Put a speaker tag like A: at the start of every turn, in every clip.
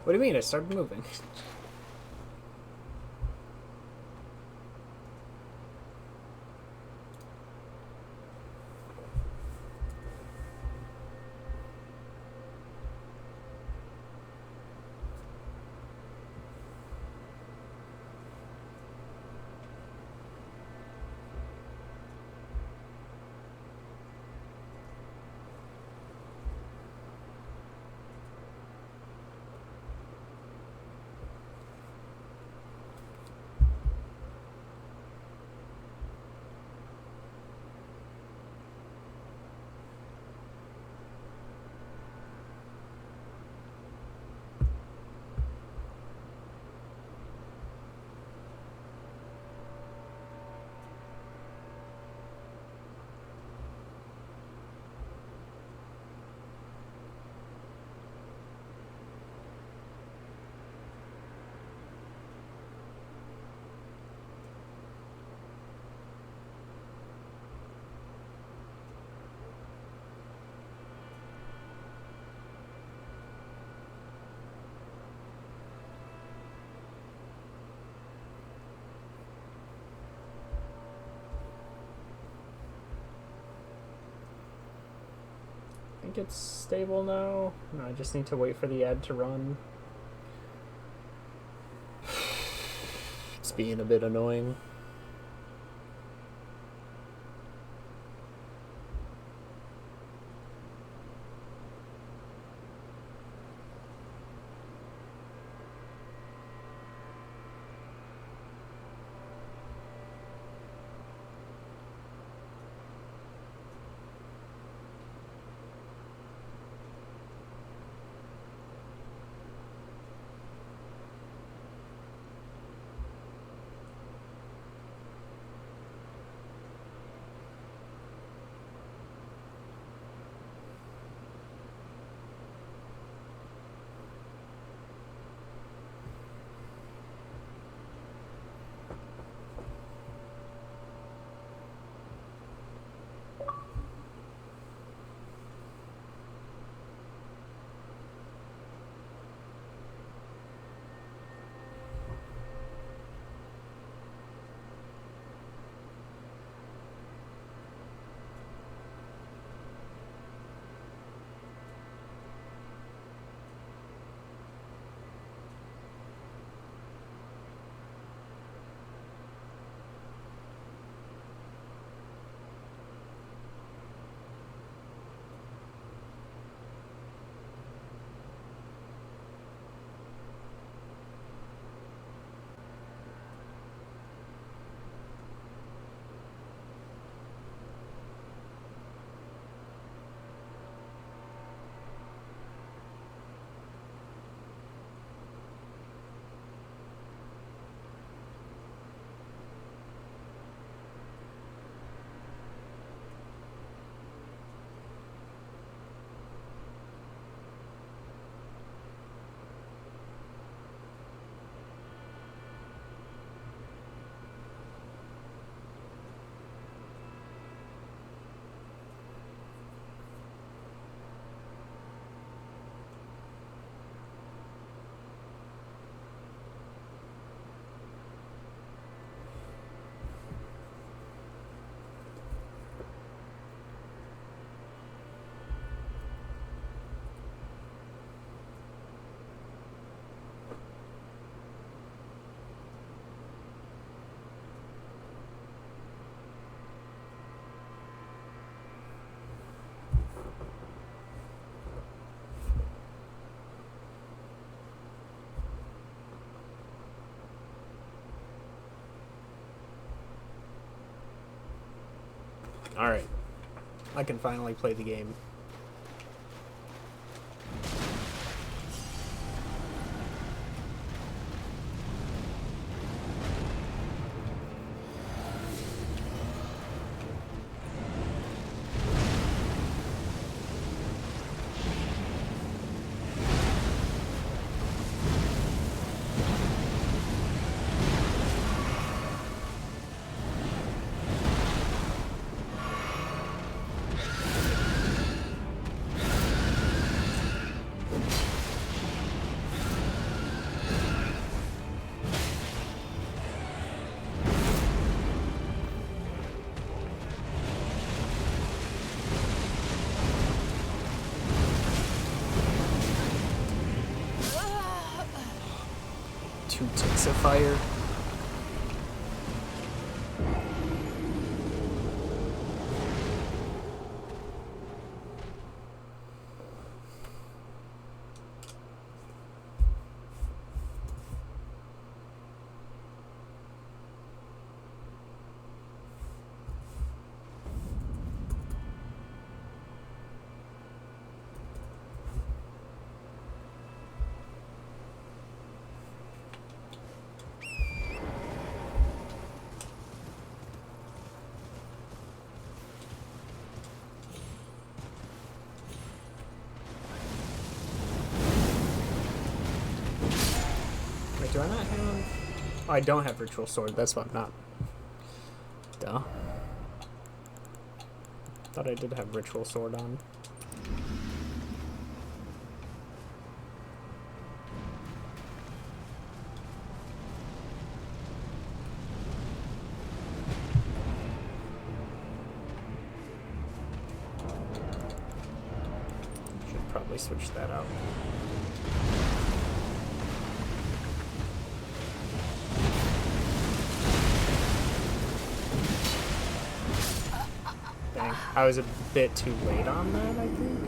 A: What do you mean? It started moving. I think it's stable now. No, I just need to wait for the ad to run. It's being a bit annoying. Alright. I can finally play the game. 2 ticks of fire. Do I not have... Oh, I don't have Ritual Sword, that's why I'm not. Duh. Thought I did have Ritual Sword on. Should probably switch that out. I was a bit too late on that, I think.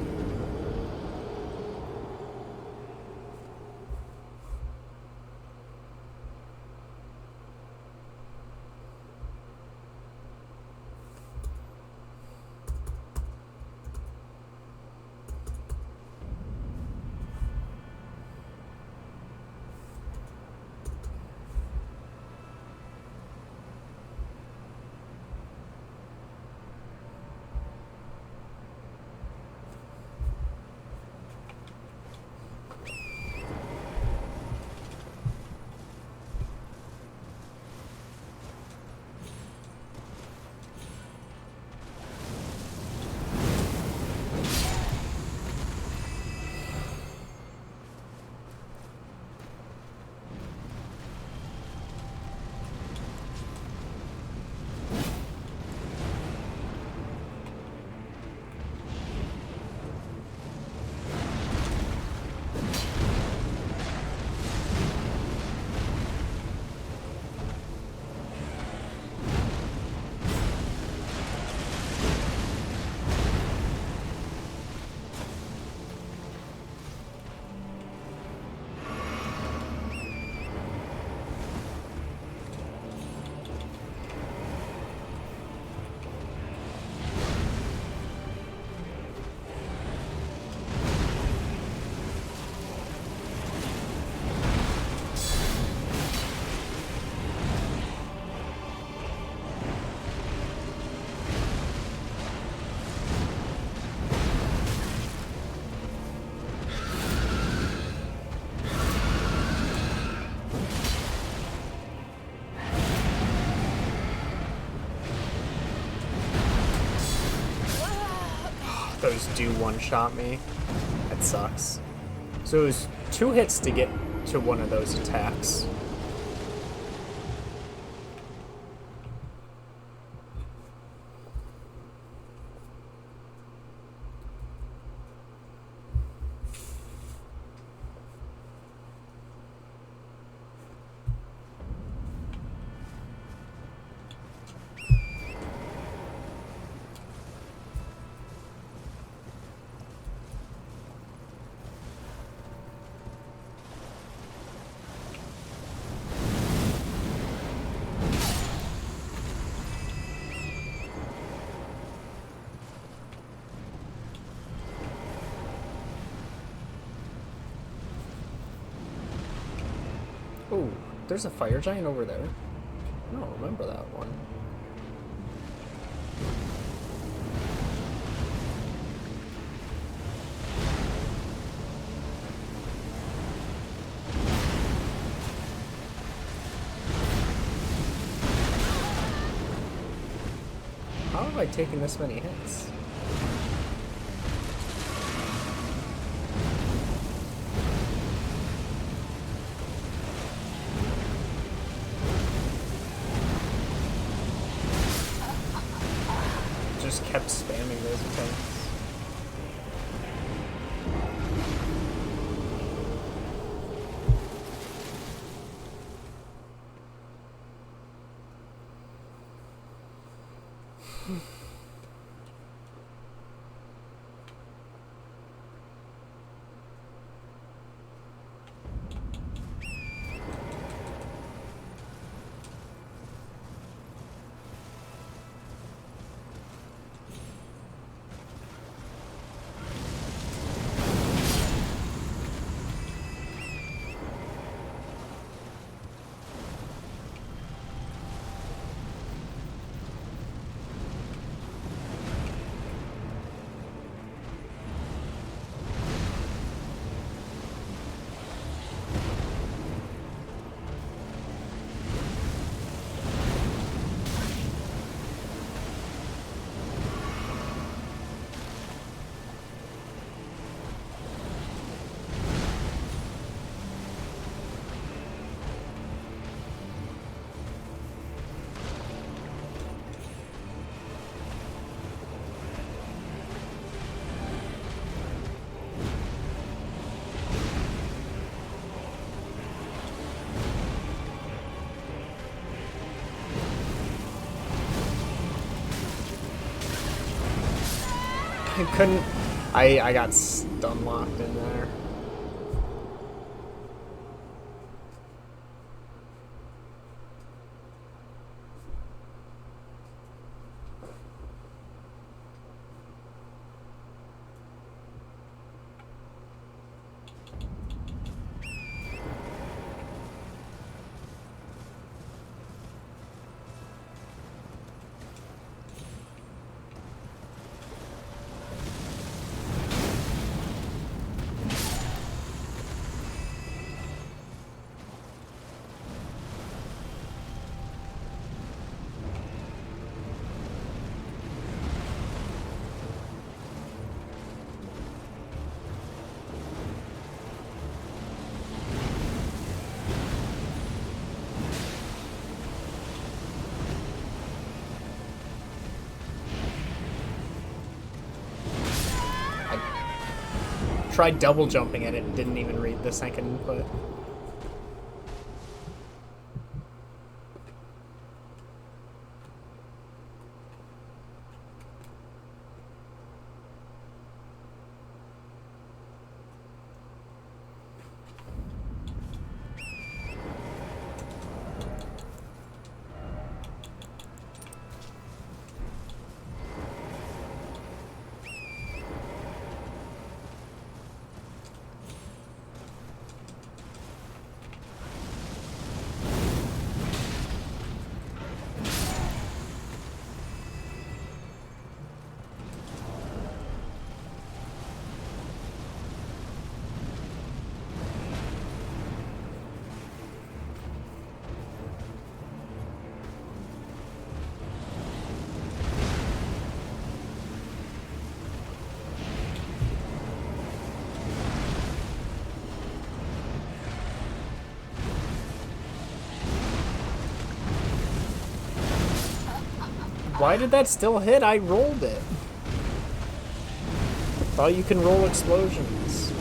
A: Those do one-shot me. That sucks. So it was 2 hits to get to one of those attacks. Oh, there's a fire giant over there. I don't remember that one. How have I taken this many hits? Just kept spamming those attacks. I couldn't... I got stun locked in there. Tried double jumping at it and didn't even read the second input. Why did that still hit? I rolled it. Thought you can roll explosions.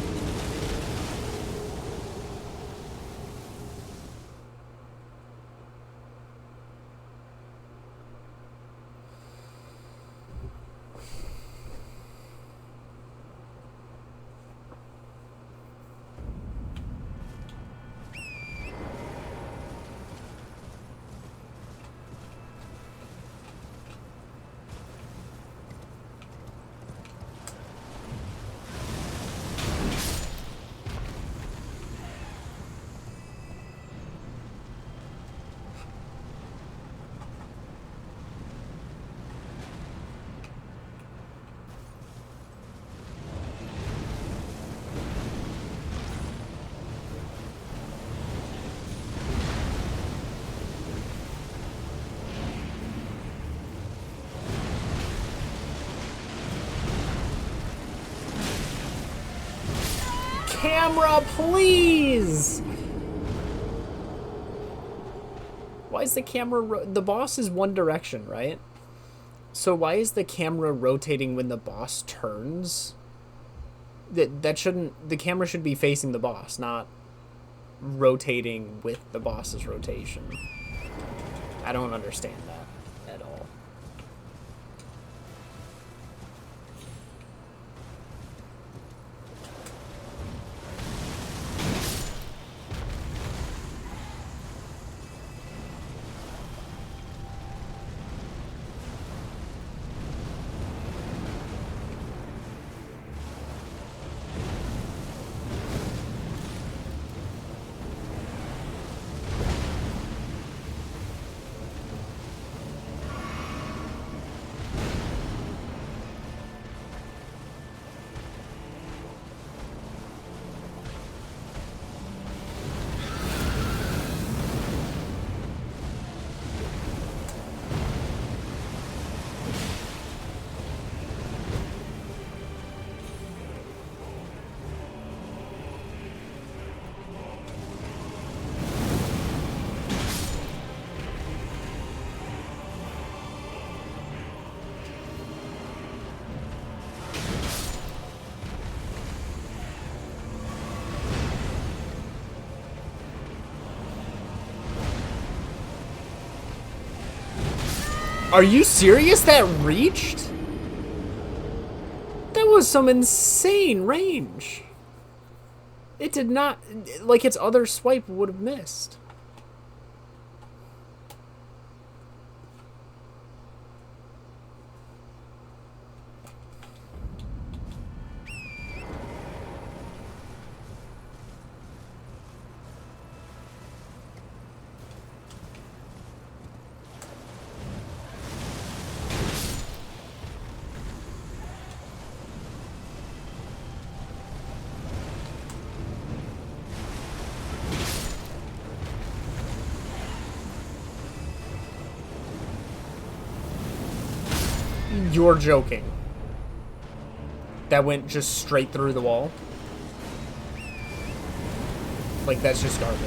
A: Camera, please! Why is the camera... the boss is one direction, right? So why is the camera rotating when the boss turns? That shouldn't... the camera should be facing the boss, not rotating with the boss's rotation. I don't understand that at all. Are you serious? That reached? That was some insane range. It did not... Like, its other swipe would have missed. You're joking. That went just straight through the wall? Like, that's just garbage.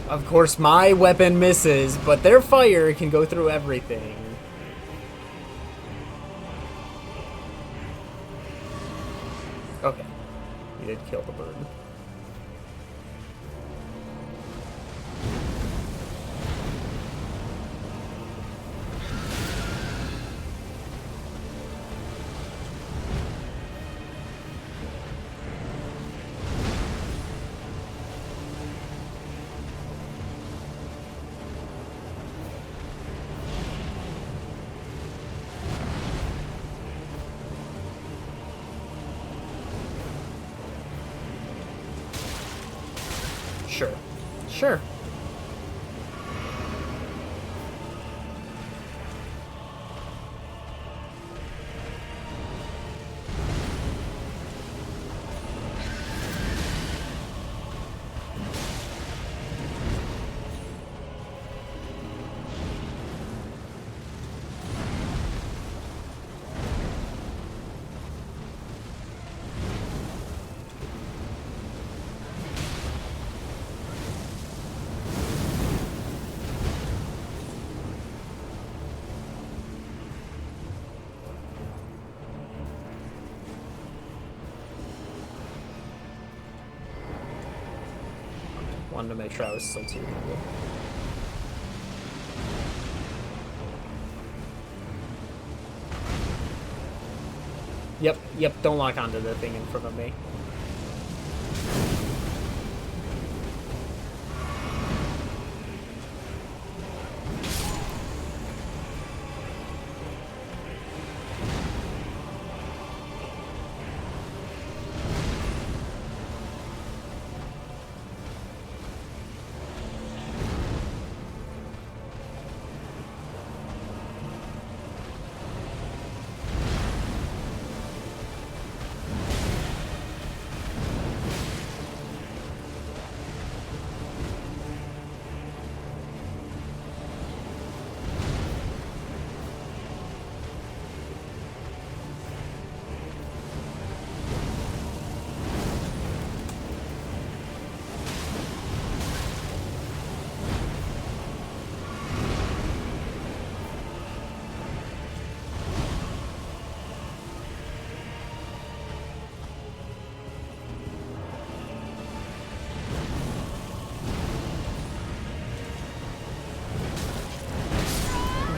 A: Of course, my weapon misses, but their fire can go through everything. Okay. We did kill the bird. Sure. Sure. Wanted to make sure I was still two-handed. Yep, don't lock onto the thing in front of me.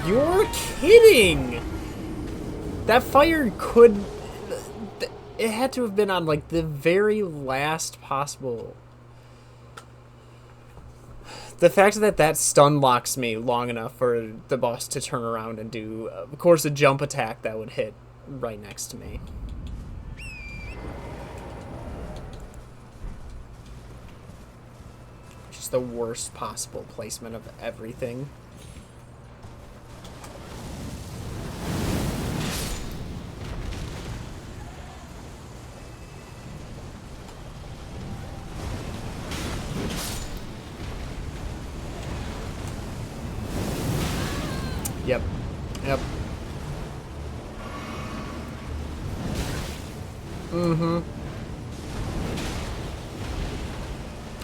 A: You're kidding! That fire could... It had to have been on, like, the very last possible... The fact that that stun locks me long enough for the boss to turn around and do, of course, a jump attack that would hit right next to me. Just the worst possible placement of everything. Yep. Mm-hmm.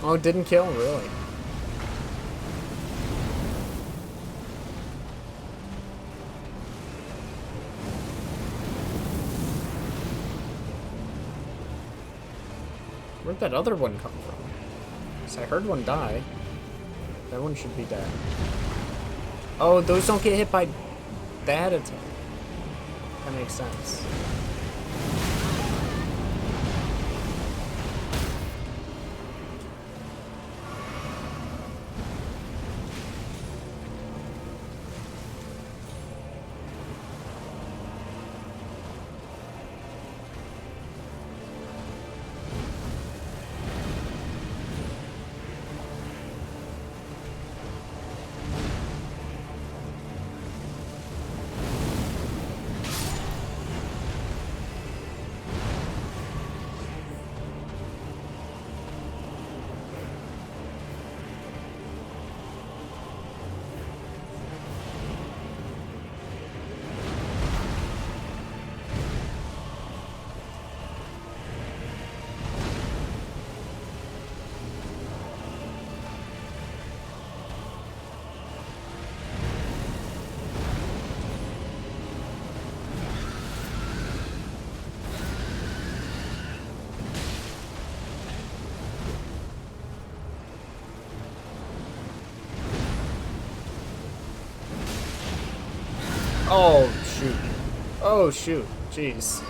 A: Oh, it didn't kill, really. Where'd that other one come from? 'Cause I heard one die. That one should be dead. Oh, those don't get hit by that attack. That makes sense. Oh, shoot. Oh, shoot. Jeez.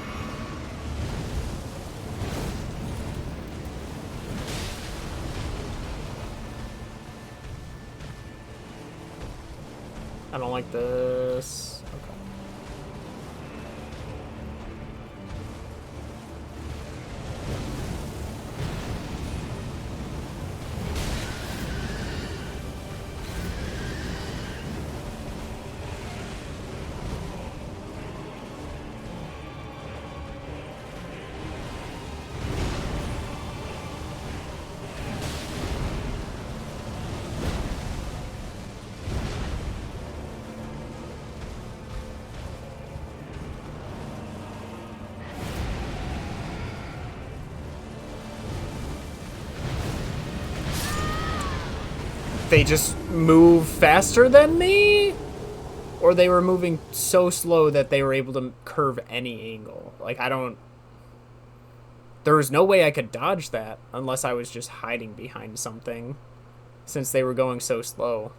A: I don't like this. Okay. They just move faster than me? Or they were moving so slow that they were able to curve any angle. Like, I don't... There was no way I could dodge that unless I was just hiding behind something, since they were going so slow.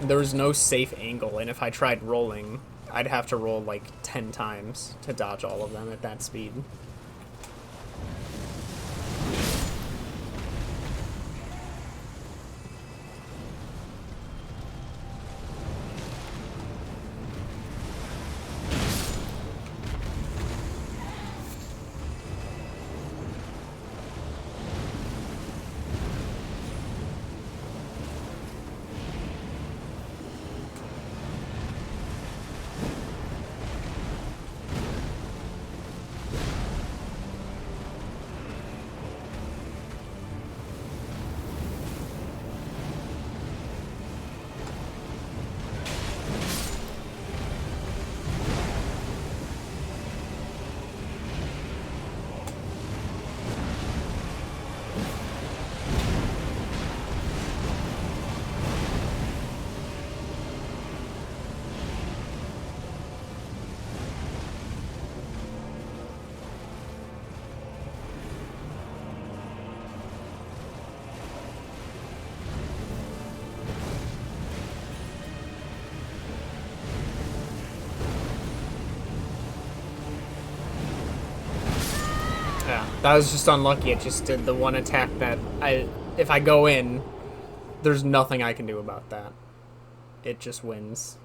A: There was no safe angle, and if I tried rolling, I'd have to roll like 10 times to dodge all of them at that speed. That was just unlucky. It just did the one attack that if I go in, there's nothing I can do about that. It just wins.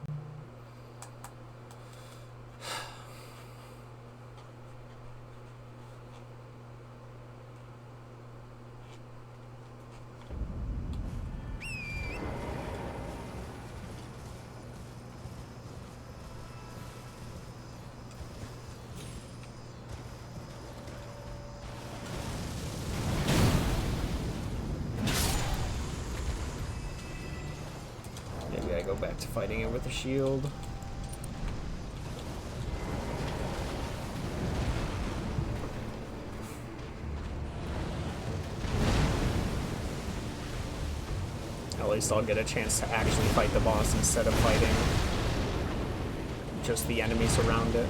A: Go back to fighting it with a shield. At least I'll get a chance to actually fight the boss instead of fighting just the enemies around it.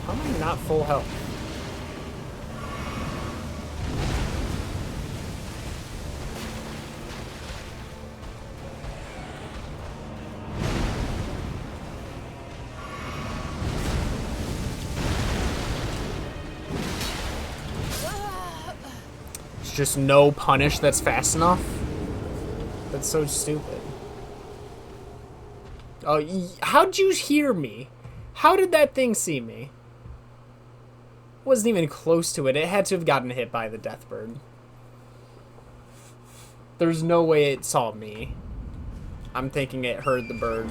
A: How am I not full health? It's just no punish that's fast enough. That's so stupid. Oh, how'd you hear me? How did that thing see me? Wasn't even close to it. It had to have gotten hit by the death bird. There's no way it saw me. I'm thinking it heard the bird.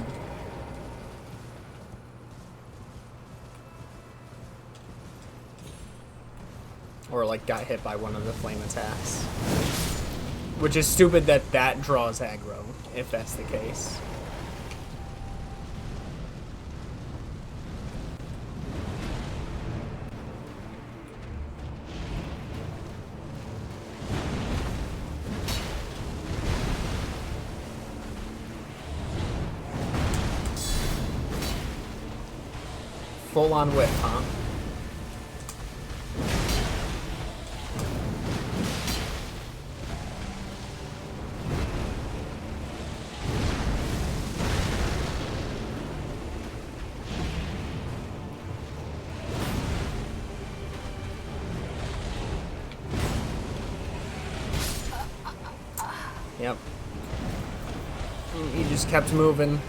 A: Or like got hit by one of the flame attacks. Which is stupid that that draws aggro, if that's the case. Full on whip, huh? Yep. He just kept moving.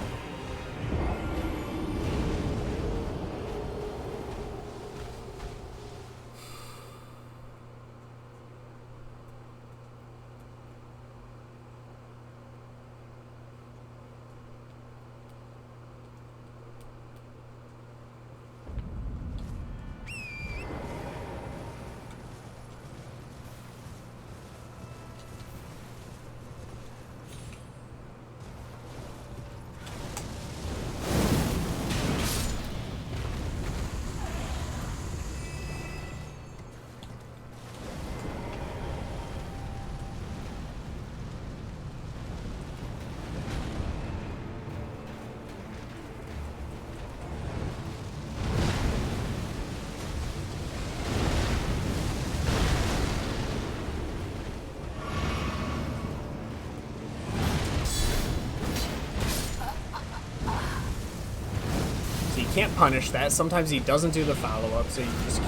A: Can't punish that. Sometimes he doesn't do the follow-up, so you just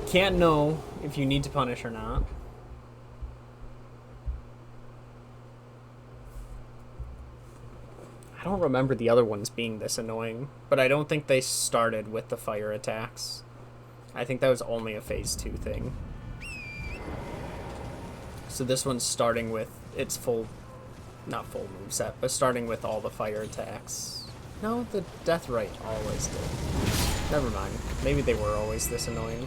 A: can't know if you need to punish or not. I don't remember the other ones being this annoying, but I don't think they started with the fire attacks. I think that was only a phase 2 thing. So this one's starting with its full, not full moveset, but starting with all the fire attacks. No, the death right always did. Never mind. Maybe they were always this annoying.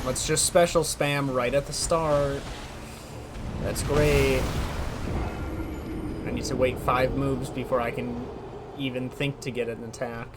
A: Let's just special spam right at the start. That's great. I need to wait 5 moves before I can even think to get an attack.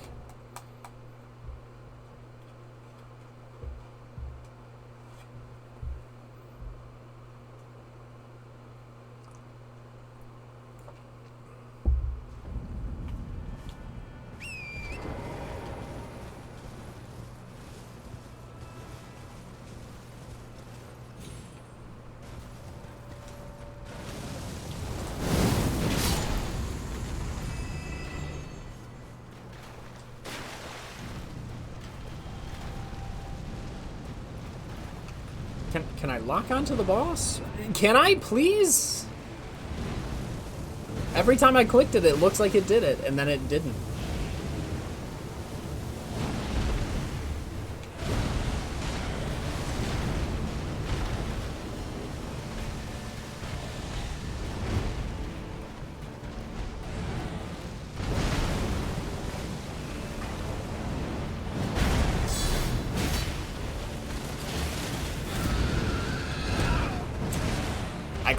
A: Can I lock onto the boss? Can I, please? Every time I clicked it, it looks like it did it, and then it didn't.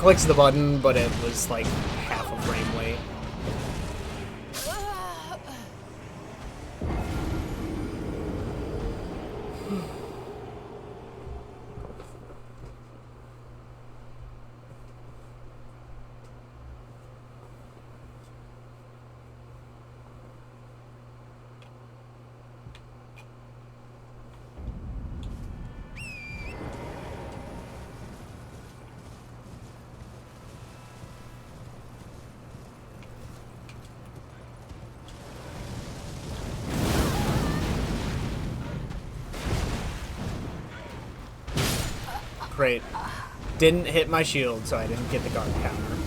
A: clicks the button, but it was like half a frame late. Great. Didn't hit my shield, so I didn't get the guard counter.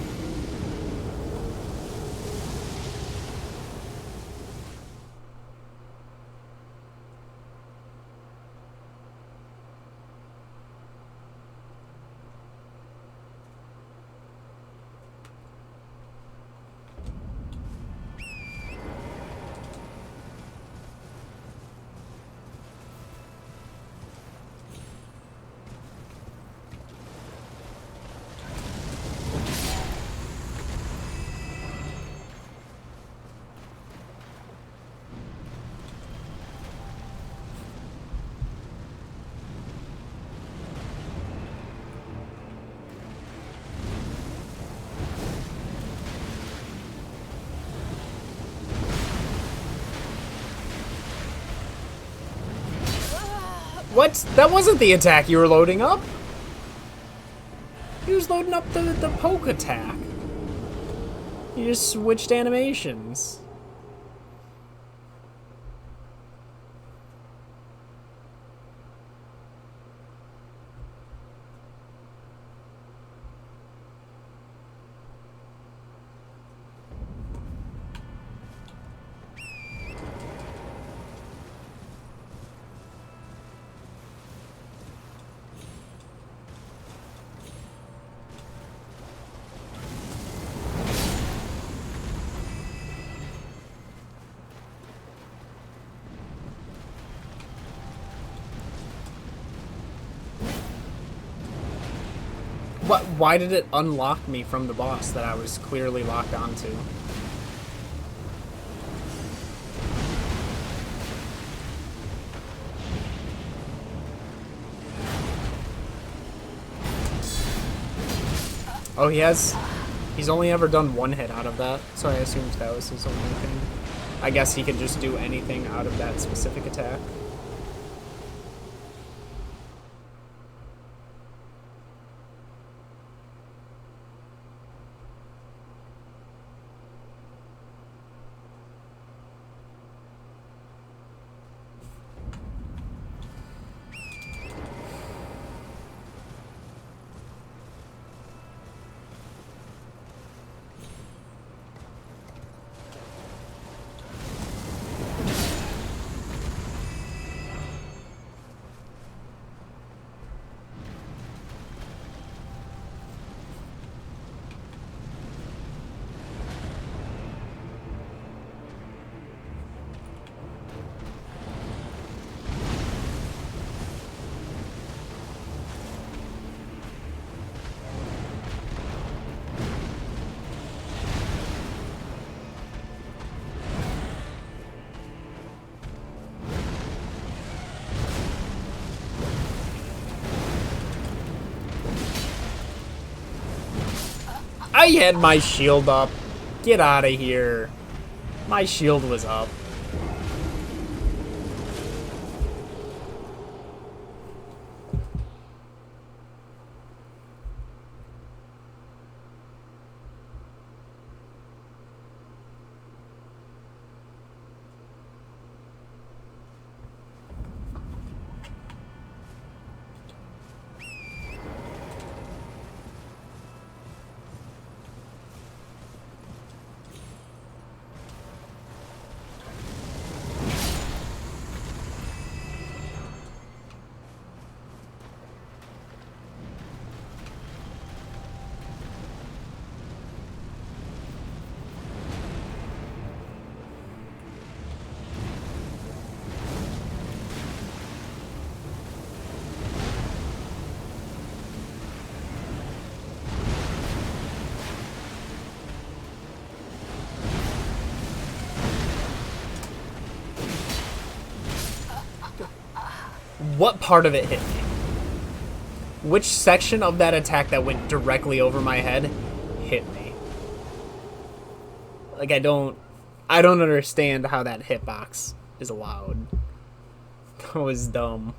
A: What? That wasn't the attack you were loading up. He was loading up the poke attack. You just switched animations. Why did it unlock me from the boss that I was clearly locked onto? Oh, he's only ever done one hit out of that, so I assumed that was his only thing. I guess he could just do anything out of that specific attack. I had my shield up. Get out of here. My shield was up. What part of it hit me? Which section of that attack that went directly over my head hit me? Like, I don't understand how that hitbox is allowed. That was dumb.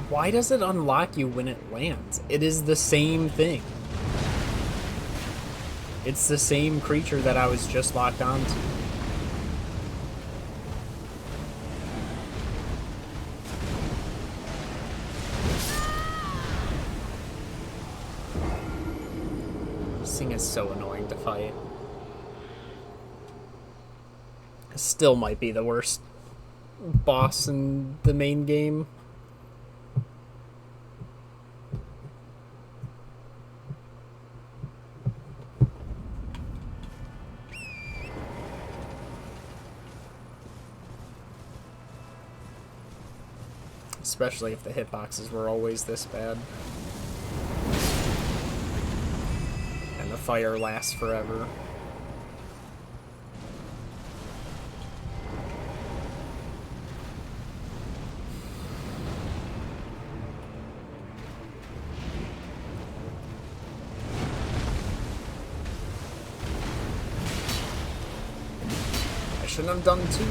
A: Why does it unlock you when it lands? It is the same thing. It's the same creature that I was just locked onto. This thing is so annoying to fight. Still might be the worst boss in the main game. Especially if the hitboxes were always this bad. And the fire lasts forever. I shouldn't have done two.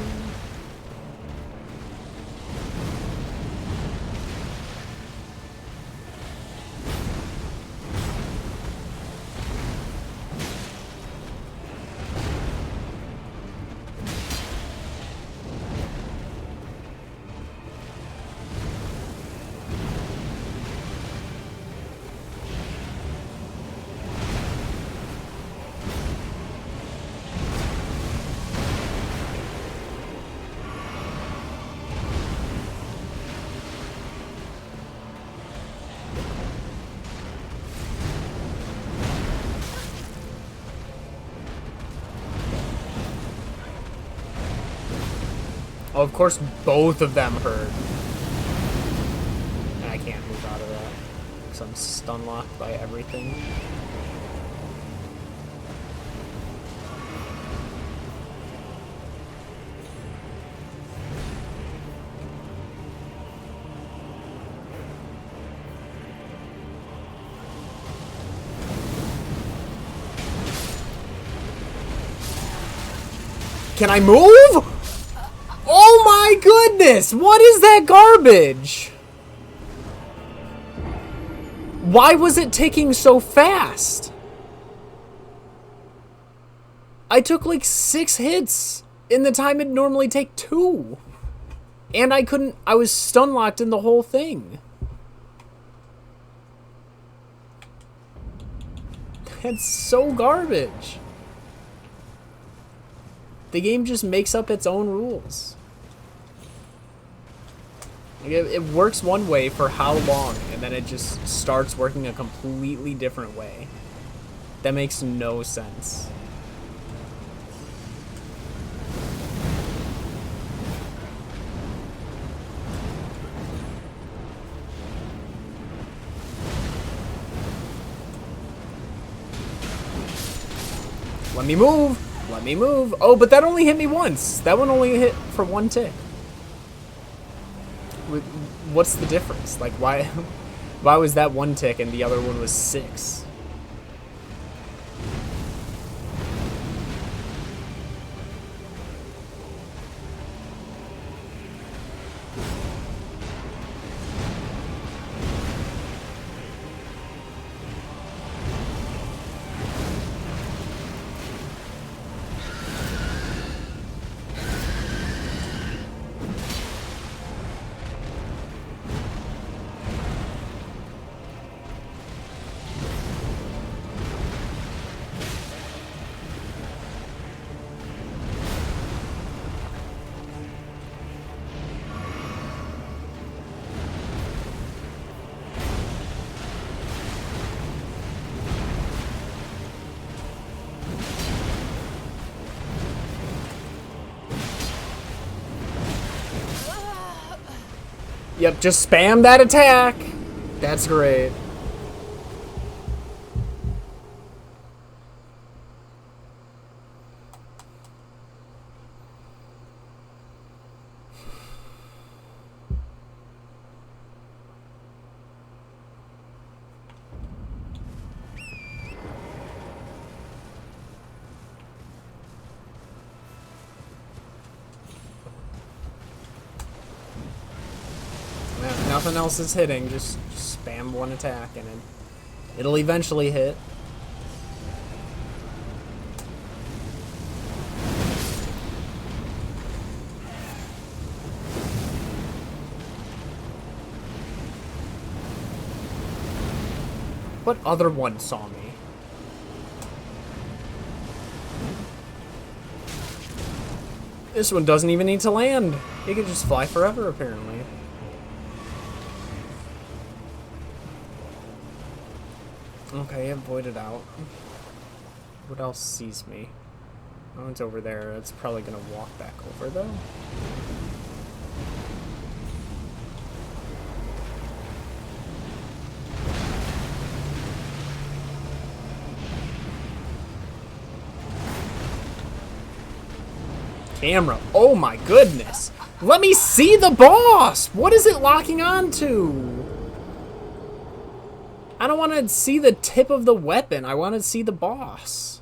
A: Oh, of course, both of them hurt. And I can't move out of that because I'm stun locked by everything. Can I move? Oh my goodness! What is that garbage? Why was it ticking so fast? I took like 6 hits in the time it'd normally take 2. And I was stun locked in the whole thing. That's so garbage. The game just makes up its own rules. It works one way for how long, and then it just starts working a completely different way. That makes no sense. Let me move! Let me move! Oh, but that only hit me once! That one only hit for 1 tick. What's the difference? Like, why was that 1 tick and the other one was 6? Yep, just spam that attack. That's great. Yeah, nothing else is hitting. Just spam one attack and it'll eventually hit. What other one saw me? This one doesn't even need to land. It can just fly forever, apparently. Okay, avoided out. What else sees me? Oh, it's over there. It's probably gonna walk back over, though. Camera. Oh my goodness. Let me see the boss. What is it locking onto? I don't want to see the tip of the weapon. I want to see the boss.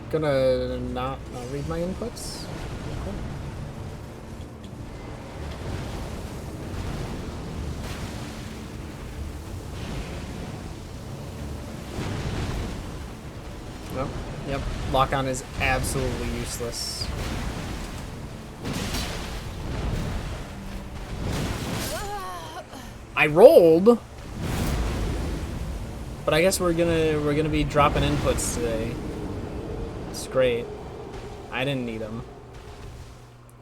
A: Gonna not read my inputs. Cool. Nope. Yep. Lock on is absolutely useless. I rolled, but I guess we're gonna be dropping inputs today. It's great. I didn't need them.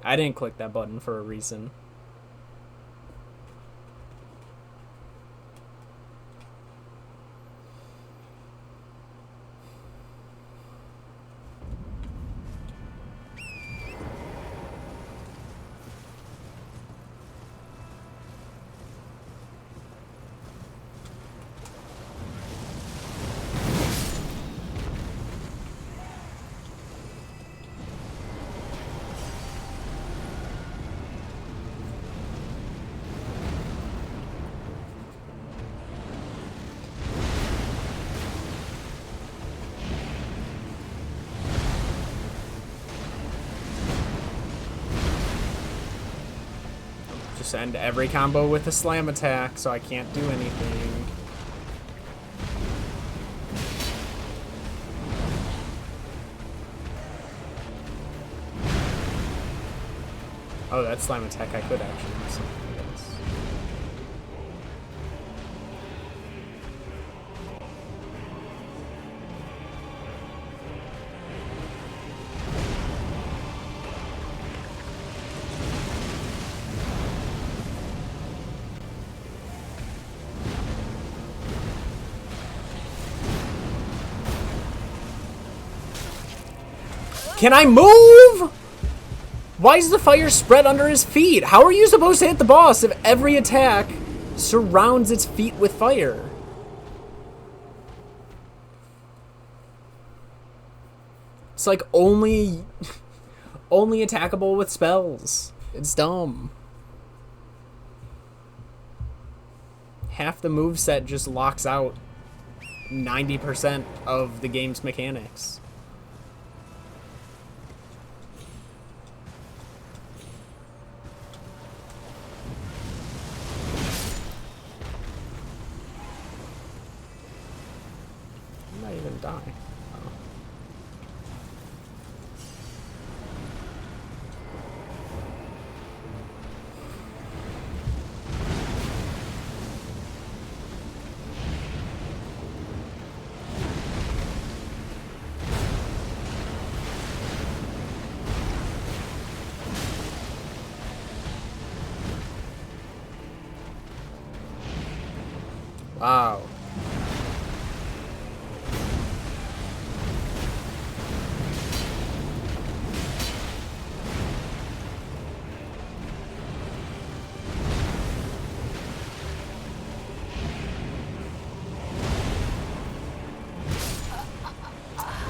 A: I didn't click that button for a reason. Just end every combo with a slam attack, so I can't do anything. Oh, that slam attack I could actually do something else. Can I move? Why is the fire spread under his feet? How are you supposed to hit the boss if every attack surrounds its feet with fire? It's like only attackable with spells. It's dumb. Half the moveset just locks out 90% of the game's mechanics. Even die. Oh. Wow.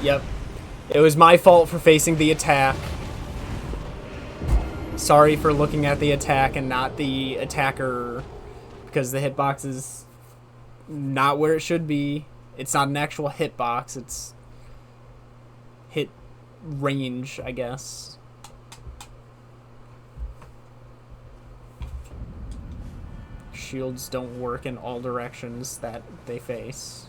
A: Yep. It was my fault for facing the attack. Sorry for looking at the attack and not the attacker, because the hitbox is not where it should be. It's not an actual hitbox, it's hit range, I guess. Shields don't work in all directions that they face.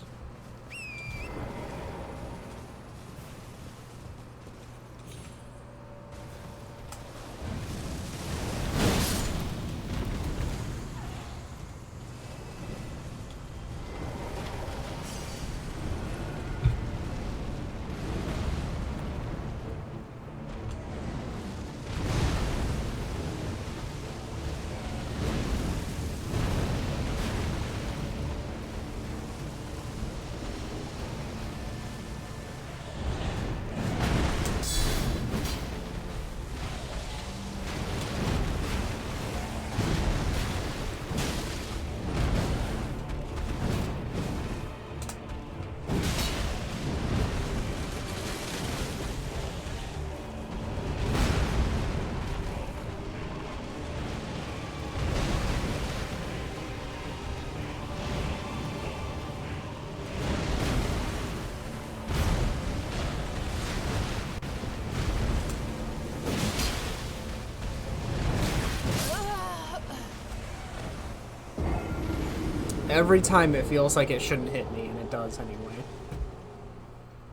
A: Every time it feels like it shouldn't hit me, and it does anyway.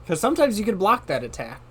A: Because sometimes you can block that attack.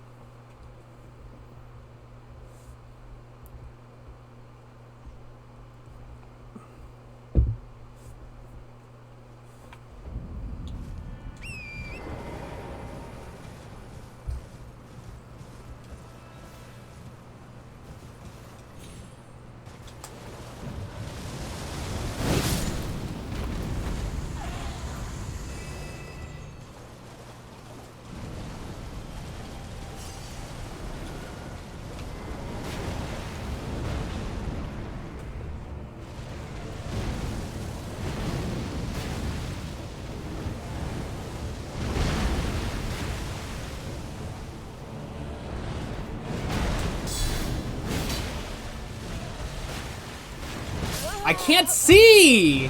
A: I can't see!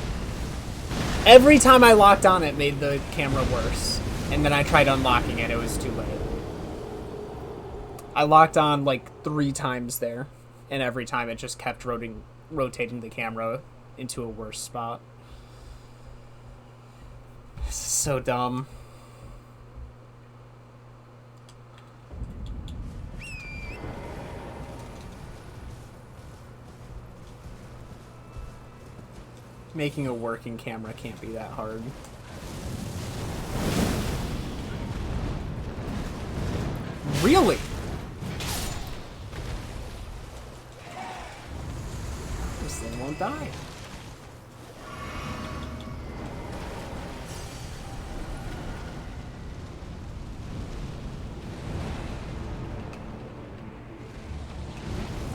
A: Every time I locked on, it made the camera worse. And then I tried unlocking it, it was too late. I locked on like 3 times there. And every time it just kept rotating the camera into a worse spot. This is so dumb. Making a working camera can't be that hard. Really? This thing won't die.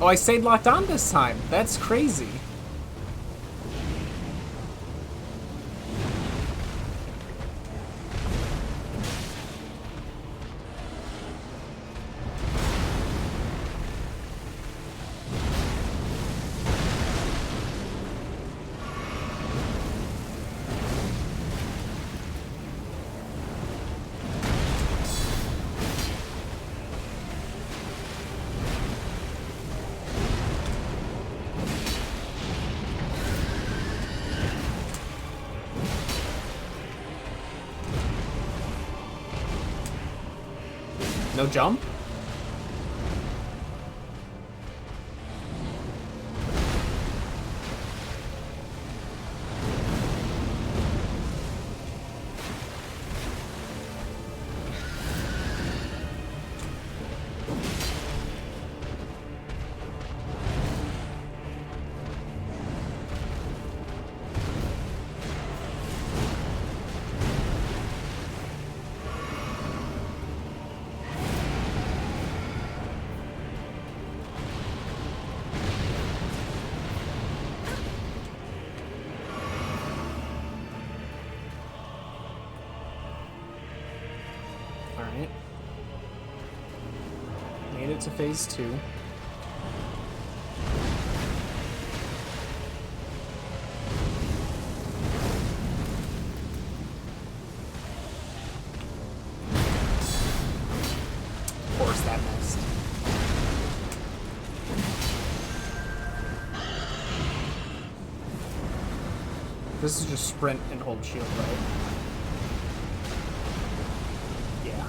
A: Oh, I stayed locked on this time. That's crazy. No jump? get to phase 2. Of course that missed. This is just sprint and hold shield, right? Yeah.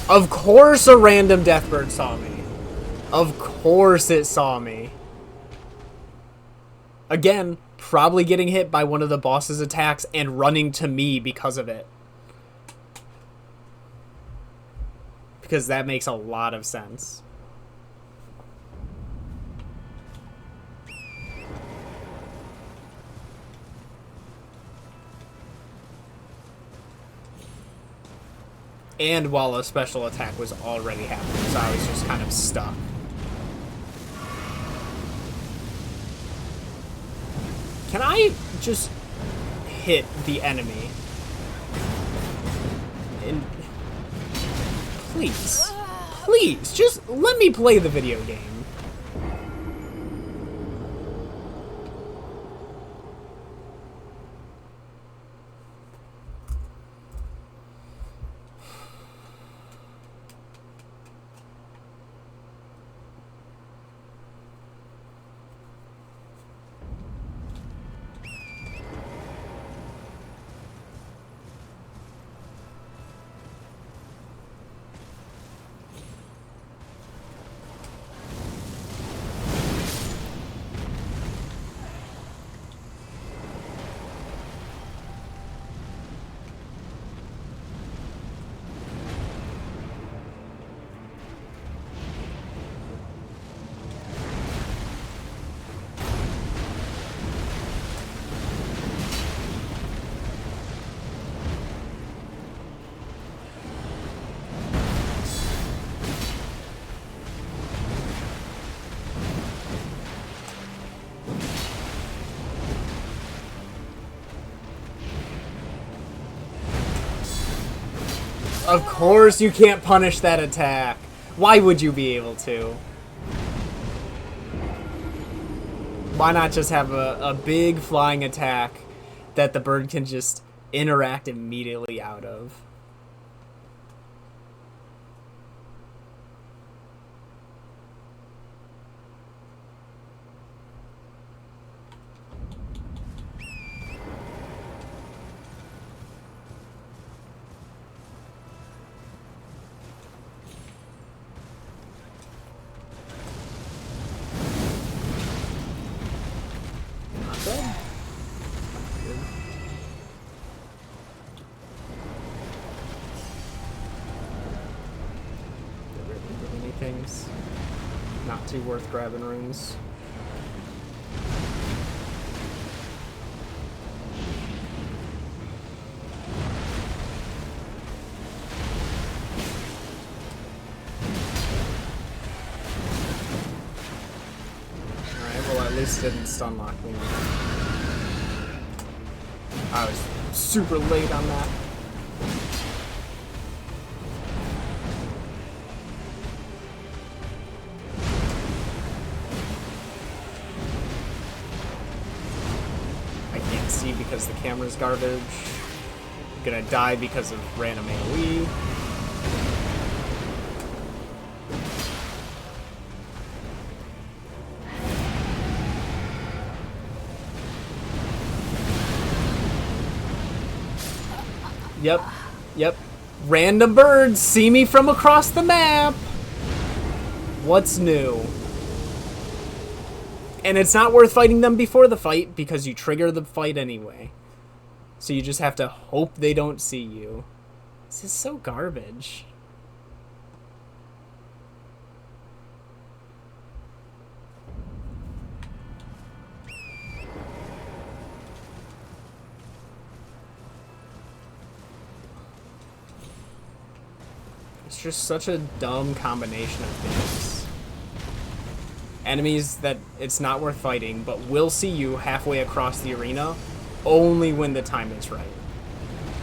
A: Of course a random deathbird saw me. Of course it saw me. Again, probably getting hit by one of the boss's attacks and running to me because of it. Because that makes a lot of sense. And while a special attack was already happening, so I was just kind of stuck. Can I just hit the enemy? And please, please, just let me play the video game. Of course you can't punish that attack. Why would you be able to? Why not just have a big flying attack that the bird can just interact immediately out of? Not too worth grabbing runes. Alright, well at least it didn't stun lock me. I was super late on that. Because the camera's garbage. I'm gonna die because of random AoE. Yep. Random birds see me from across the map. What's new? And it's not worth fighting them before the fight because you trigger the fight anyway. So you just have to hope they don't see you. This is so garbage. just such a dumb combination of things. Enemies that it's not worth fighting, but will see you halfway across the arena only when the time is right.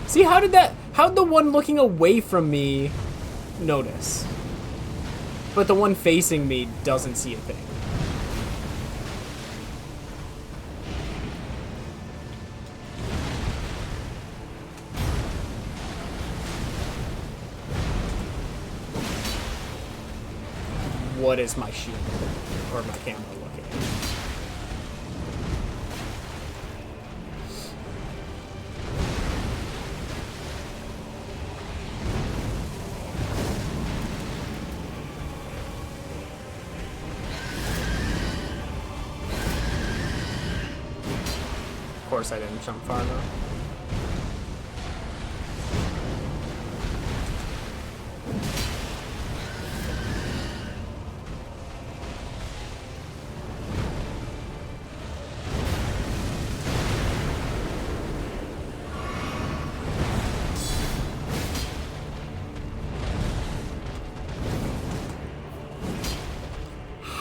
A: See, how'd the one looking away from me notice? But the one facing me doesn't see a thing. What is my shield or my camera looking at? Of course I didn't jump far enough.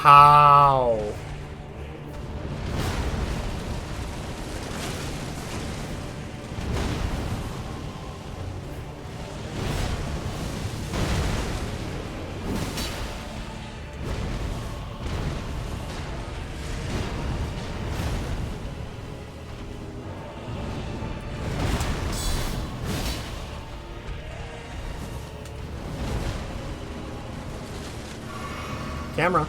A: How? Camera.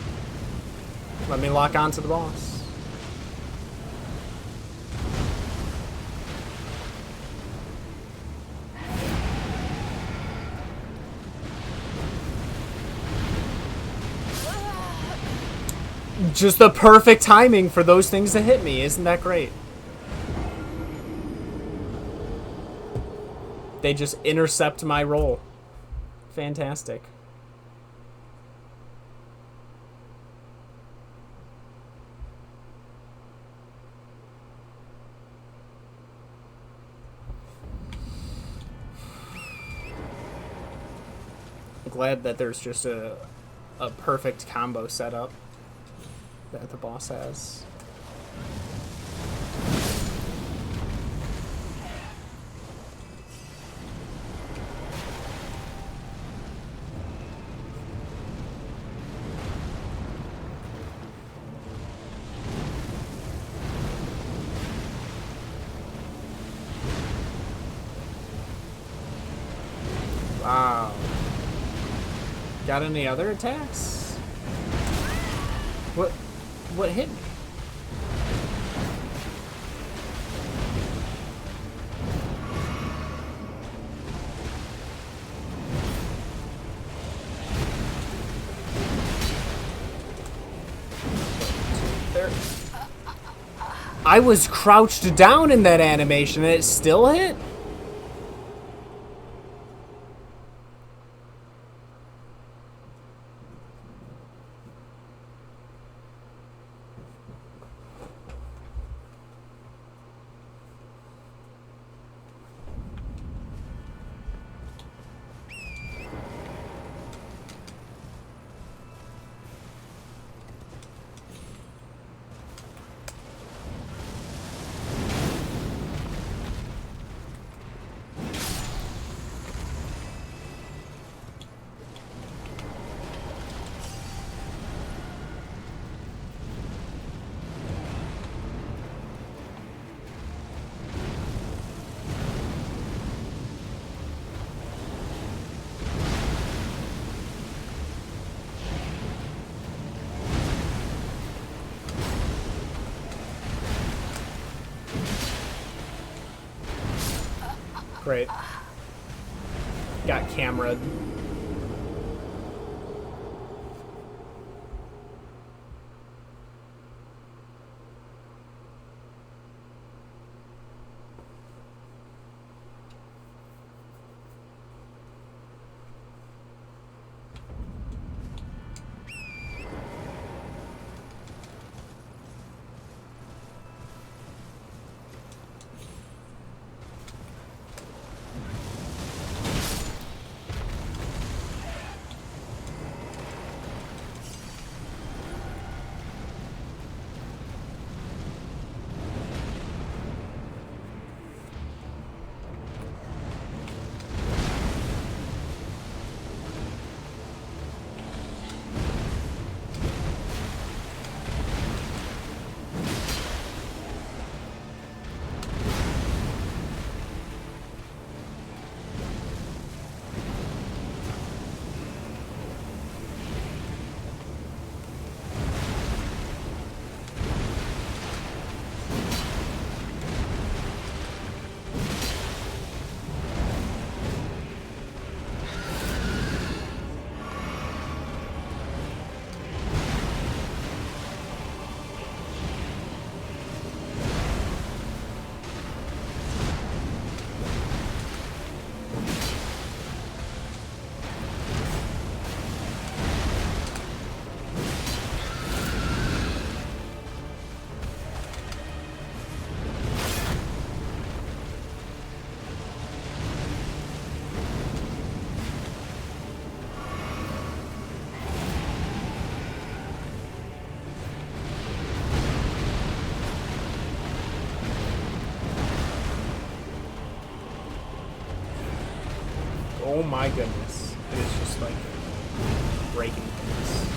A: Let me lock onto the boss. Just the perfect timing for those things to hit me. Isn't that great? They just intercept my roll. Fantastic. Glad that there's just a perfect combo setup that the boss has. Wow. Got any other attacks? What hit me? There. I was crouched down in that animation and it still hit? Great. Got camera. Oh my goodness. It is just like breaking things.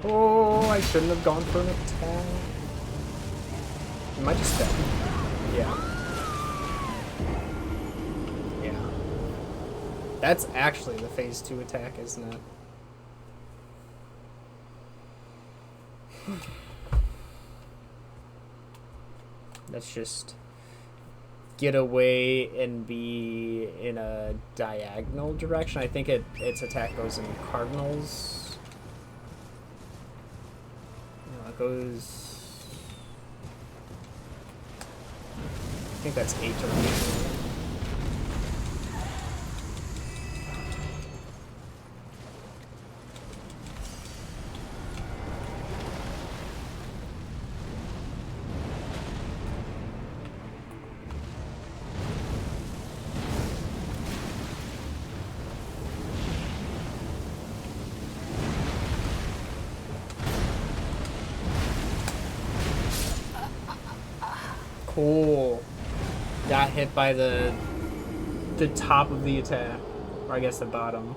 A: Oh, I shouldn't have gone for an attack. Am I just dead? Yeah. Yeah. That's actually the phase 2 attack, isn't it? Let's just get away and be in a diagonal direction. I think its attack goes in cardinals. It goes... I think that's 8 to 1. Cool. Got hit by the top of the attack. Or I guess the bottom.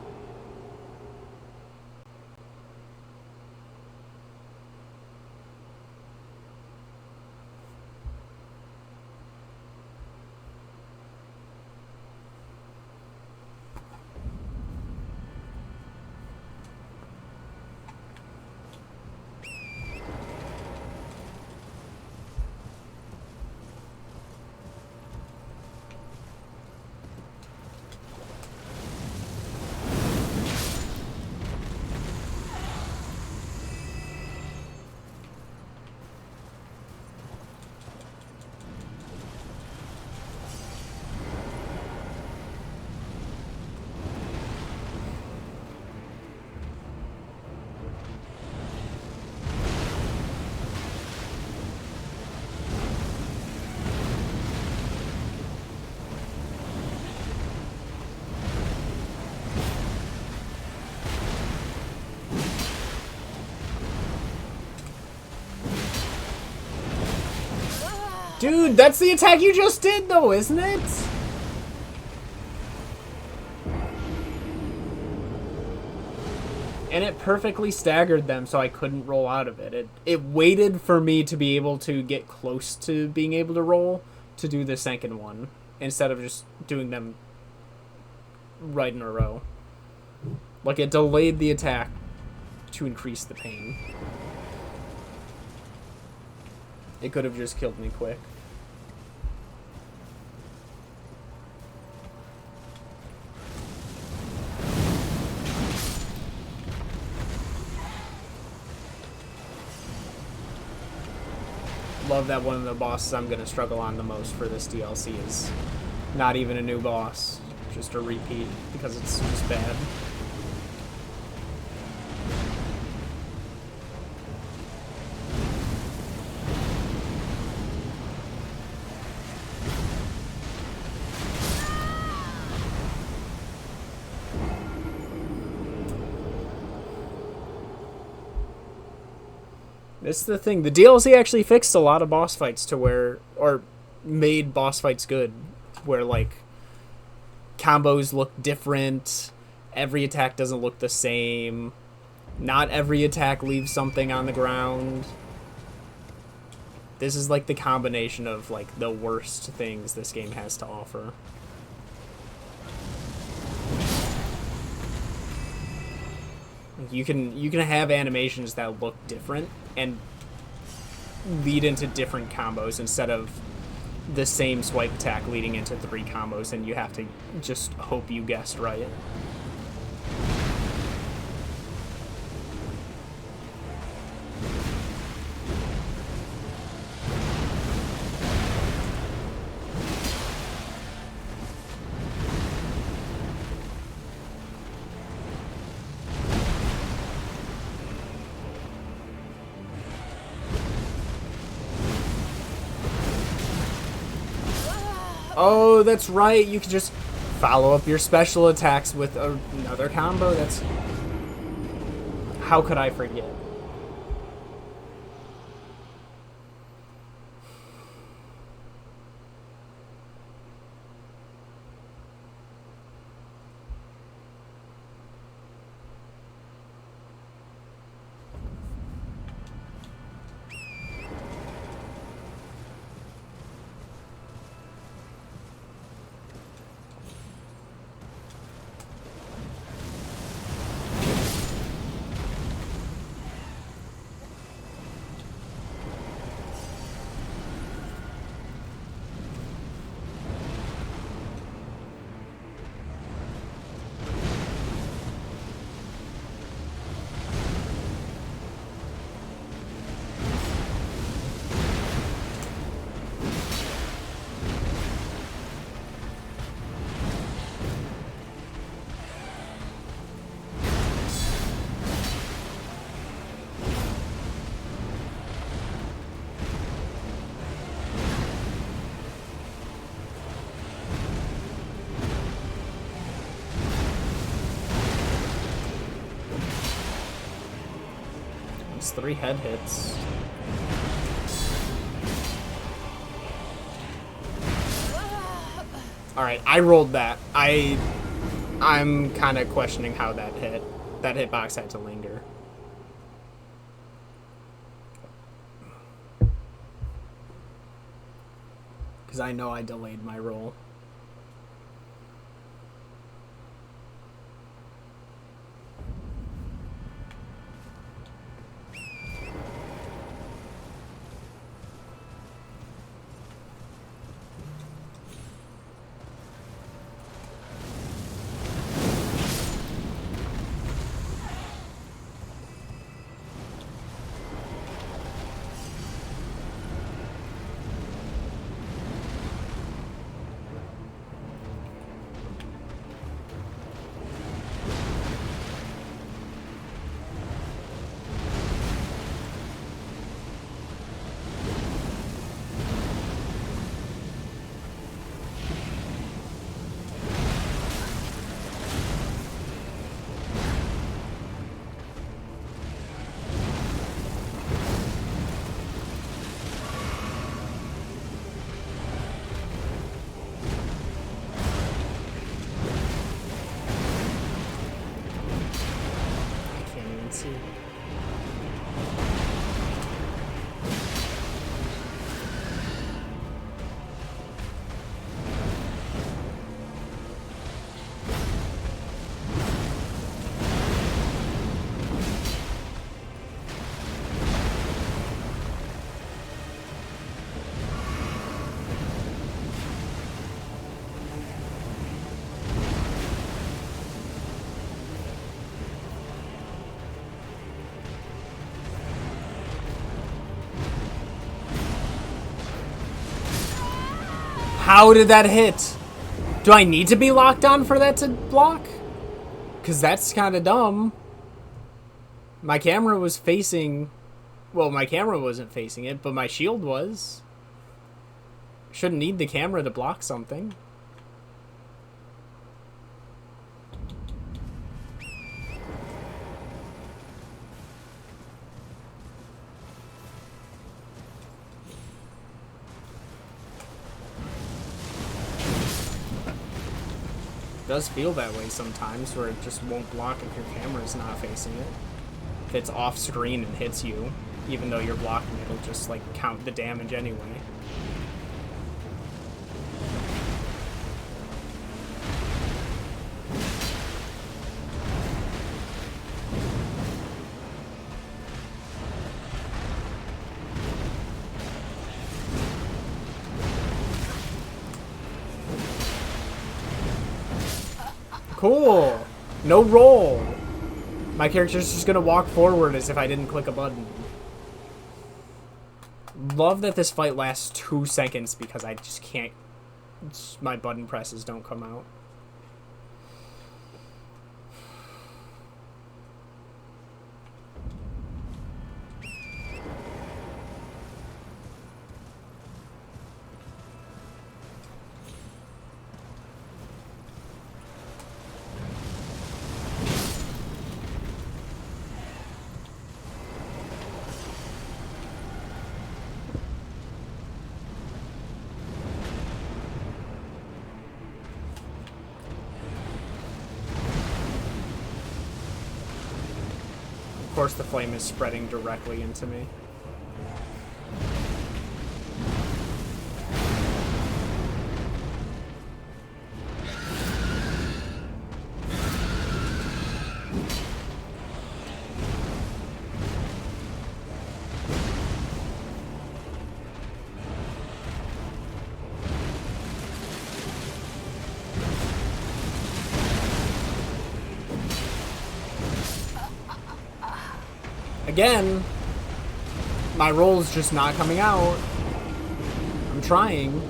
A: Dude, that's the attack you just did, though, isn't it? And it perfectly staggered them, so I couldn't roll out of it. It waited for me to be able to get close to being able to roll to do the second one, instead of just doing them right in a row. Like, it delayed the attack to increase the pain. It could have just killed me quick. Love that one of the bosses I'm going to struggle on the most for this DLC is not even a new boss, just a repeat, because it's just bad. This is the thing. The DLC actually fixed a lot of boss fights to where, or made boss fights good, where like combos look different, every attack doesn't look the same, not every attack leaves something on the ground. This is like the combination of like the worst things this game has to offer. You can have animations that look different and lead into different combos instead of the same swipe attack leading into 3 combos, and you have to just hope you guessed right. Oh, that's right. You can just follow up your special attacks with another combo. That's... How could I forget? It's 3 head hits. Alright, I rolled that. I'm kind of questioning how that hit. That hitbox had to linger. Because I know I delayed my roll. How did that hit? Do I need to be locked on for that to block? Because that's kind of dumb. My camera was facing... Well, my camera wasn't facing it, but my shield was. Shouldn't need the camera to block something. does feel that way sometimes, where it just won't block if your camera's not facing it. If it's off screen and hits you, even though you're blocking, it'll just like count the damage anyway. Cool! No roll! My character's just gonna walk forward as if I didn't click a button. Love that this fight lasts 2 seconds because I just can't... My button presses don't come out. Of course, the flame is spreading directly into me. Again, my roll's just not coming out. I'm trying.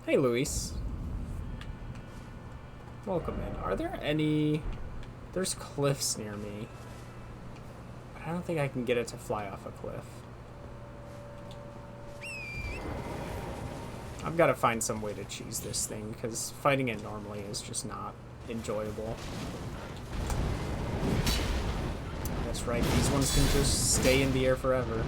A: Hey, Luis. Welcome in. Are there any... There's cliffs near me. I don't think I can get it to fly off a cliff. I've got to find some way to cheese this thing, because fighting it normally is just not enjoyable. That's right, these ones can just stay in the air forever.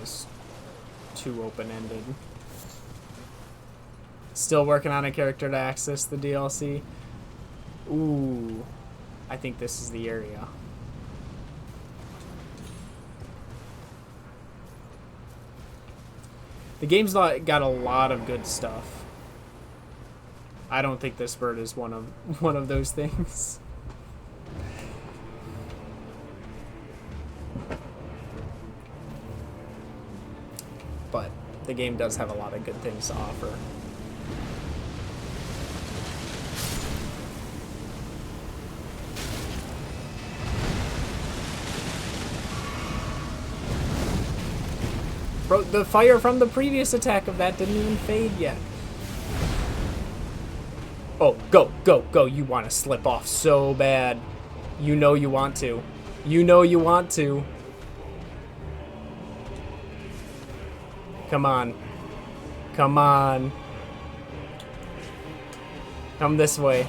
A: Is too open-ended. Still working on a character to access the DLC. Ooh, I think this is the area. The game's got a lot of good stuff. I don't think this bird is one of those things. But the game does have a lot of good things to offer. Bro, the fire from the previous attack of that didn't even fade yet. Oh, go, go, go. You want to slip off so bad. You know you want to. You know you want to. Come on. Come on. Come this way.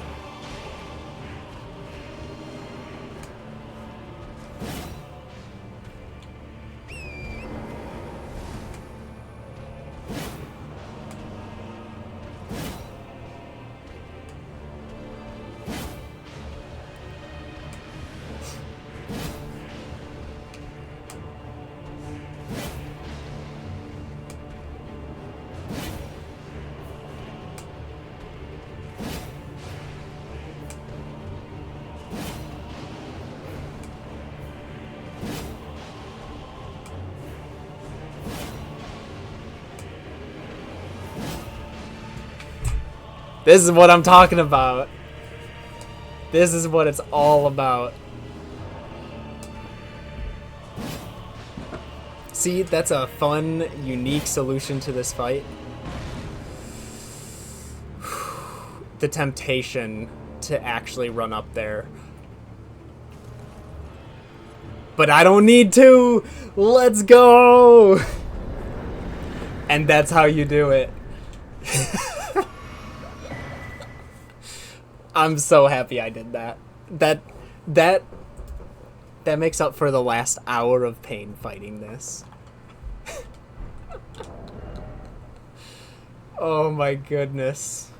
A: This is what I'm talking about. This is what it's all about. See, that's a fun, unique solution to this fight. The temptation to actually run up there. But I don't need to! Let's go! And that's how you do it. I'm so happy I did that. That makes up for the last hour of pain fighting this. Oh my goodness.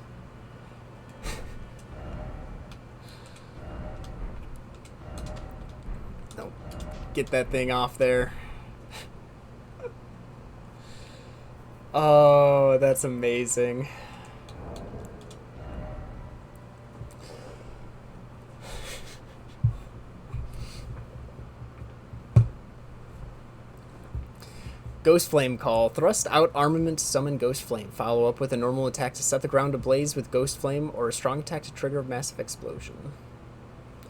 A: Oh, get that thing off there. Oh, that's amazing. Ghost Flame Call. Thrust out armament to summon Ghost Flame. Follow up with a normal attack to set the ground ablaze with Ghost Flame, or a strong attack to trigger a massive explosion.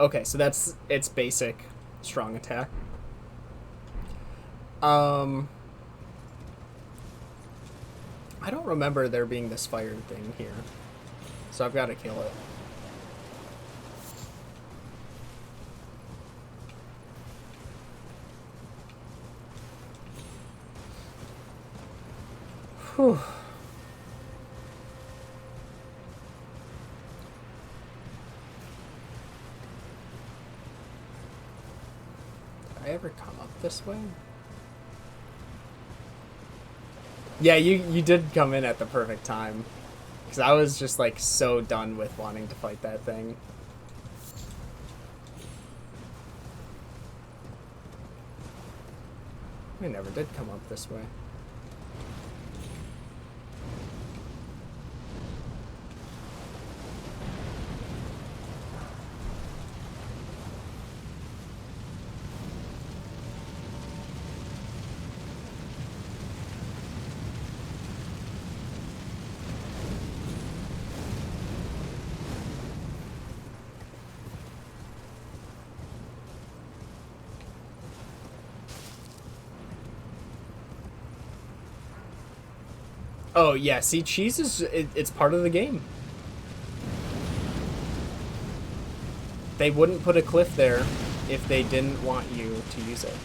A: Okay, so that's its basic strong attack. I don't remember there being this fire thing here, so I've got to kill it. Whew. Did I ever come up this way? Yeah, you did come in at the perfect time. Because I was just like so done with wanting to fight that thing. I never did come up this way. Oh, yeah, see, cheese is... it's part of the game. They wouldn't put a cliff there if they didn't want you to use it.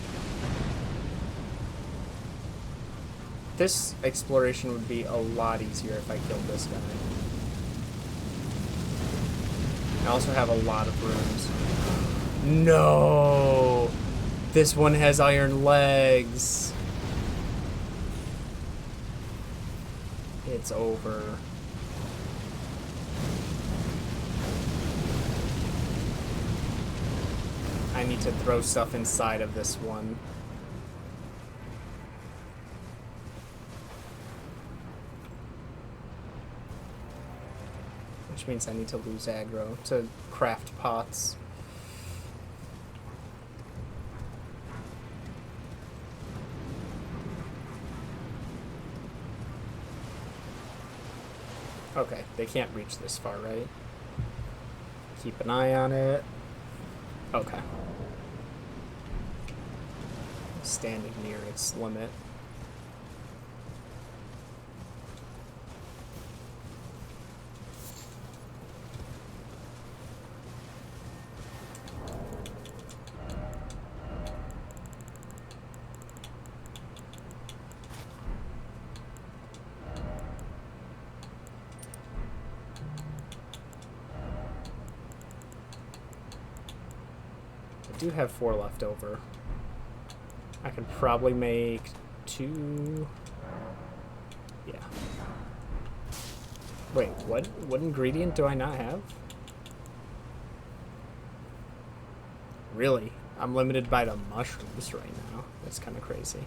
A: This exploration would be a lot easier if I killed this guy. I also have a lot of rooms. No! This one has iron legs. It's over. I need to throw stuff inside of this one. Which means I need to lose aggro to craft pots. Okay, they can't reach this far, right? Keep an eye on it. Okay. Standing near its limit. I do have 4 left over. I can probably make 2. Yeah. Wait, what ingredient do I not have? Really? I'm limited by the mushrooms right now. That's kind of crazy.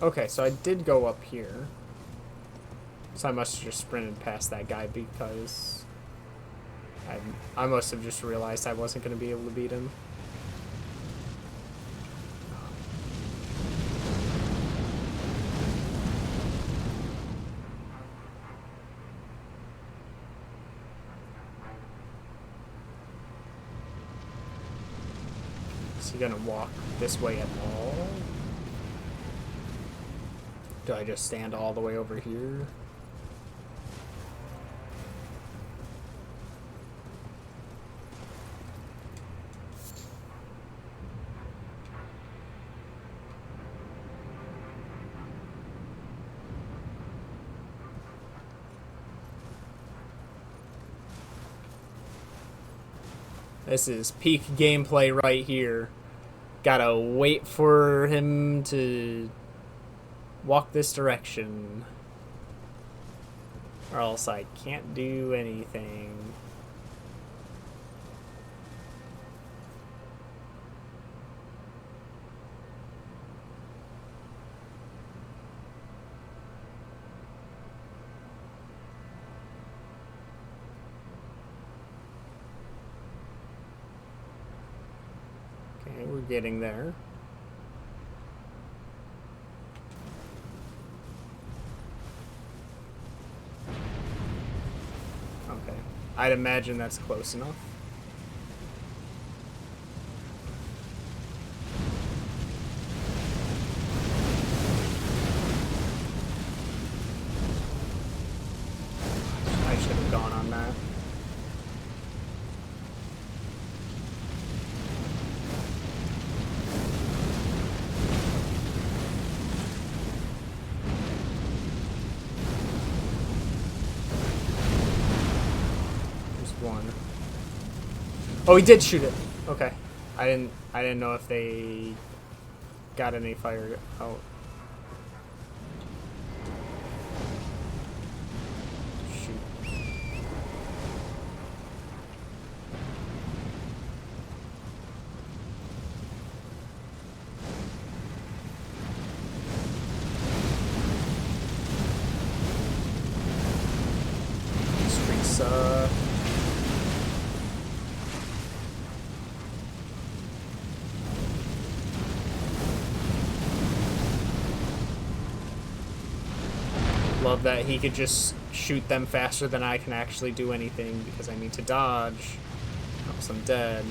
A: Okay, so I did go up here. So I must have just sprinted past that guy because I must have just realized I wasn't going to be able to beat him. Is he going to walk this way at all? Do I just stand all the way over here? This is peak gameplay right here. Gotta wait for him to walk this direction. Or else I can't do anything. Okay, we're getting there. Okay. I'd imagine that's close enough. I should have gone on that. One. Oh, he did shoot it. Okay. I didn't know if they got any fire out. Shoot. Streets love that he could just shoot them faster than I can actually do anything because I need to dodge. Else I'm dead.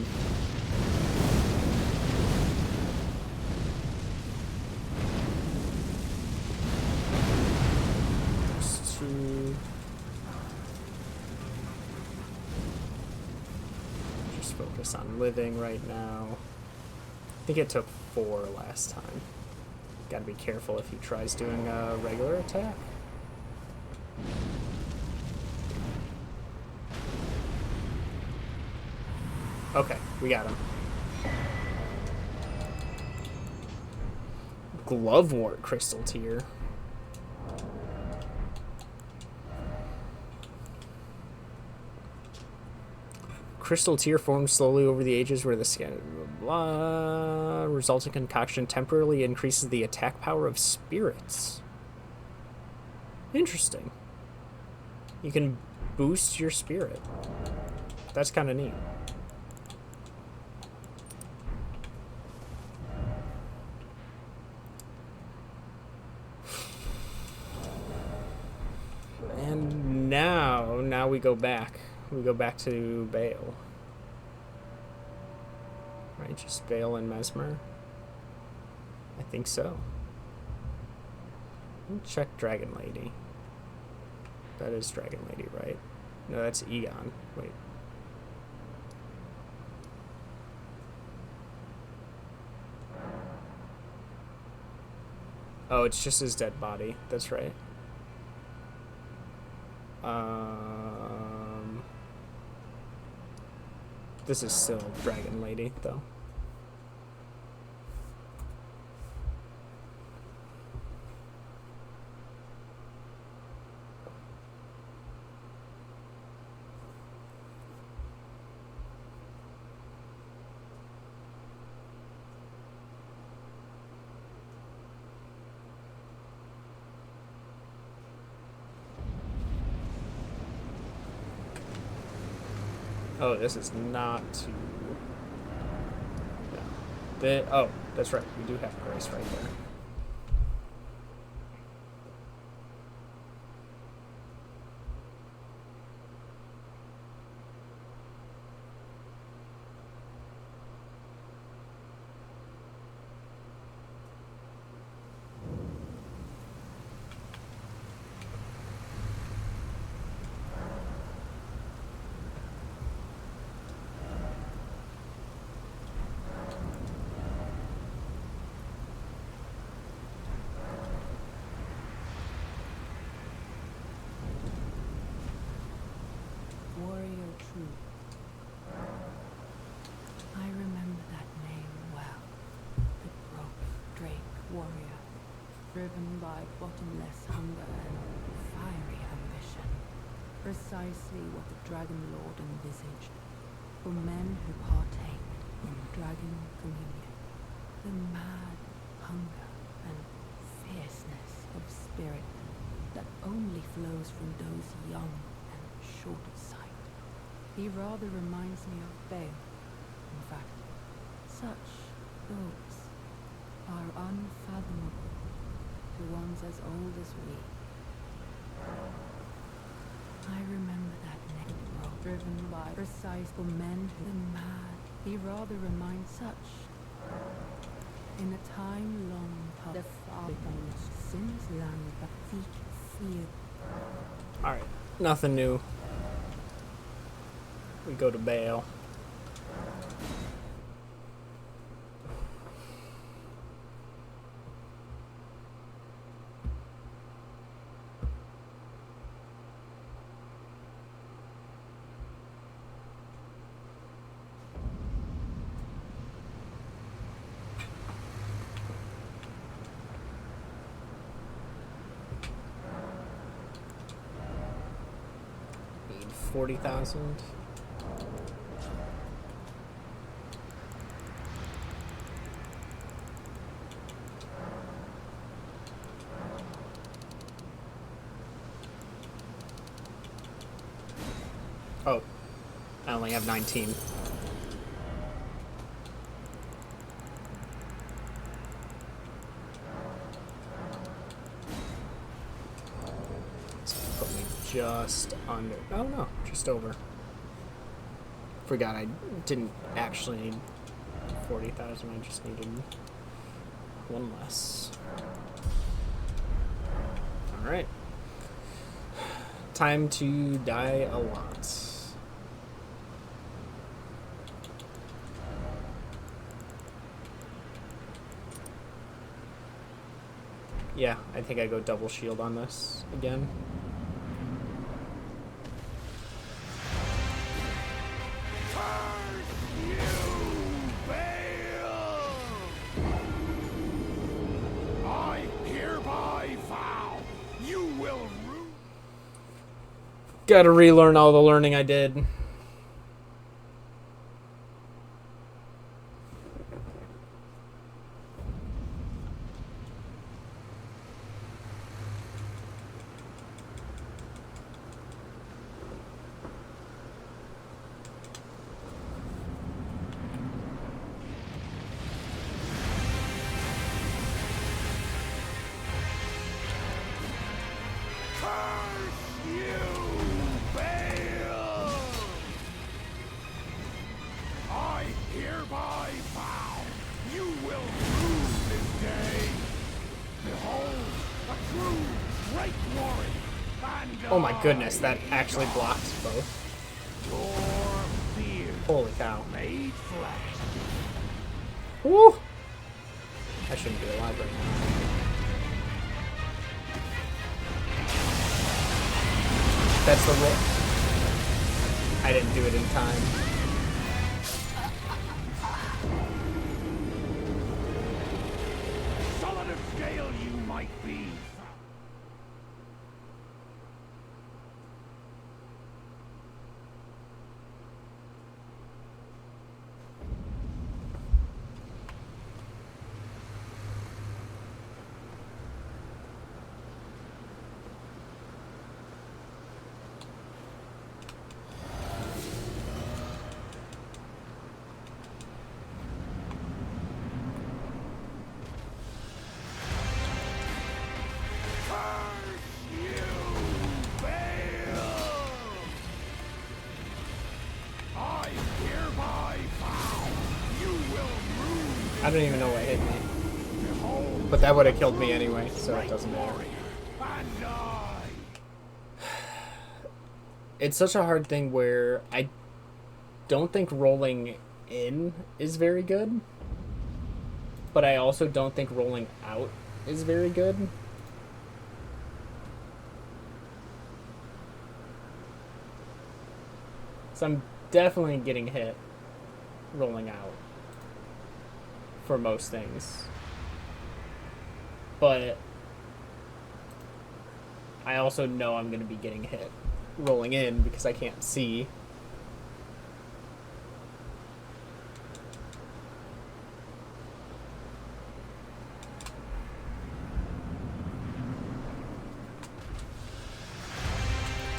A: Just focus on living right now. I think it took 4 last time. Gotta be careful if he tries doing a regular attack. Okay, we got him. Glovewort crystal tier. Crystal tear forms slowly over the ages where the skin resulting concoction temporarily increases the attack power of spirits. Interesting. You can boost your spirit. That's kind of neat. And now we go back. We go back to Bale. Right, just Bale and Mesmer. I think so. Check Dragon Lady. That is Dragon Lady, right? No, that's Egon. Wait. Oh, it's just his dead body. That's right. This is still Dragon Lady, though. Oh, this is not too... Yeah. Oh, that's right. We do have grace right there.
B: Warrior True. I remember that name well. The broke Drake warrior, driven by bottomless hunger and fiery ambition. Precisely what the Dragon Lord envisaged for men who partake in Dragon Communion. The mad hunger and fierceness of spirit that only flows from those young and short of sight. He rather reminds me of Bale. In fact, such thoughts are unfathomable to ones as old as we. I remember that name, driven by precise for men who are mad. He rather reminds such. In a time long past, the father sin's land but seek fear.
A: Alright, nothing new. We go to Bale. Need 40,000. Oh, I only have 19. So put me just under. Oh no, just over. Forgot I didn't actually need 40,000. I just needed one less. All right. Time to die a lot. Yeah, I think I go double shield on this again. Gotta relearn all the learning I did. Oh my goodness, that actually blocks both. Holy cow. Woo! I shouldn't be alive right now. That's the roll. I didn't do it in time.
C: Solid of scale you might be.
A: don't even know what hit me. But that would have killed me anyway, so it doesn't matter. It's such a hard thing where I don't think rolling in is very good, but I also don't think rolling out is very good. So I'm definitely getting hit rolling out for most things. But I also know I'm going to be getting hit rolling in because I can't see.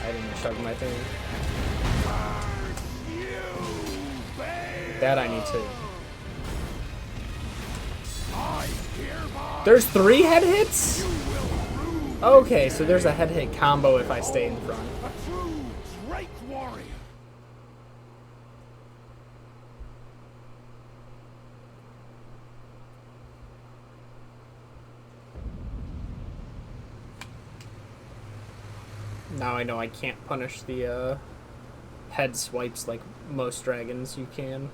A: I didn't chug my thing. That I need to. There's 3 head hits? Okay, so there's a head hit combo if I stay in front.
C: A true Drake warrior.
A: Now I know I can't punish the head swipes like most dragons you can.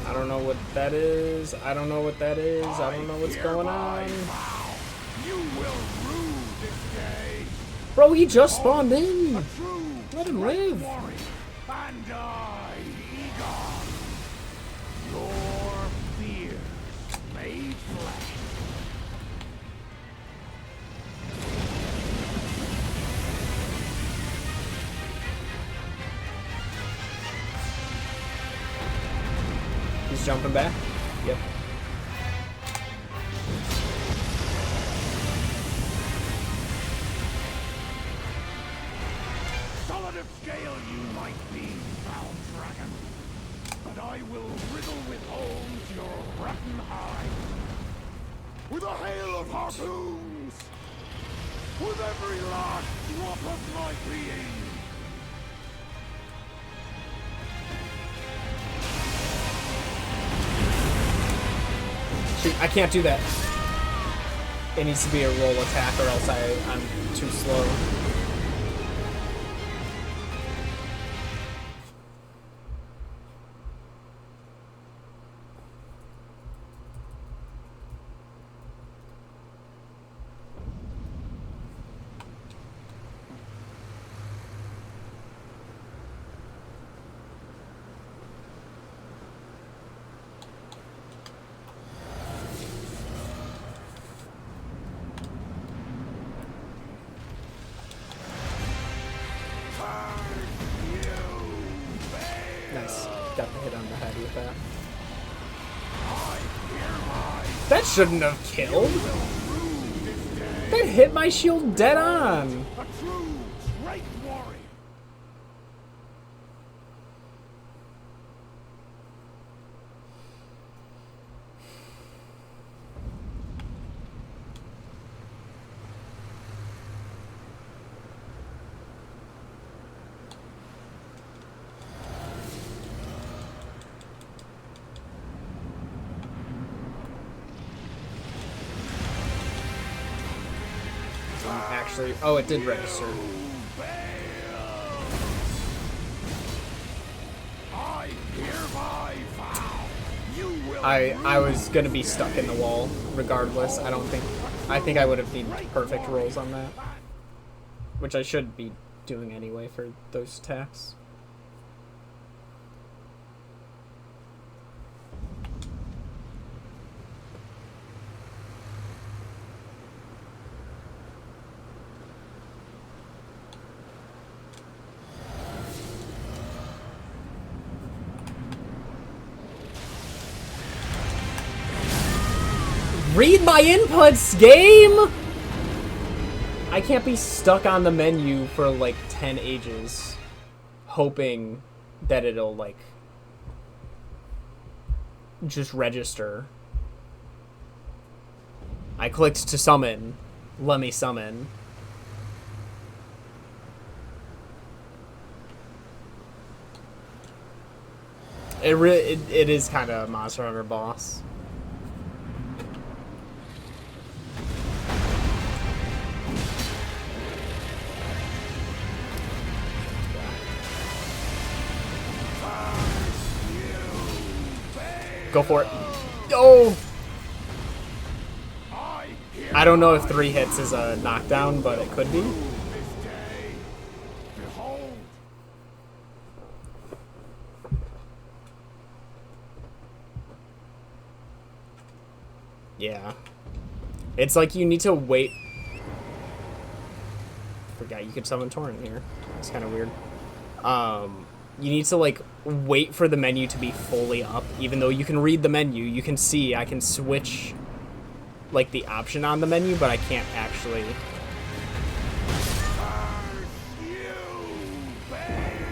A: I don't know what that is. I don't know what that is. I don't know what's going on.
C: You will rue this day.
A: Bro, he just spawned in. Let him live.
C: And I, Vigor, your fear made flesh.
A: He's jumping back. Yep.
C: Solid of scale you might be, foul dragon, but I will riddle with holes your rotten hide. With a hail of harpoons! With every last drop of my being!
A: Shoot, I can't do that. It needs to be a roll attack or else I'm too slow. Nice. Got the hit on the head with that. That shouldn't have killed. That hit my shield dead on.
C: A true Drake warrior!
A: Actually, oh, it did register.
C: I hereby vow you will
A: I was gonna be stuck in the wall regardless. I think I would have needed perfect rolls on that, which I should be doing anyway for those attacks. Read my inputs, game! I can't be stuck on the menu for like 10 ages hoping that it'll like just register. I clicked to summon. Let me summon. It is kind of a Monster Hunter boss. Go for it. Oh! I don't know if 3 hits is a knockdown, but it could be. Yeah. It's like you need to wait. Forgot you could summon Torrent here. It's kind of weird. You need to, like, wait for the menu to be fully up. Even though you can read the menu, you can see I can switch, like, the option on the menu, but I can't actually.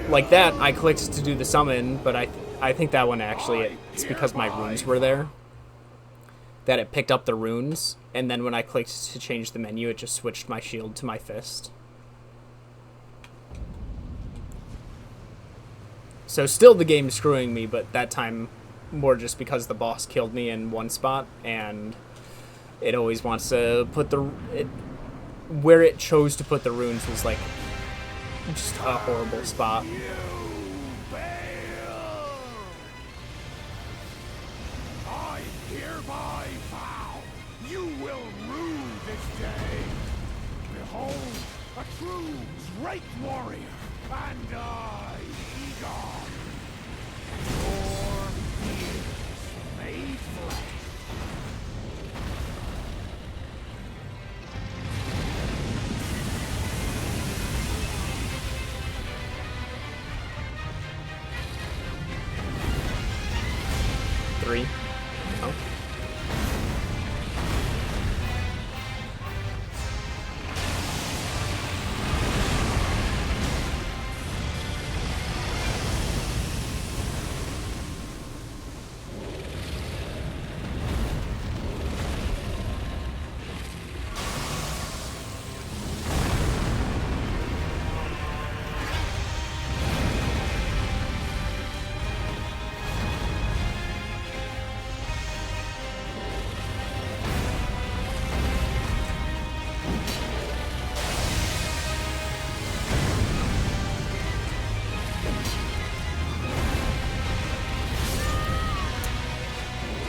A: Like that, I clicked to do the summon, but I think that one actually, it's because my runes were there. That it picked up the runes, and then when I clicked to change the menu, it just switched my shield to my fist. So still the game's screwing me, but that time more just because the boss killed me in one spot, and it always wants to put where it chose to put the runes was like just a horrible spot.
C: A true great warrior, and I, Vigor, your fears made flesh.
A: Three. Oh.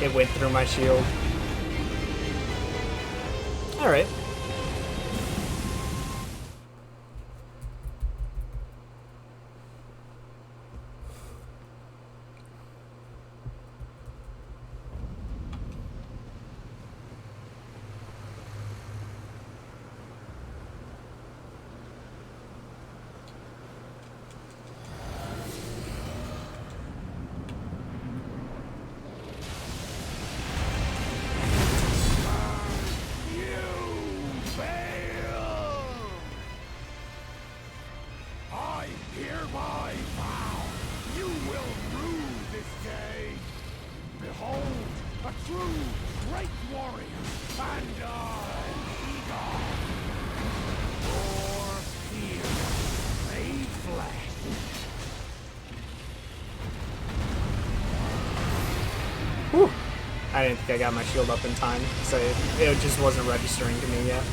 A: It went through my shield. Alright. Whew. I didn't think I got my shield up in time, so it just wasn't registering to me yet.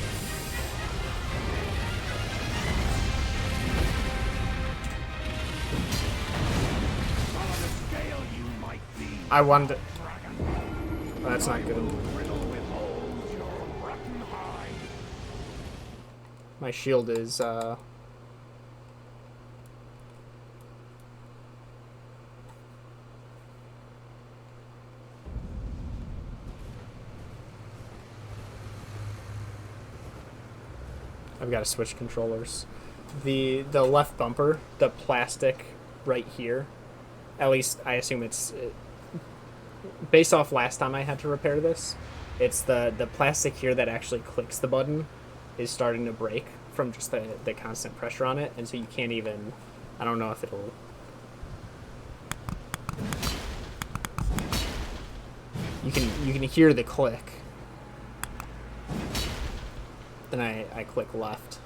A: I wanted to... Oh, that's not good. My shield is, I've got to switch controllers. The left bumper, the plastic right here, at least I assume it's... based off last time I had to repair this, it's the plastic here that actually clicks the button is starting to break from just the constant pressure on it, and so you can't even... I don't know if it'll... You can hear the click. Then I click left.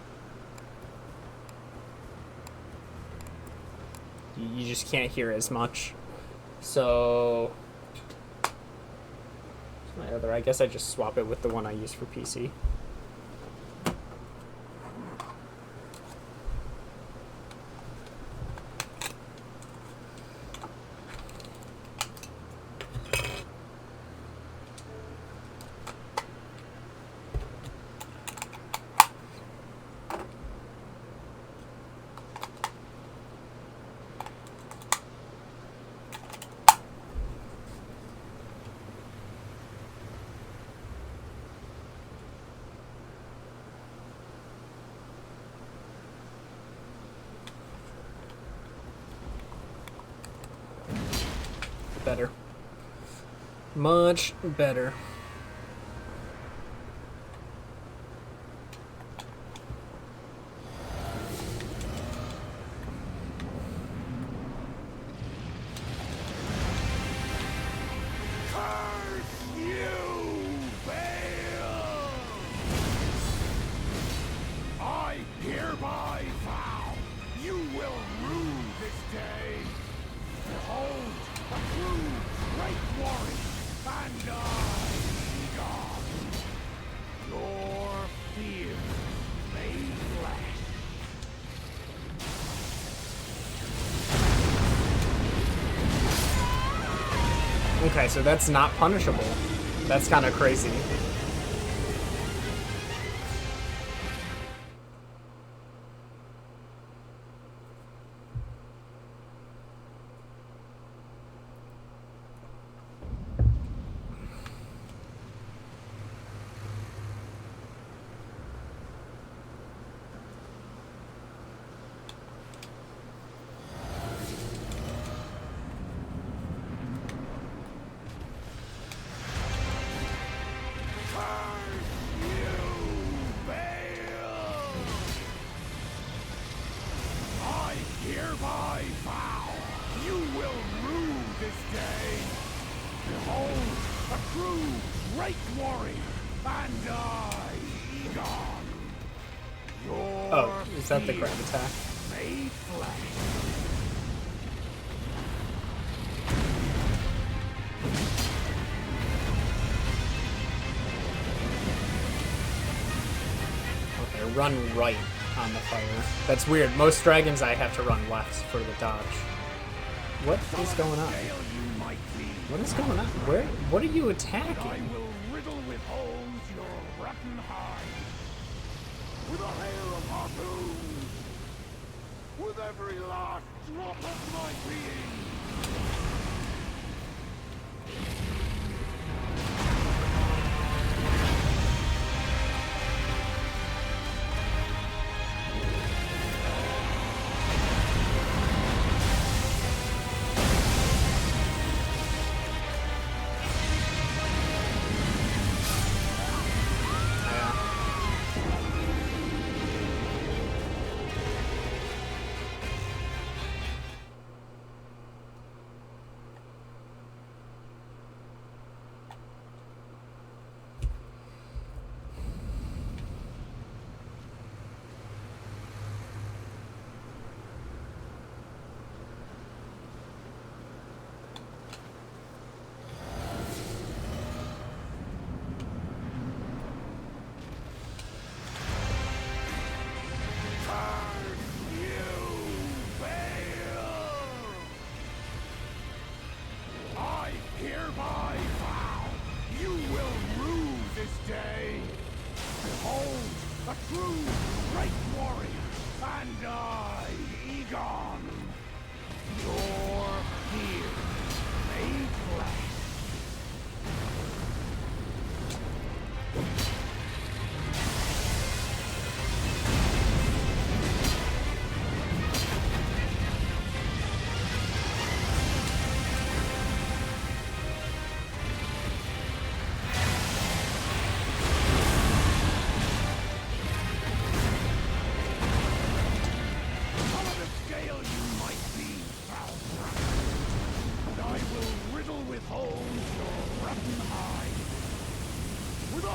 A: You just can't hear as much. So my other, I guess I just swap it with the one I use for PC. Better. Much better. Okay, so that's not punishable. That's kind of crazy. Oh, is that the grab attack? Okay, run right on the fire. That's weird. Most dragons I have to run left for the dodge. What is going on? What is going on? Where? What are you attacking?
C: I will riddle with holes your rotten hide. With a hail of harpoons. With every last drop of my being.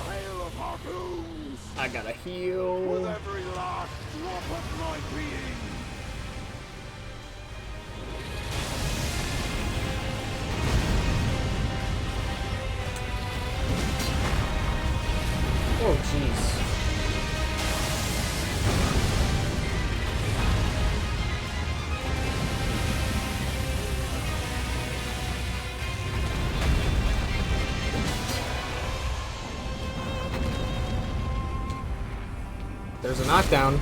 C: hail of harpoons!
A: I gotta
C: With
A: heal.
C: every last drop of my being!
A: Oh, jeez. There's a knockdown.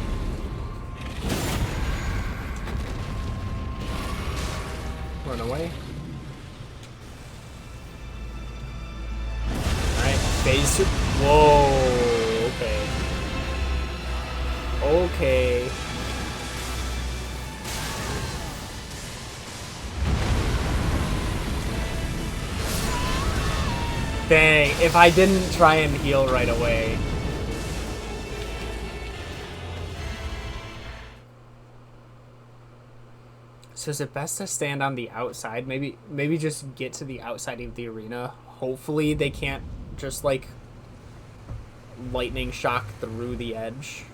A: Run away. Alright, phase 2. Whoa, okay. Okay. Dang, if I didn't try and heal right away. So is it best to stand on the outside? Maybe just get to the outside of the arena. Hopefully they can't just like lightning shock through the edge.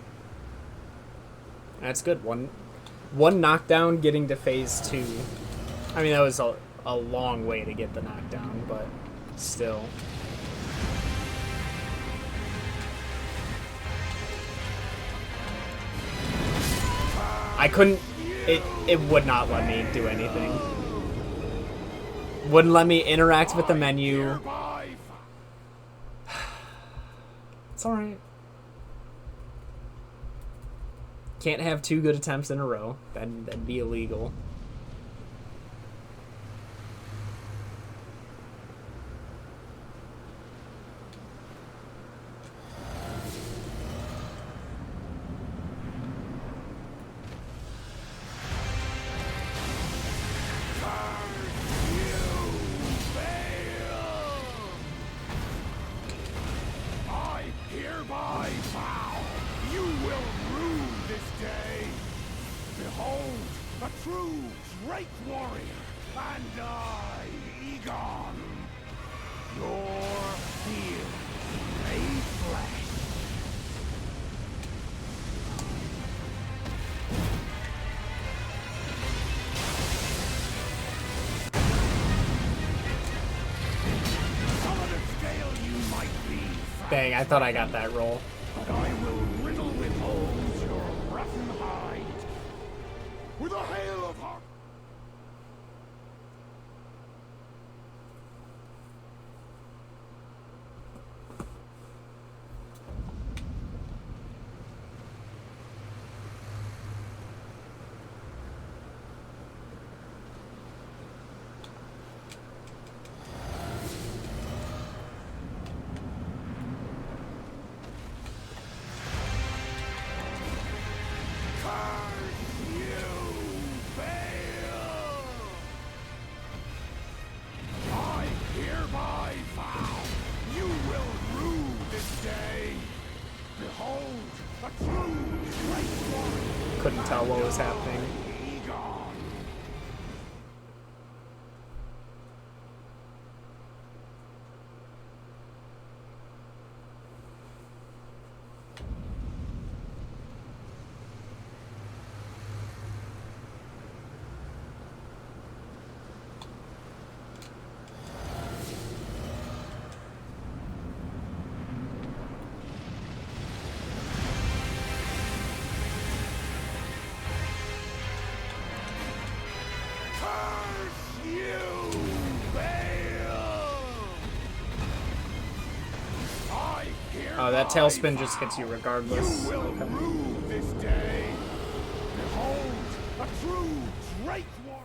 A: That's good. One knockdown getting to phase 2. I mean, that was a long way to get the knockdown, but still. I couldn't. It would not let me do anything. Wouldn't let me interact with the menu. It's alright. Can't have 2 good attempts in a row. That'd be illegal. Dang, I thought I got that roll.
C: But I will riddle with holes your rotten hide. With a hail of harp.
A: Couldn't tell what was happening. Oh, that tailspin just hits you regardless.
C: You will
A: Okay.
C: rue this day. Behold, a true Drake war.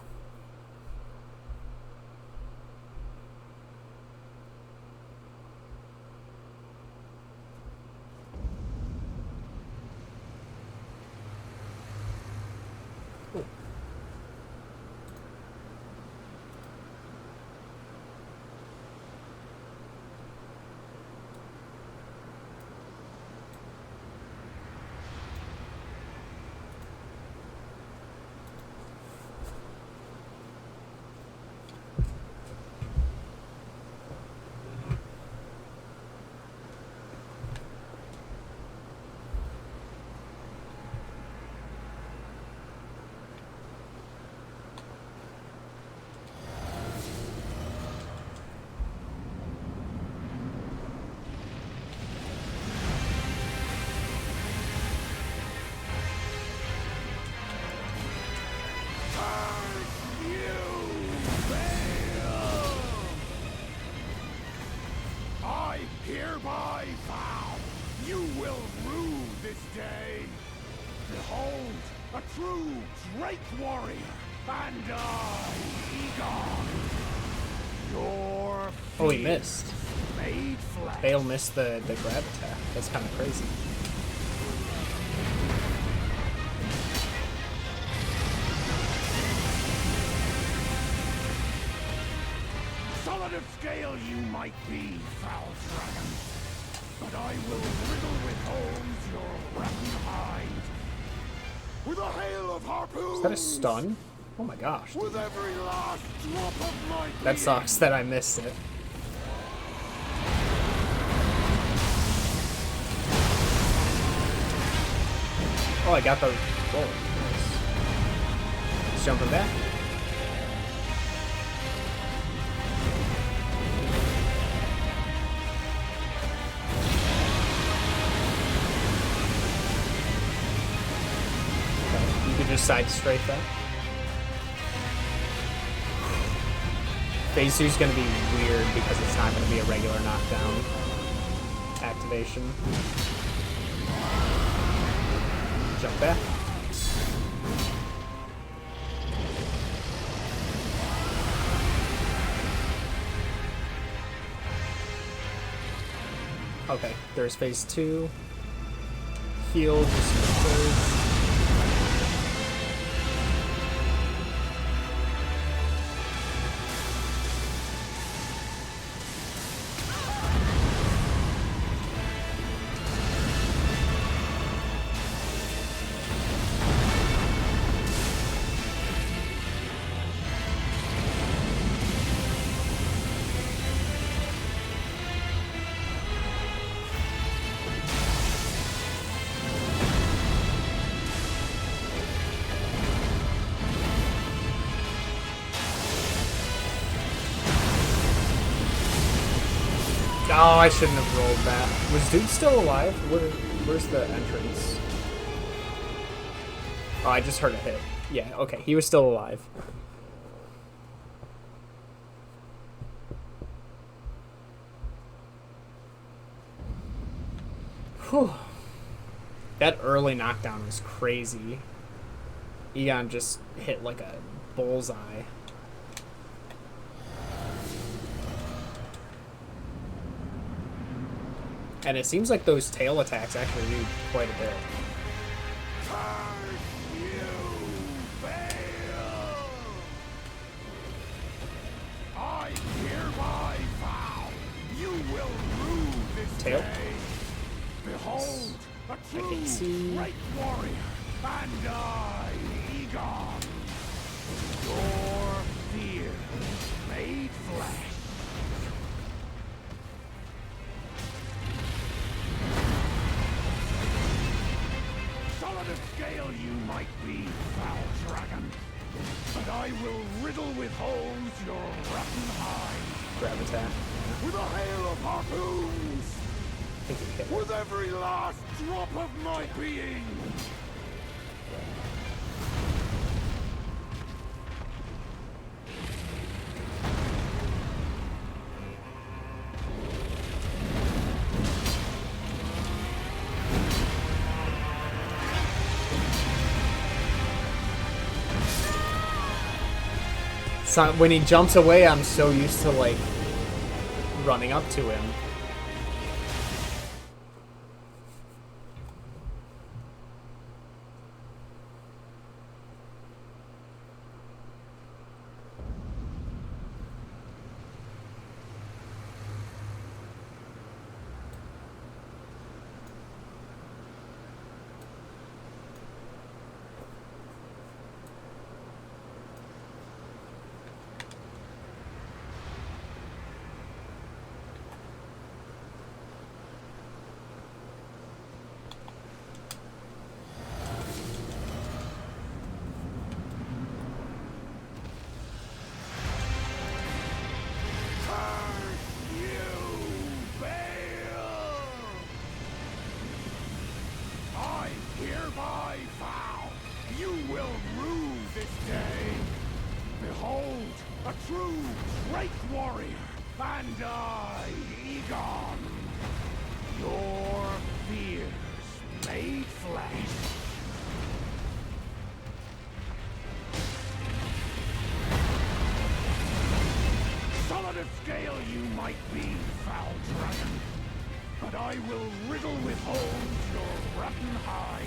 C: rue this day. Behold, a true Drake warrior, and I, Egon, your
A: Oh, he missed.
C: made flesh.
A: Bale missed the grab attack. That's kind of crazy.
C: Solid of scale you might be, foul dragon, but I will riddle with holes your rotten hide. With a hail of harpoons.
A: Is that a stun? Oh my gosh.
C: With every last drop of my
A: That
C: being.
A: sucks that I missed it. Oh, I got the roll. Nice. He's jumping back. Okay, you can just side strafe that. Phase 2 is going to be weird because it's not going to be a regular knockdown activation. Jump back. Okay, there's phase 2. Heal, just phase. Oh, I shouldn't have rolled that. Was dude still alive? Where's the entrance? Oh, I just heard a hit. Yeah, okay, he was still alive. Whew. That early knockdown was crazy. Egon just hit like a bullseye. And it seems like those tail attacks actually do quite a bit.
C: Curse you, Bale! I hereby vow you will rue this
A: Tail?
C: day. Behold, a true
A: can see.
C: great warrior, and I, Egon, your fear made flesh. Solid of scale you might be, foul dragon, but I will riddle with holes your rotten hide.
A: Grab attack.
C: With a hail of harpoons.
A: I think he hit.
C: With every last drop of my being.
A: So when he jumps away, I'm so used to like running up to him. Hereby vow you will rue this day. Behold, a true great warrior, and I, Egon, your fears
C: might be, foul dragon, but I will riddle with holes your rotten hide.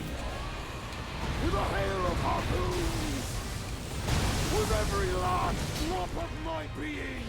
C: With a hail of harpoons! With every last drop of my being!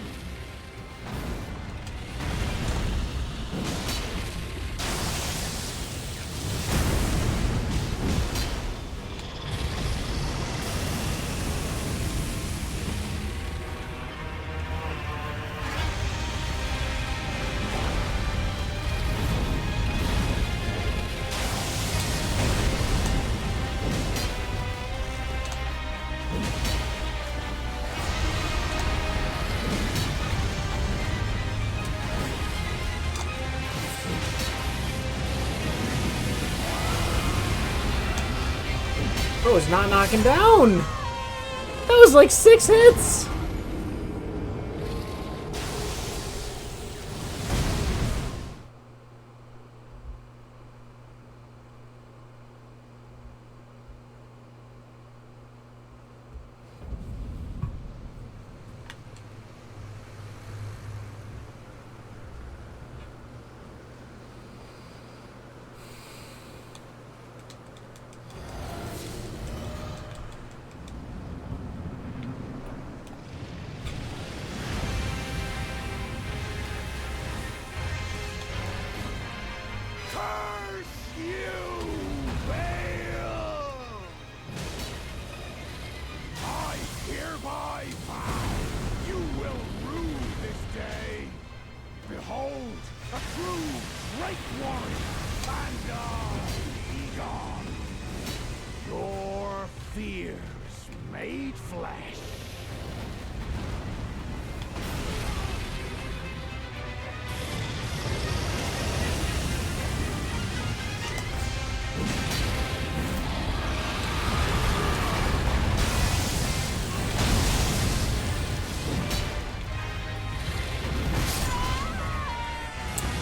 A: Bro is not knocking down. That was like 6 hits.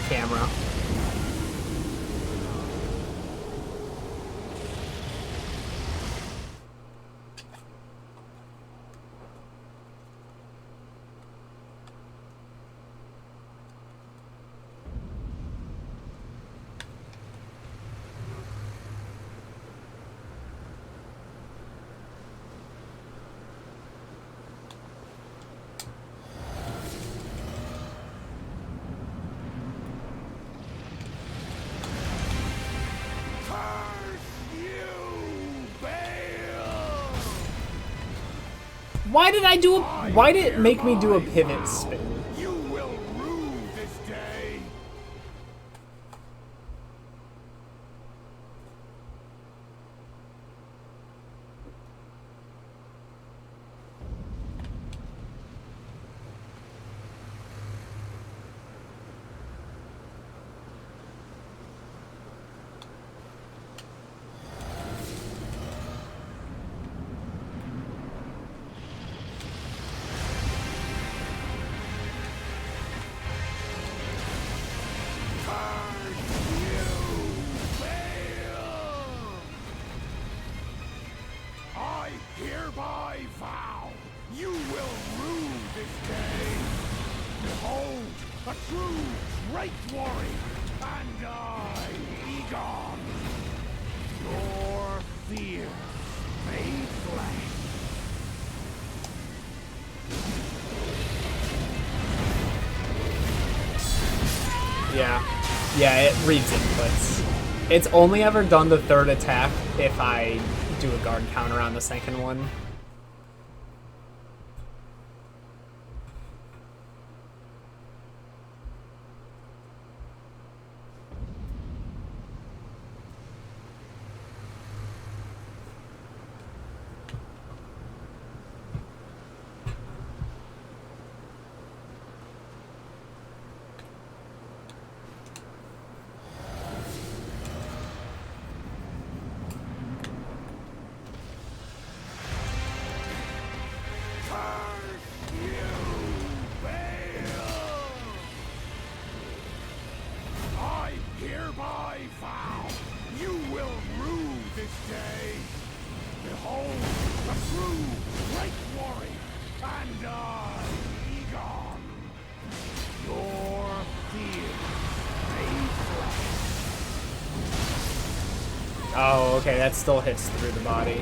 A: Camera. Why did I do a... Why did it make me do a pivot spin?
C: You will rue this day.
A: Yeah, it reads inputs. It's only ever done the third attack if I do a guard counter on the second one. Oh, okay, that still hits through the body.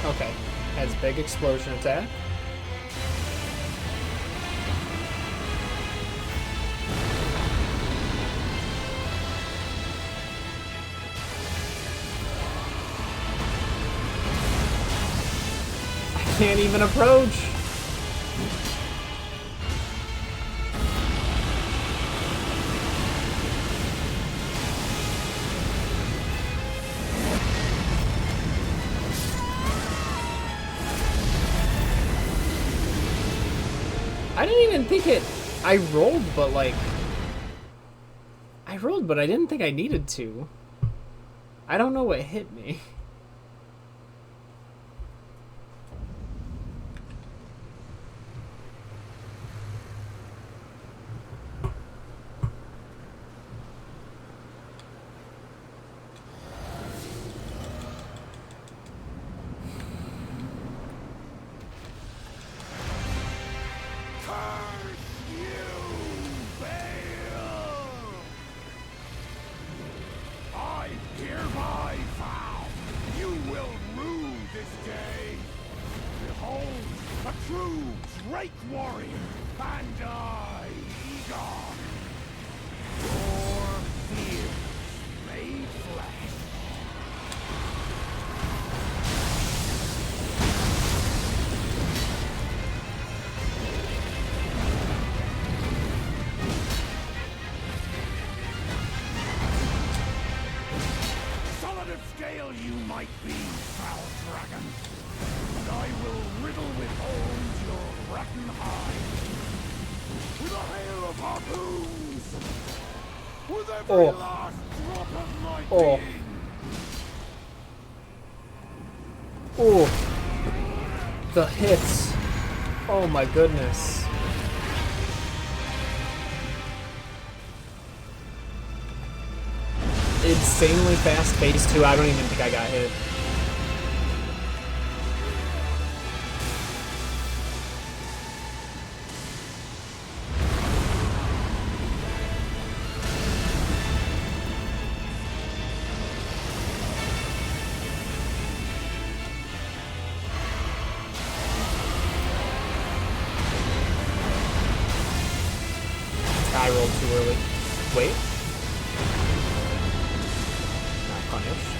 A: Okay, has big explosion attack. I can't even approach. I didn't even think it... I rolled, but like... I rolled, but I didn't think I needed to. I don't know what hit me. Oh. Oh. Oh. The hits. Oh my goodness. Insanely fast phase 2. I don't even think I got hit. I rolled too early. Wait. Not punished.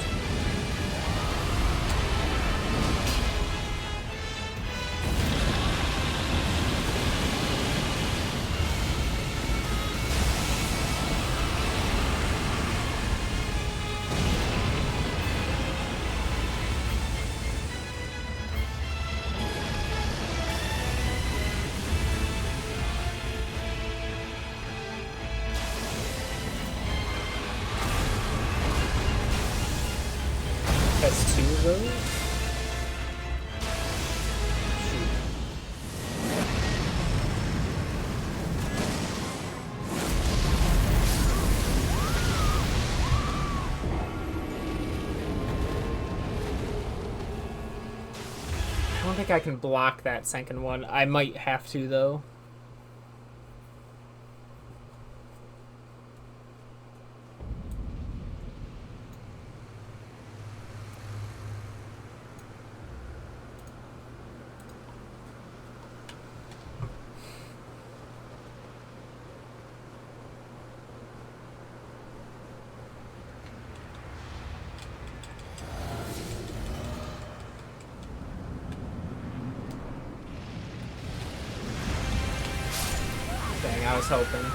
A: Has 2 of those? I don't think I can block that second one. I might have to, though. Dang, I was hoping.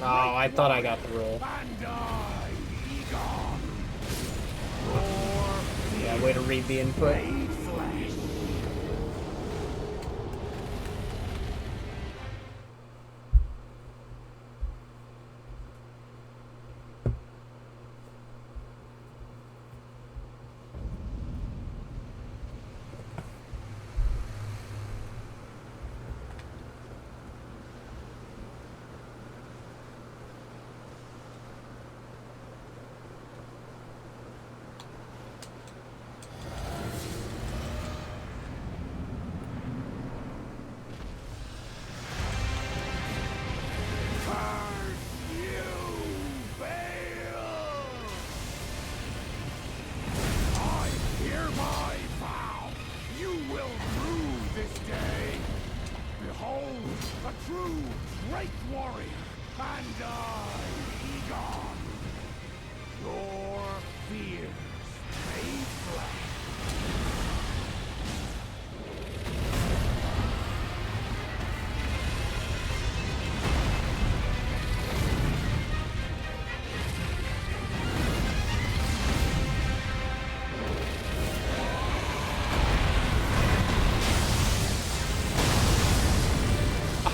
A: Oh, I thought I got the roll. Yeah, way to read the input.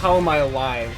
A: How am I alive?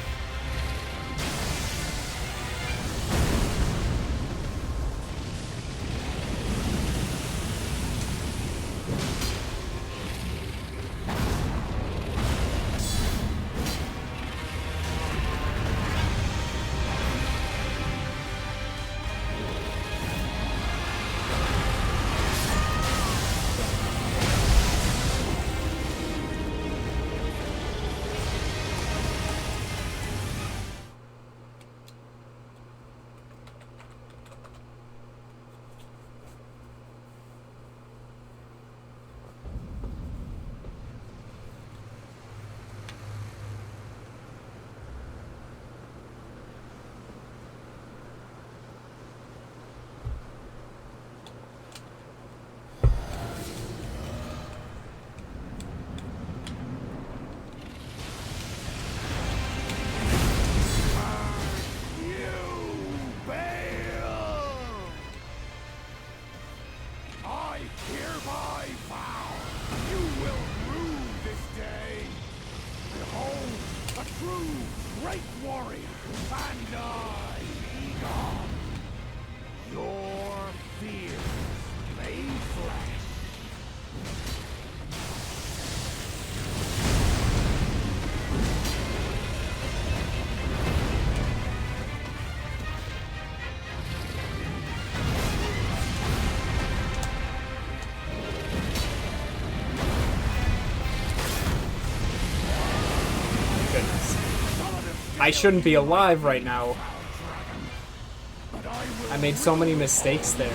A: I shouldn't be alive right now. I made so many mistakes there.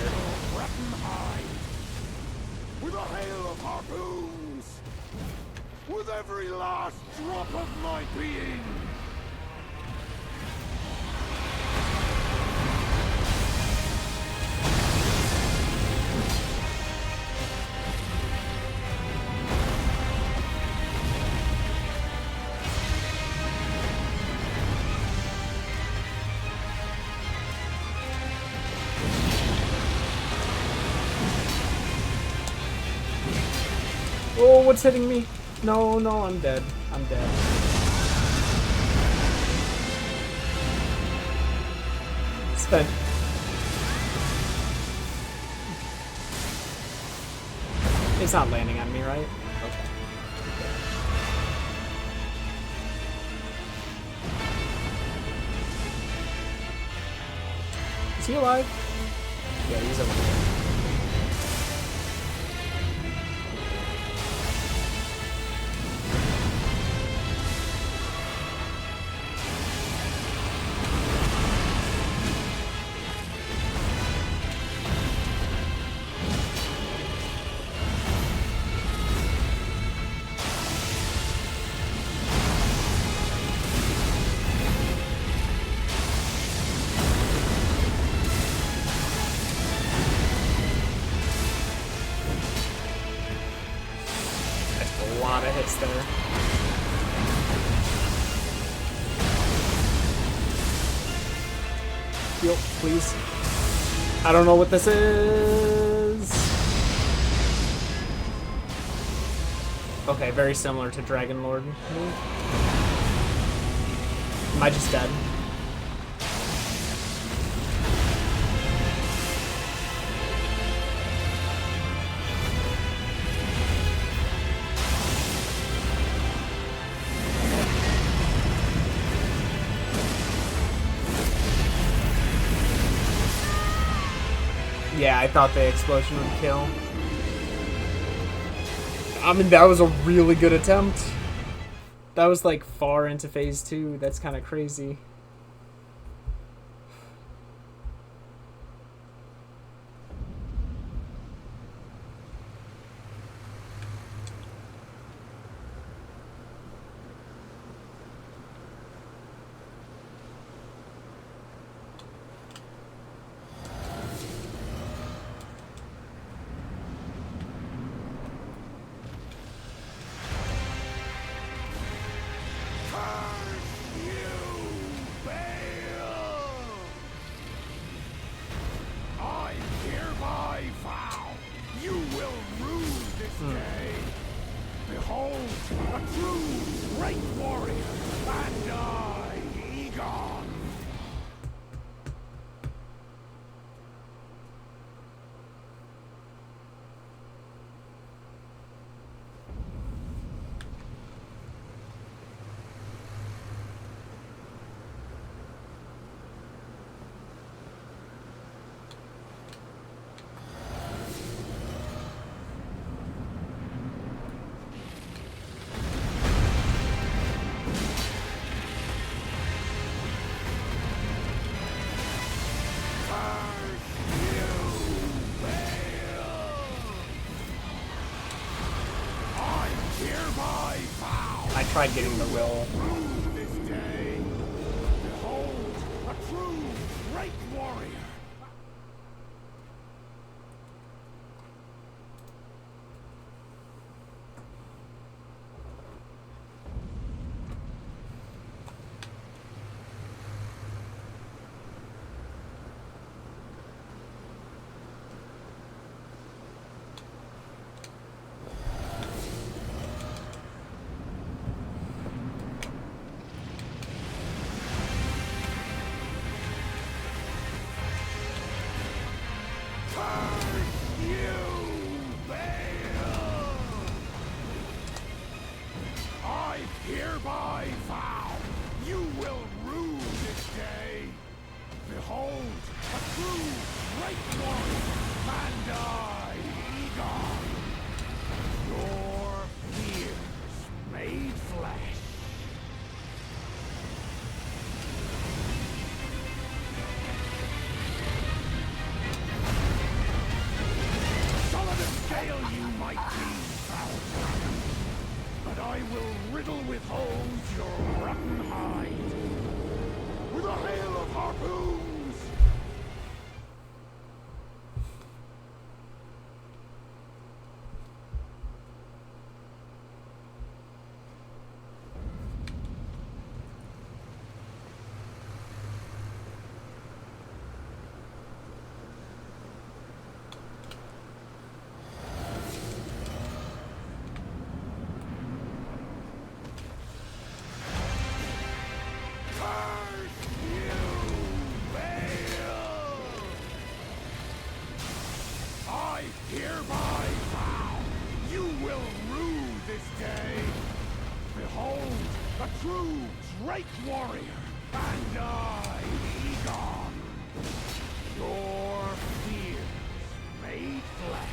C: last drop of my being!
A: Oh, what's hitting me? No, no, I'm dead. I'm dead. Spent. It's not landing on me, right? Okay. Is he alive? Yeah, he's over here. There. Heal, please. I don't know what this is. Okay, very similar to Dragon Lord. Am I just dead? Yeah, I thought the explosion would kill. I mean, that was a really good attempt. That was like far into phase 2. That's kind of crazy. I tried getting the will.
C: This day, behold, a true great warrior. Hereby vow, you will rue this day. Behold, a true great warrior, Bandai Egon. Your fears made flesh. Solid as scale you might be, foul dragon. But I will riddle with holes your rotten hide with a hail of harpoons! Hereby vow you will rue this day. Behold, the true Drake warrior, and I, Egon, your fears made flesh.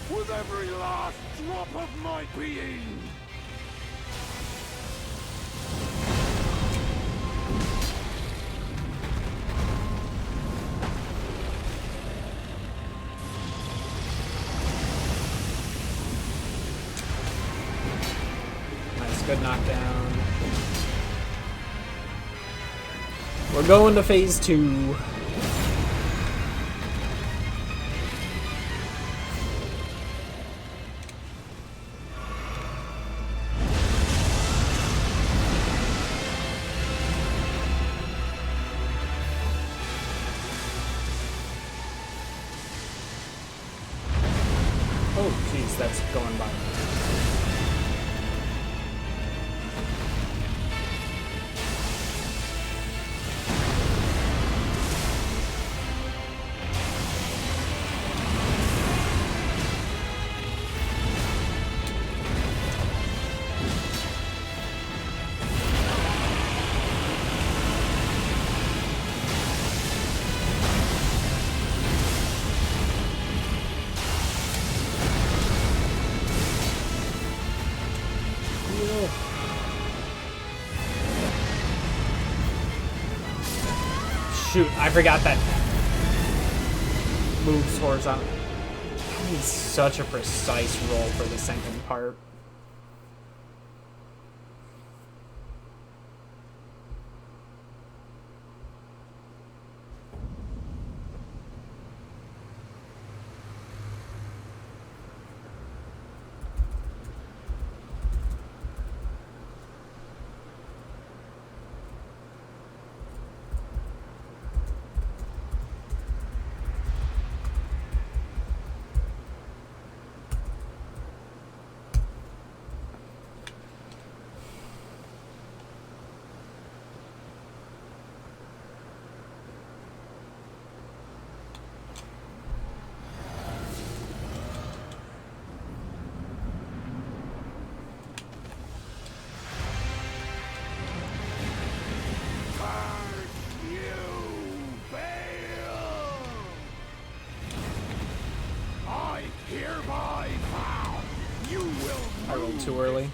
C: With every last drop of my being!
A: Nice, good knockdown. We're going to phase 2. Oh, jeez, that's going by. Shoot, I forgot that moves horizontal. That is such a precise roll for the second part. I rolled too early.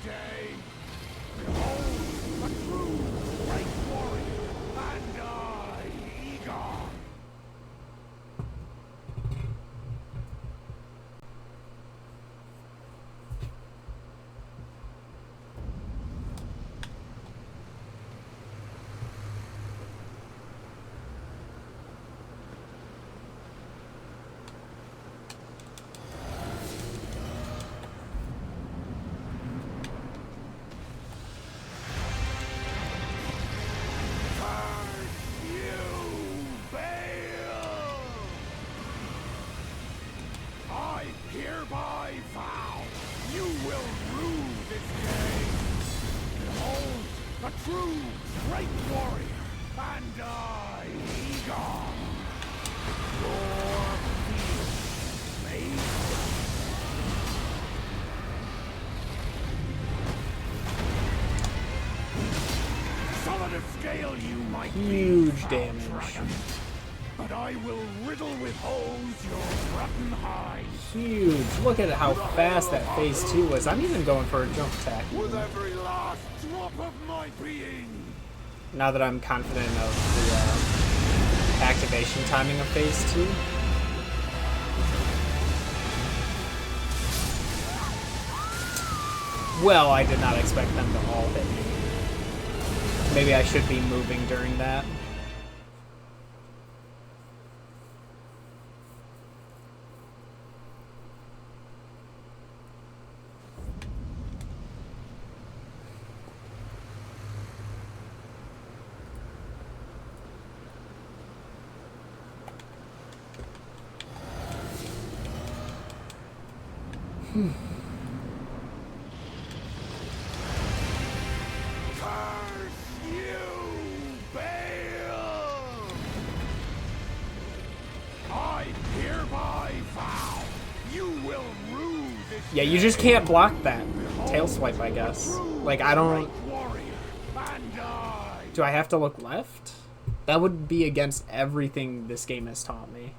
C: will rue this day. Behold, a true great warrior, and I, Vigor, your field made solid of scale you might
A: Huge
C: be, foul
A: damage.
C: dragon, but I will riddle with holes your rotten hide.
A: Huge. Look at how fast that phase 2 was. I'm even going for a jump attack.
C: With every last drop of my being.
A: Now that I'm confident of the activation timing of phase 2. Well, I did not expect them to all hit me. Maybe I should be moving during that.
C: Curse you, Bale! I hereby vow you will rue this
A: Yeah, you just can't block that tail swipe, I guess. Like, I don't...
C: warrior, and I.
A: Do I have to look left? That would be against everything this game has taught me.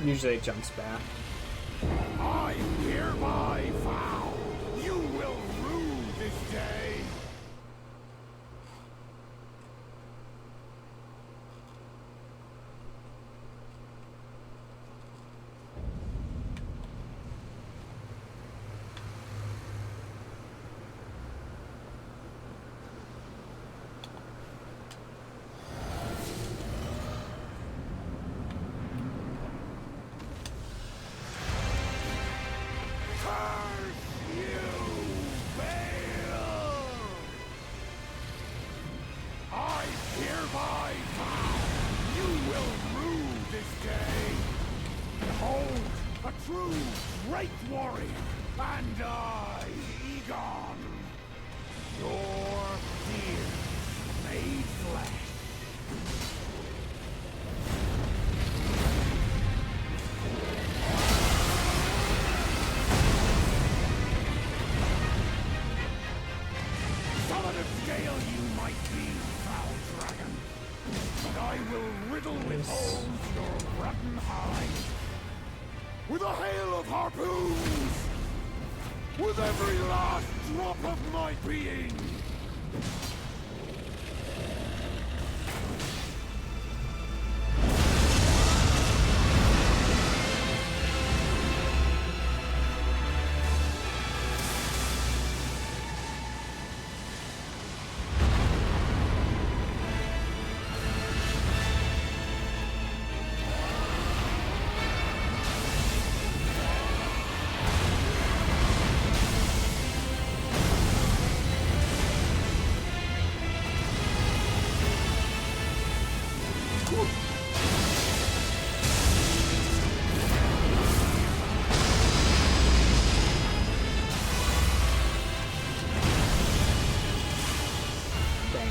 A: Usually it jumps back.
C: I hereby vow you will rue this day. True great warrior, and I, Egon, your fear made flesh. Solid of scale you might be, foul dragon, but I will riddle with holes your rotten hide. With a hail of harpoons! With every last drop of my being!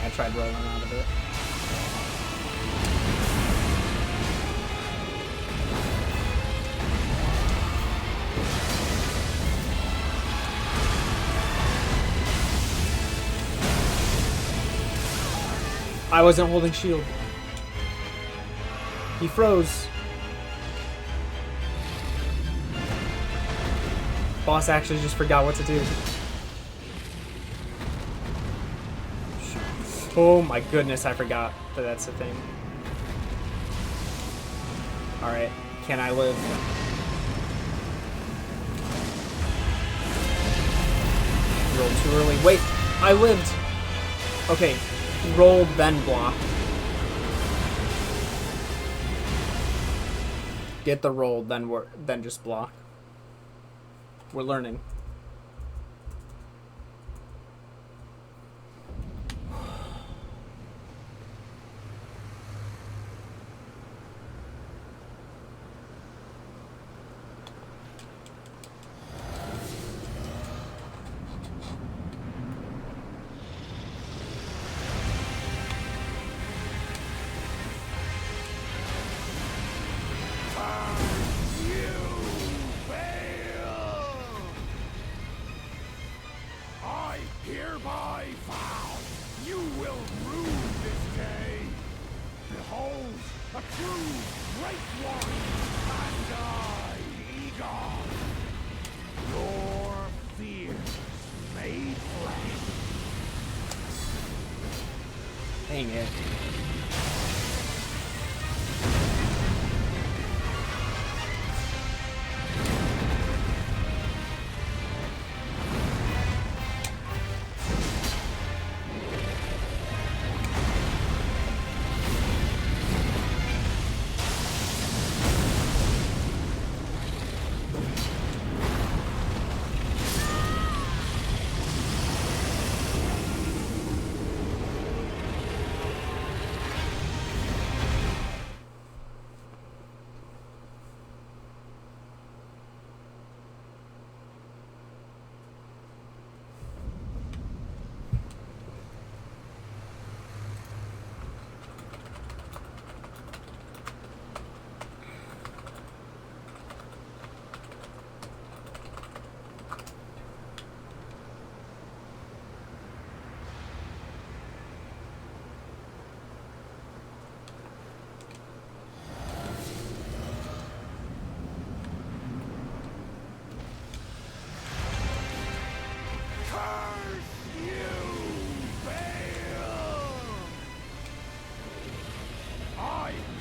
A: I tried rolling out of it. I wasn't holding shield. He froze. Boss actually just forgot what to do. Oh my goodness, I forgot that that's the thing. Alright, can I live? Rolled too early. Wait, I lived! Okay, Roll, then block. Get the roll, then just block. We're learning.
C: Hereby vow, you will rue this day. Behold, a true great one, and I, Vigor, your fears made flesh.
A: Dang it.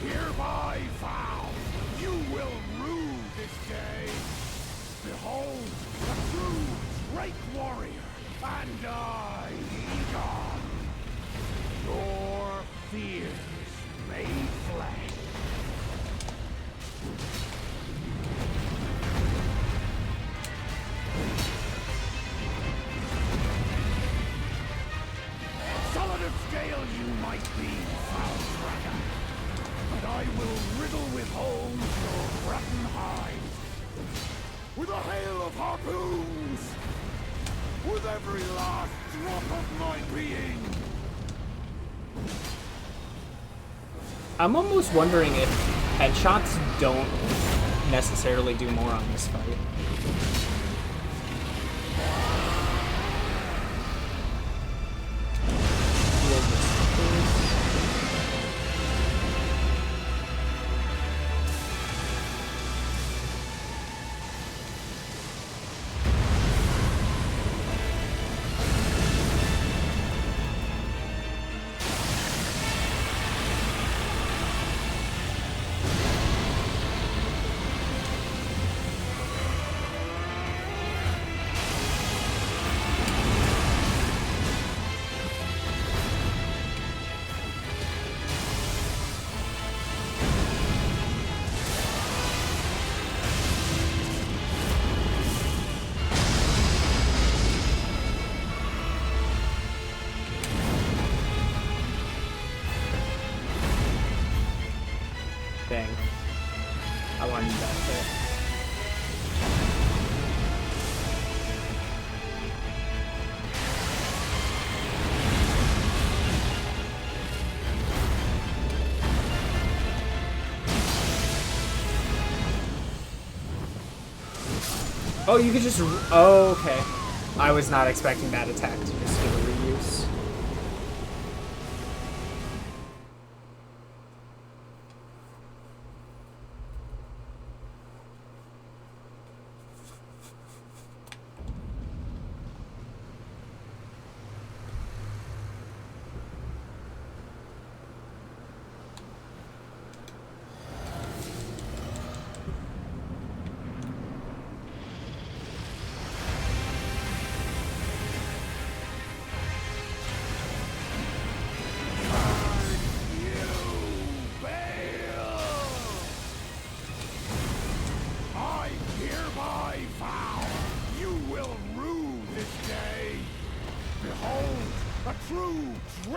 C: Hereby vow, you will rue this day. Behold, a true great warrior, and I, Egon, your fears made flesh. Solid of scale you might be, foul dragon. But I will riddle with holes your rotten hide. With a hail of harpoons! With every last drop of my being!
A: I'm almost wondering if headshots don't necessarily do more on this fight. Dang. I wanted that hit. Oh, you could just... Oh, okay. I was not expecting that attack to just give a reuse.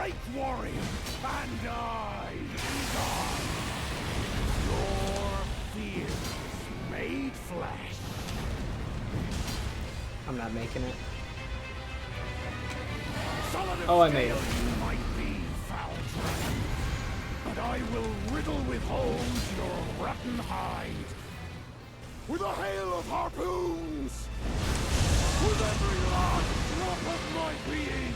C: Drake Warrior, and I, Vigor, your fears made flesh.
A: I'm not making it.
C: Solid of
A: Oh, I made
C: scale
A: it.
C: you might be, foul dragon, but I will riddle with holes your rotten hide with a hail of harpoons, with every last drop of my being.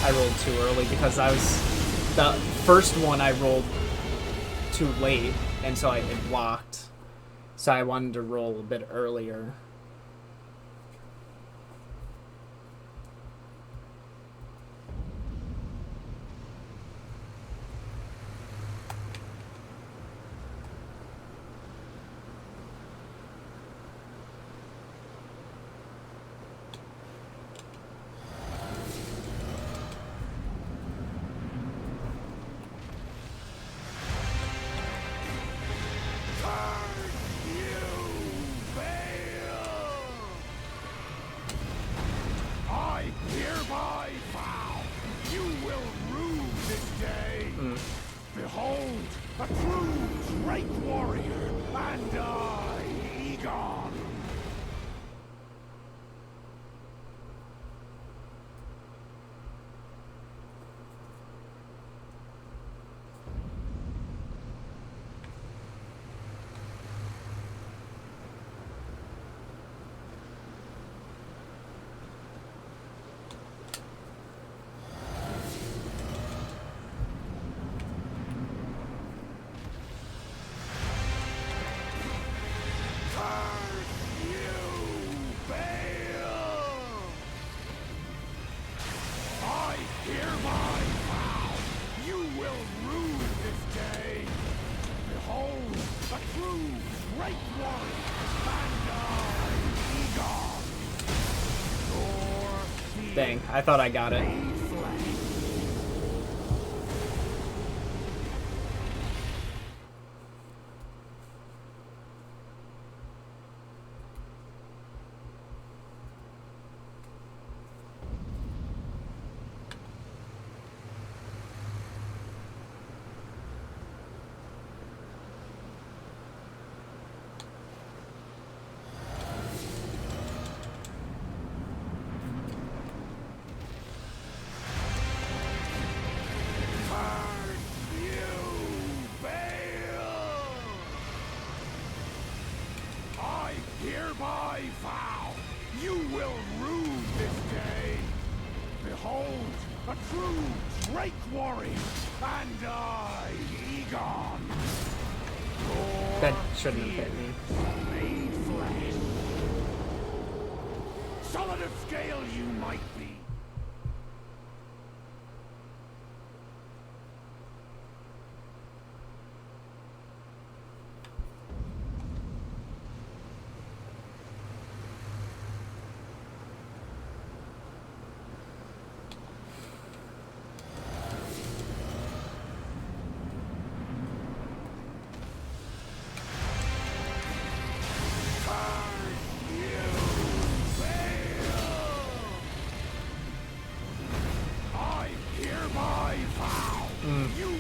A: I rolled too early because I was... The first one I rolled too late, and so it blocked. So I wanted to roll a bit earlier.
C: Behold, a true Drake Warrior, and I, Egon.
A: Dang, I thought I got it.
C: Hereby vow, you will rue this day. Behold, a true Drake Warrior, and I, Egon.
A: That shouldn't have hit me.
C: Made flesh. Solid of scale you might be.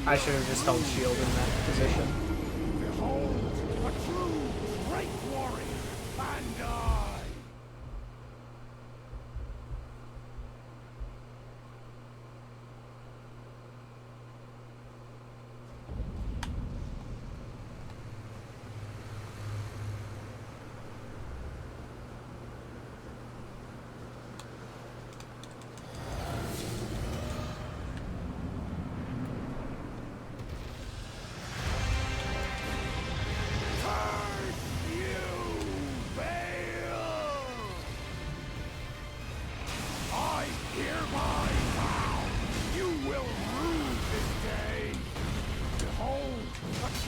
A: I should have just held shield in that position.
C: Behold, a true Drake Warrior, and I.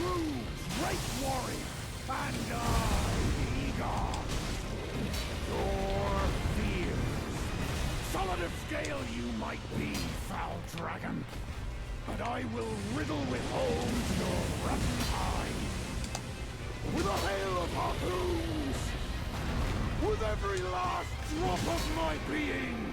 C: true great warrior, and I, Vigor, your fears. Solid of scale you might be, foul dragon, but I will riddle with holes your rotten hide. With a hail of harpoons, with every last drop of my being.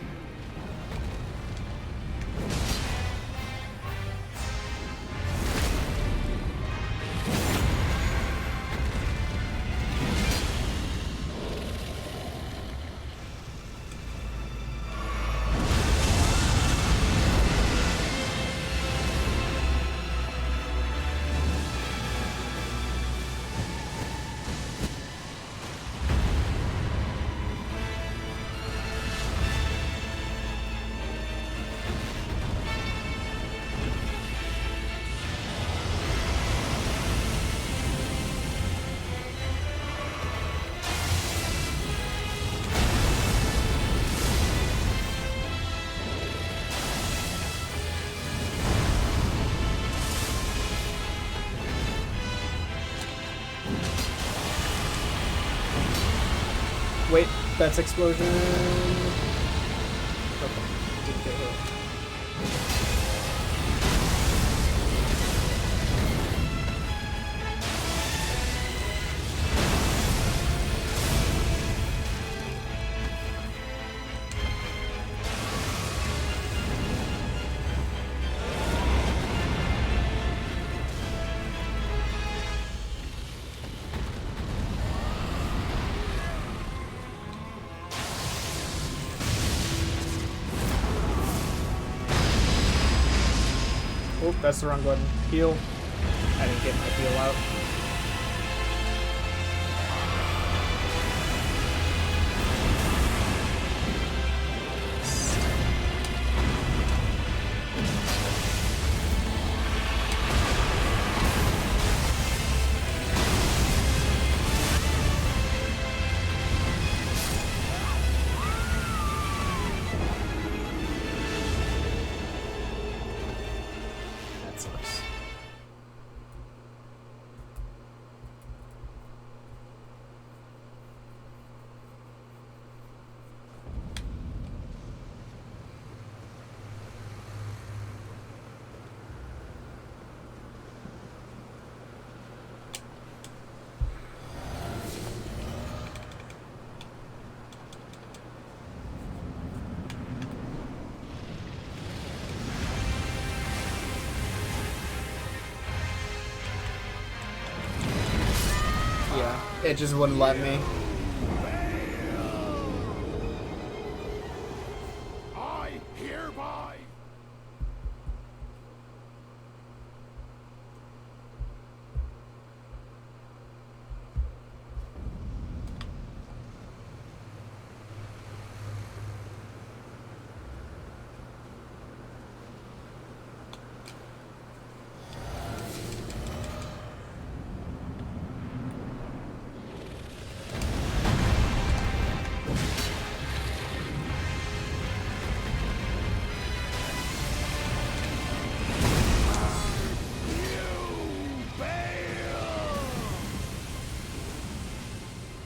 A: Wait, that's explosion. Okay, didn't get hit. Oh, that's the wrong button. Heal. I didn't get my heal out. That sucks. Yeah, it just wouldn't let me.
C: I hereby.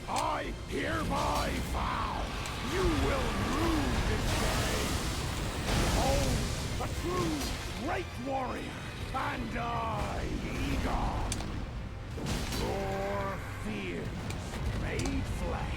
C: I hereby vow you will rue this day. Behold, a true great warrior, and I, Egon, your fears made flesh.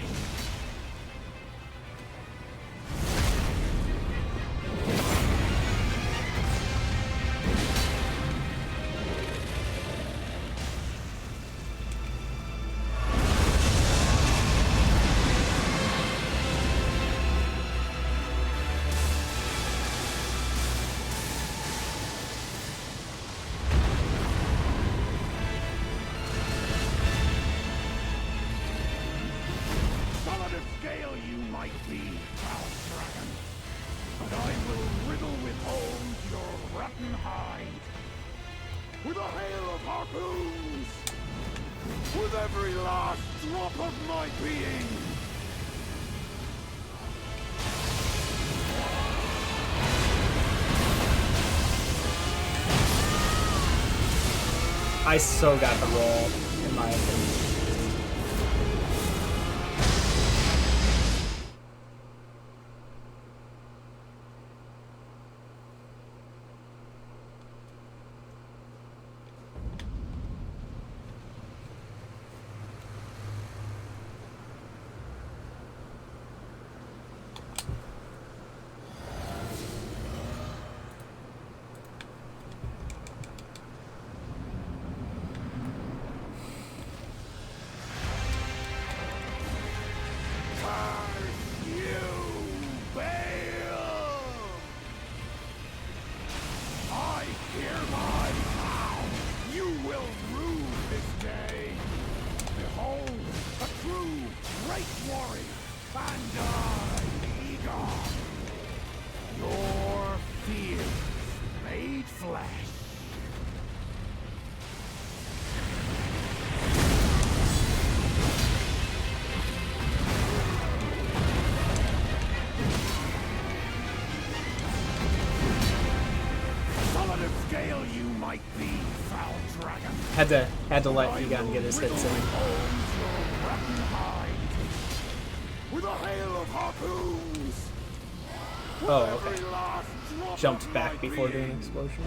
C: Solid of scale you might be, foul dragon, but I will riddle with holes your rotten hide. With a hail of harpoons, with every last drop of my being.
A: I so got the roll, in my opinion. Had to let Egon get his hits in.
C: With a hail of harpoons.
A: Oh, okay. Jumped back before doing an explosion.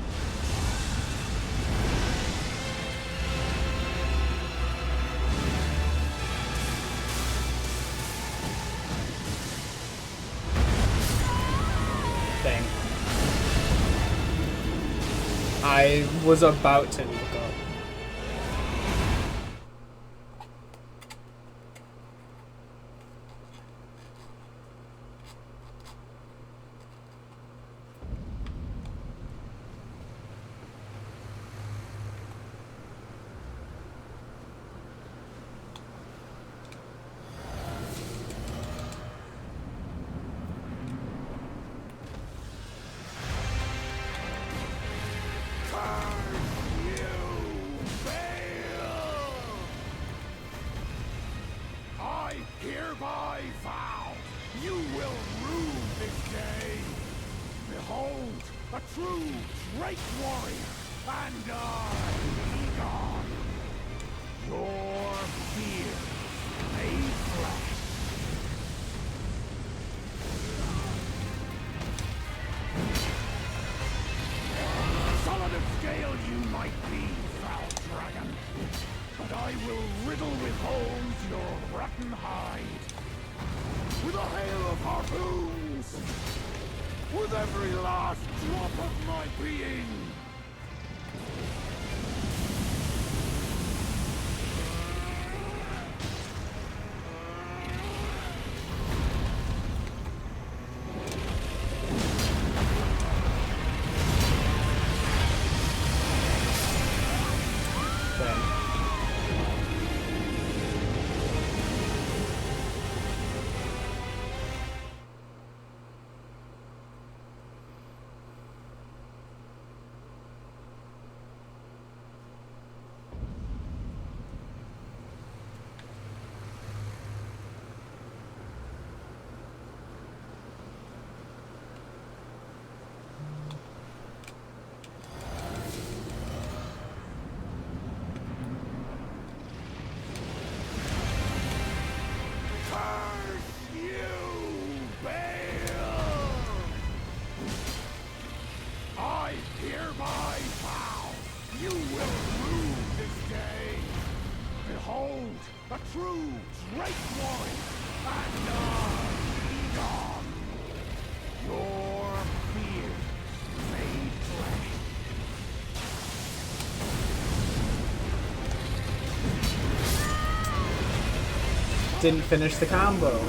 A: Dang. I was about to look up. Didn't finish the combo.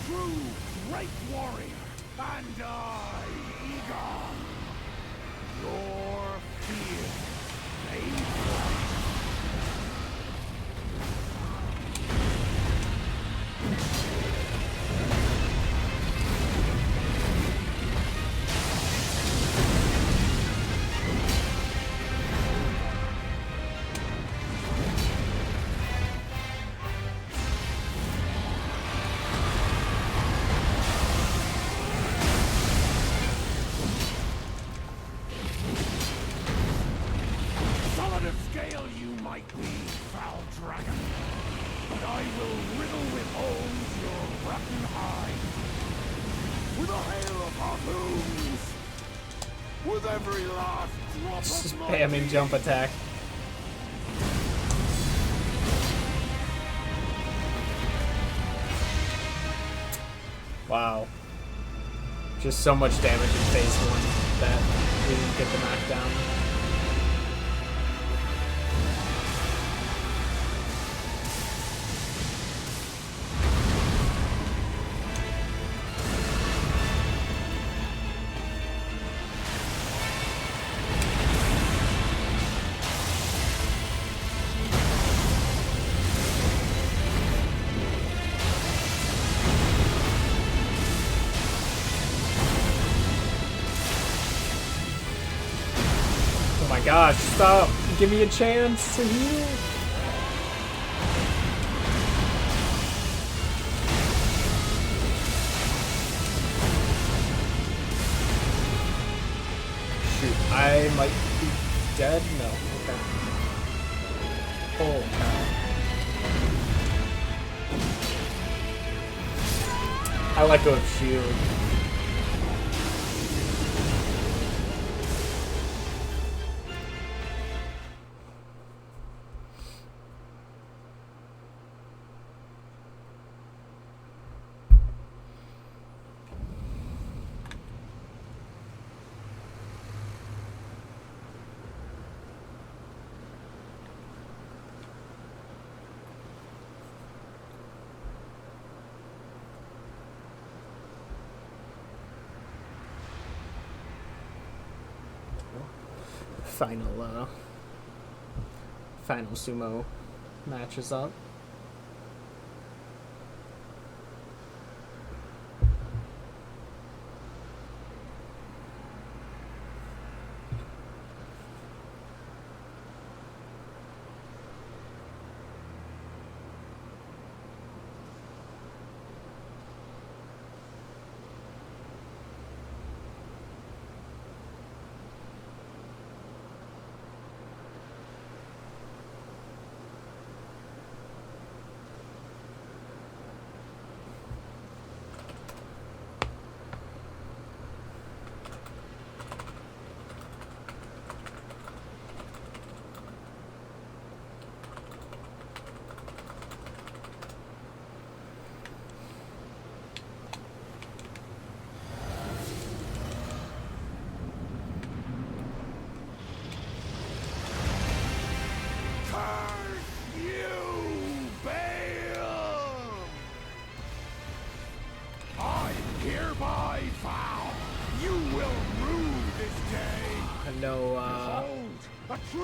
C: true great warrior, and I, Egon, your fear may fly. Solid of scale you might be, foul dragon, but I will riddle with holes your rotten hide. With a hail of harpoons, with every last drop
A: Just
C: of my
A: spamming jump attack. Wow. Just so much damage in phase 1 that we didn't get the knockdown. Oh my gosh, stop! Give me a chance to heal! Shoot, I might be dead? No, okay. Holy cow. I let go of shield. Final sumo matches up.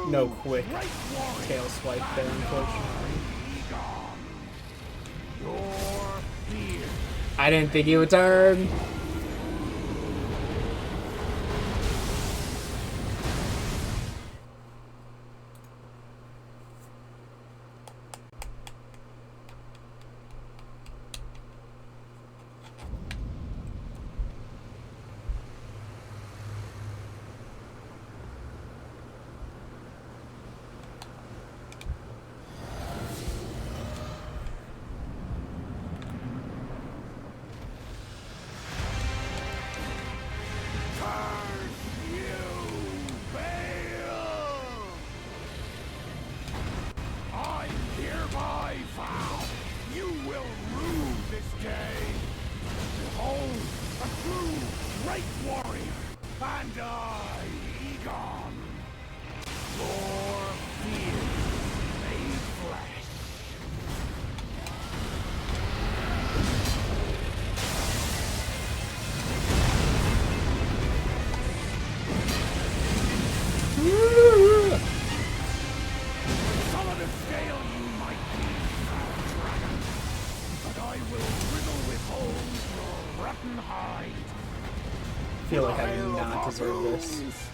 A: No quick tail swipe there, unfortunately. I didn't think he would turn. deserve this.
C: harpoons!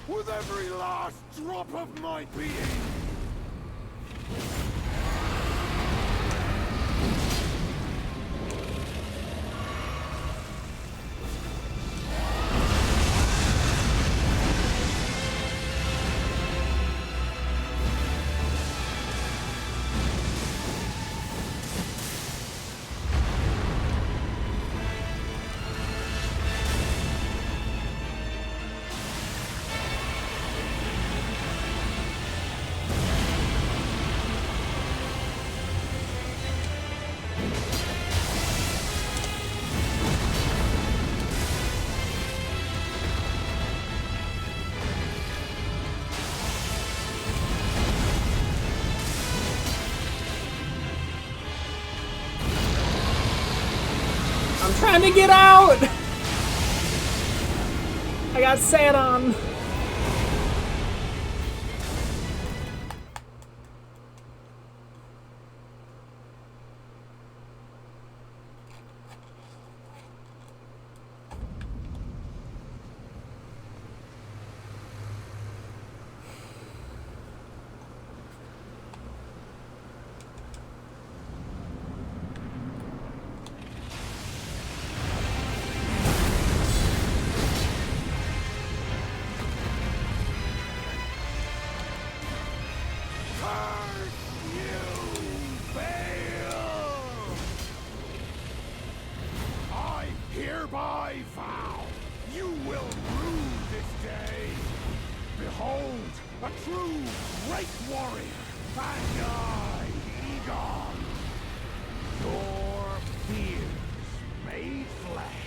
C: With every last drop of my being!
A: I'm trying to get out! I got sand on. Hereby vow, you will rue this day. Behold, a true great warrior, and I, Egon, your fears made flesh.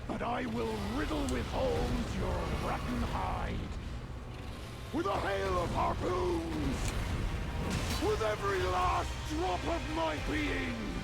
A: But I will riddle with holes your rotten hide. With a hail of harpoons! With every last drop of my being!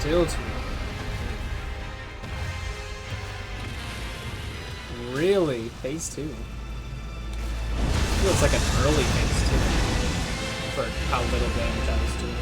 A: Still too long. Really? Phase 2? Feels like an early phase 2 for how little damage I was doing.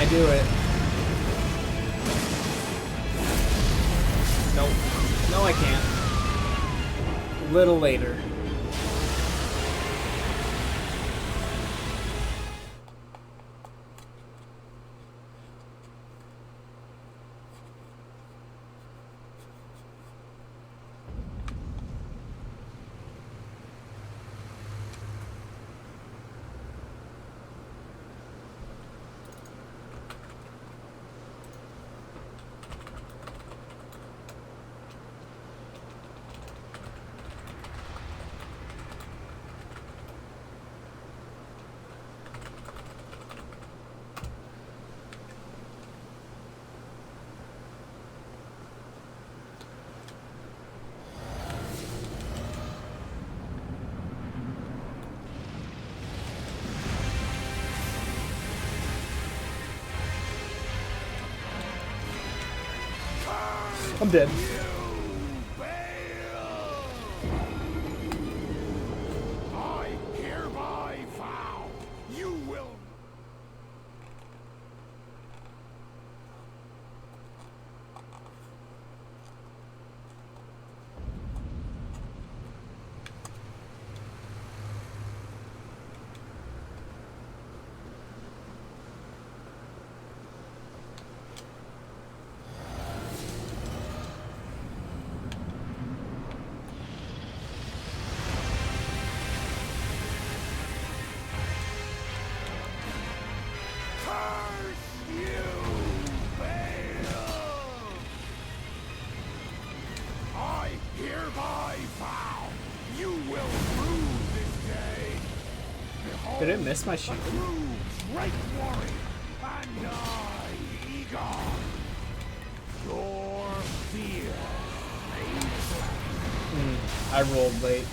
A: Do it. Nope. No, I can't. A little later. I'm dead.
C: I hereby vow you will.
A: Did it miss my shield?
C: Great warrior, and I, Vigor, your fear made flesh.
A: I rolled late.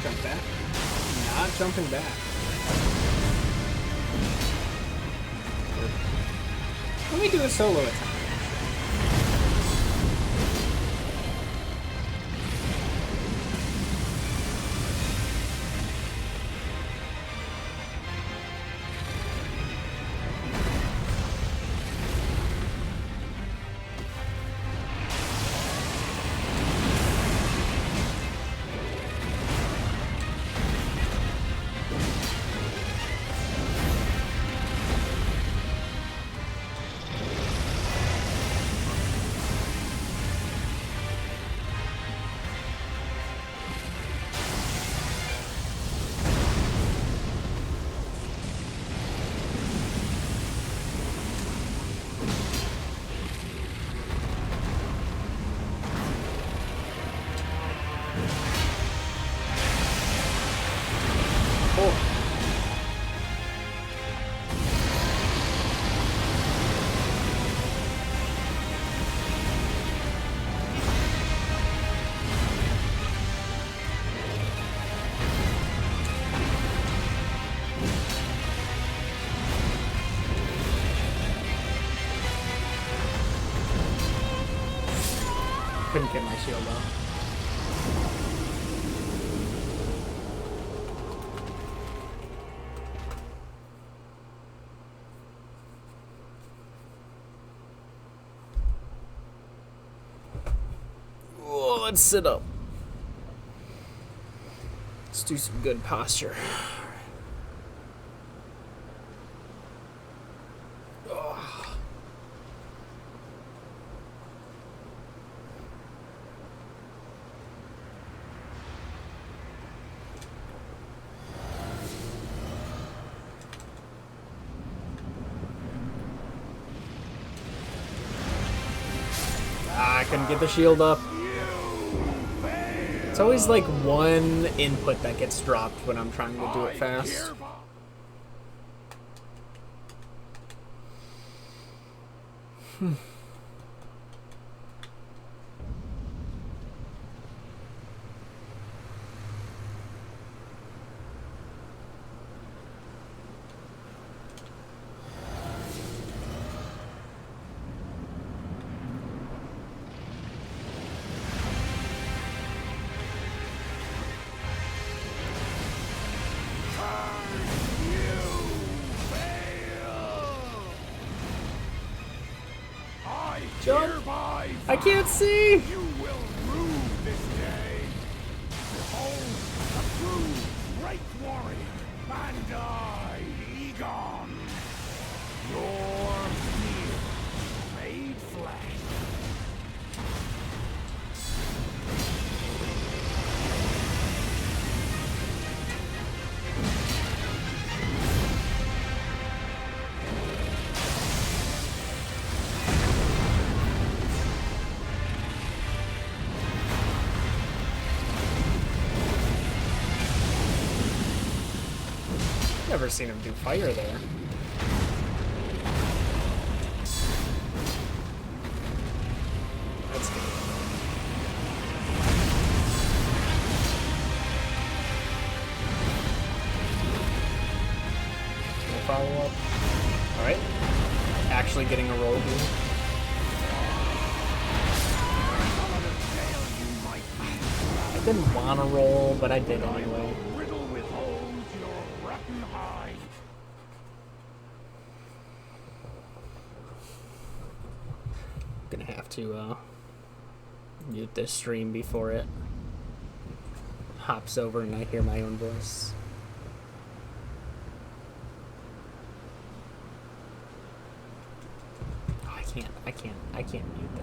A: Jump back. Not jumping back. Let me do a solo attack. Couldn't get my shield off. Oh, let's sit up. Let's do some good posture. I couldn't get the shield up. It's always like one input that gets dropped when I'm trying to do it fast. Jump! I can't see!
C: You will rue this day. Behold, a true great warrior, and I, Egon, your fear made flesh.
A: never seen him do fire there. That's good. No follow up. Alright. Actually getting a roll here. I didn't want to roll, but I did anyway.
C: Riddle with holes your rotten hide.
A: Gonna have to mute this stream before it hops over and I hear my own voice. Oh, I can't mute that. I gotta do that.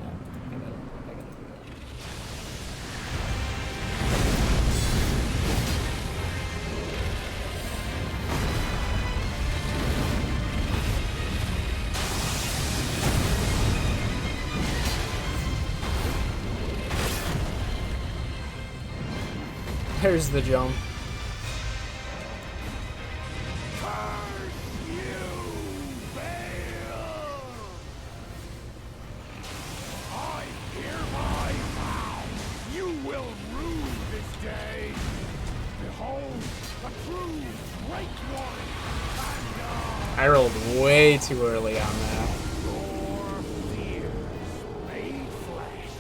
A: There's the jump.
C: Curse you, Veil! I hereby vow you will rue this day. Behold, a true great warrior and
A: I rolled way too early on that.
C: your fears made flesh.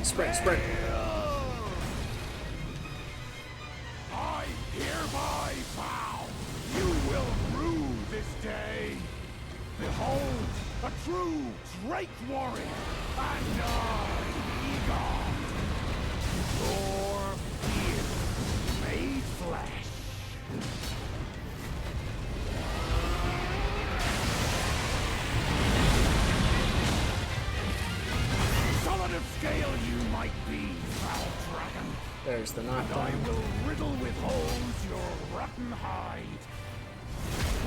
A: Sprint.
C: I hereby vow you will rue this day. Behold, a true great warrior, and I, Vigor, your fear made flesh. Solid of scale you might be, foul dragon.
A: There's the
C: And I
A: knockdown.
C: will riddle with holes your rotten hide.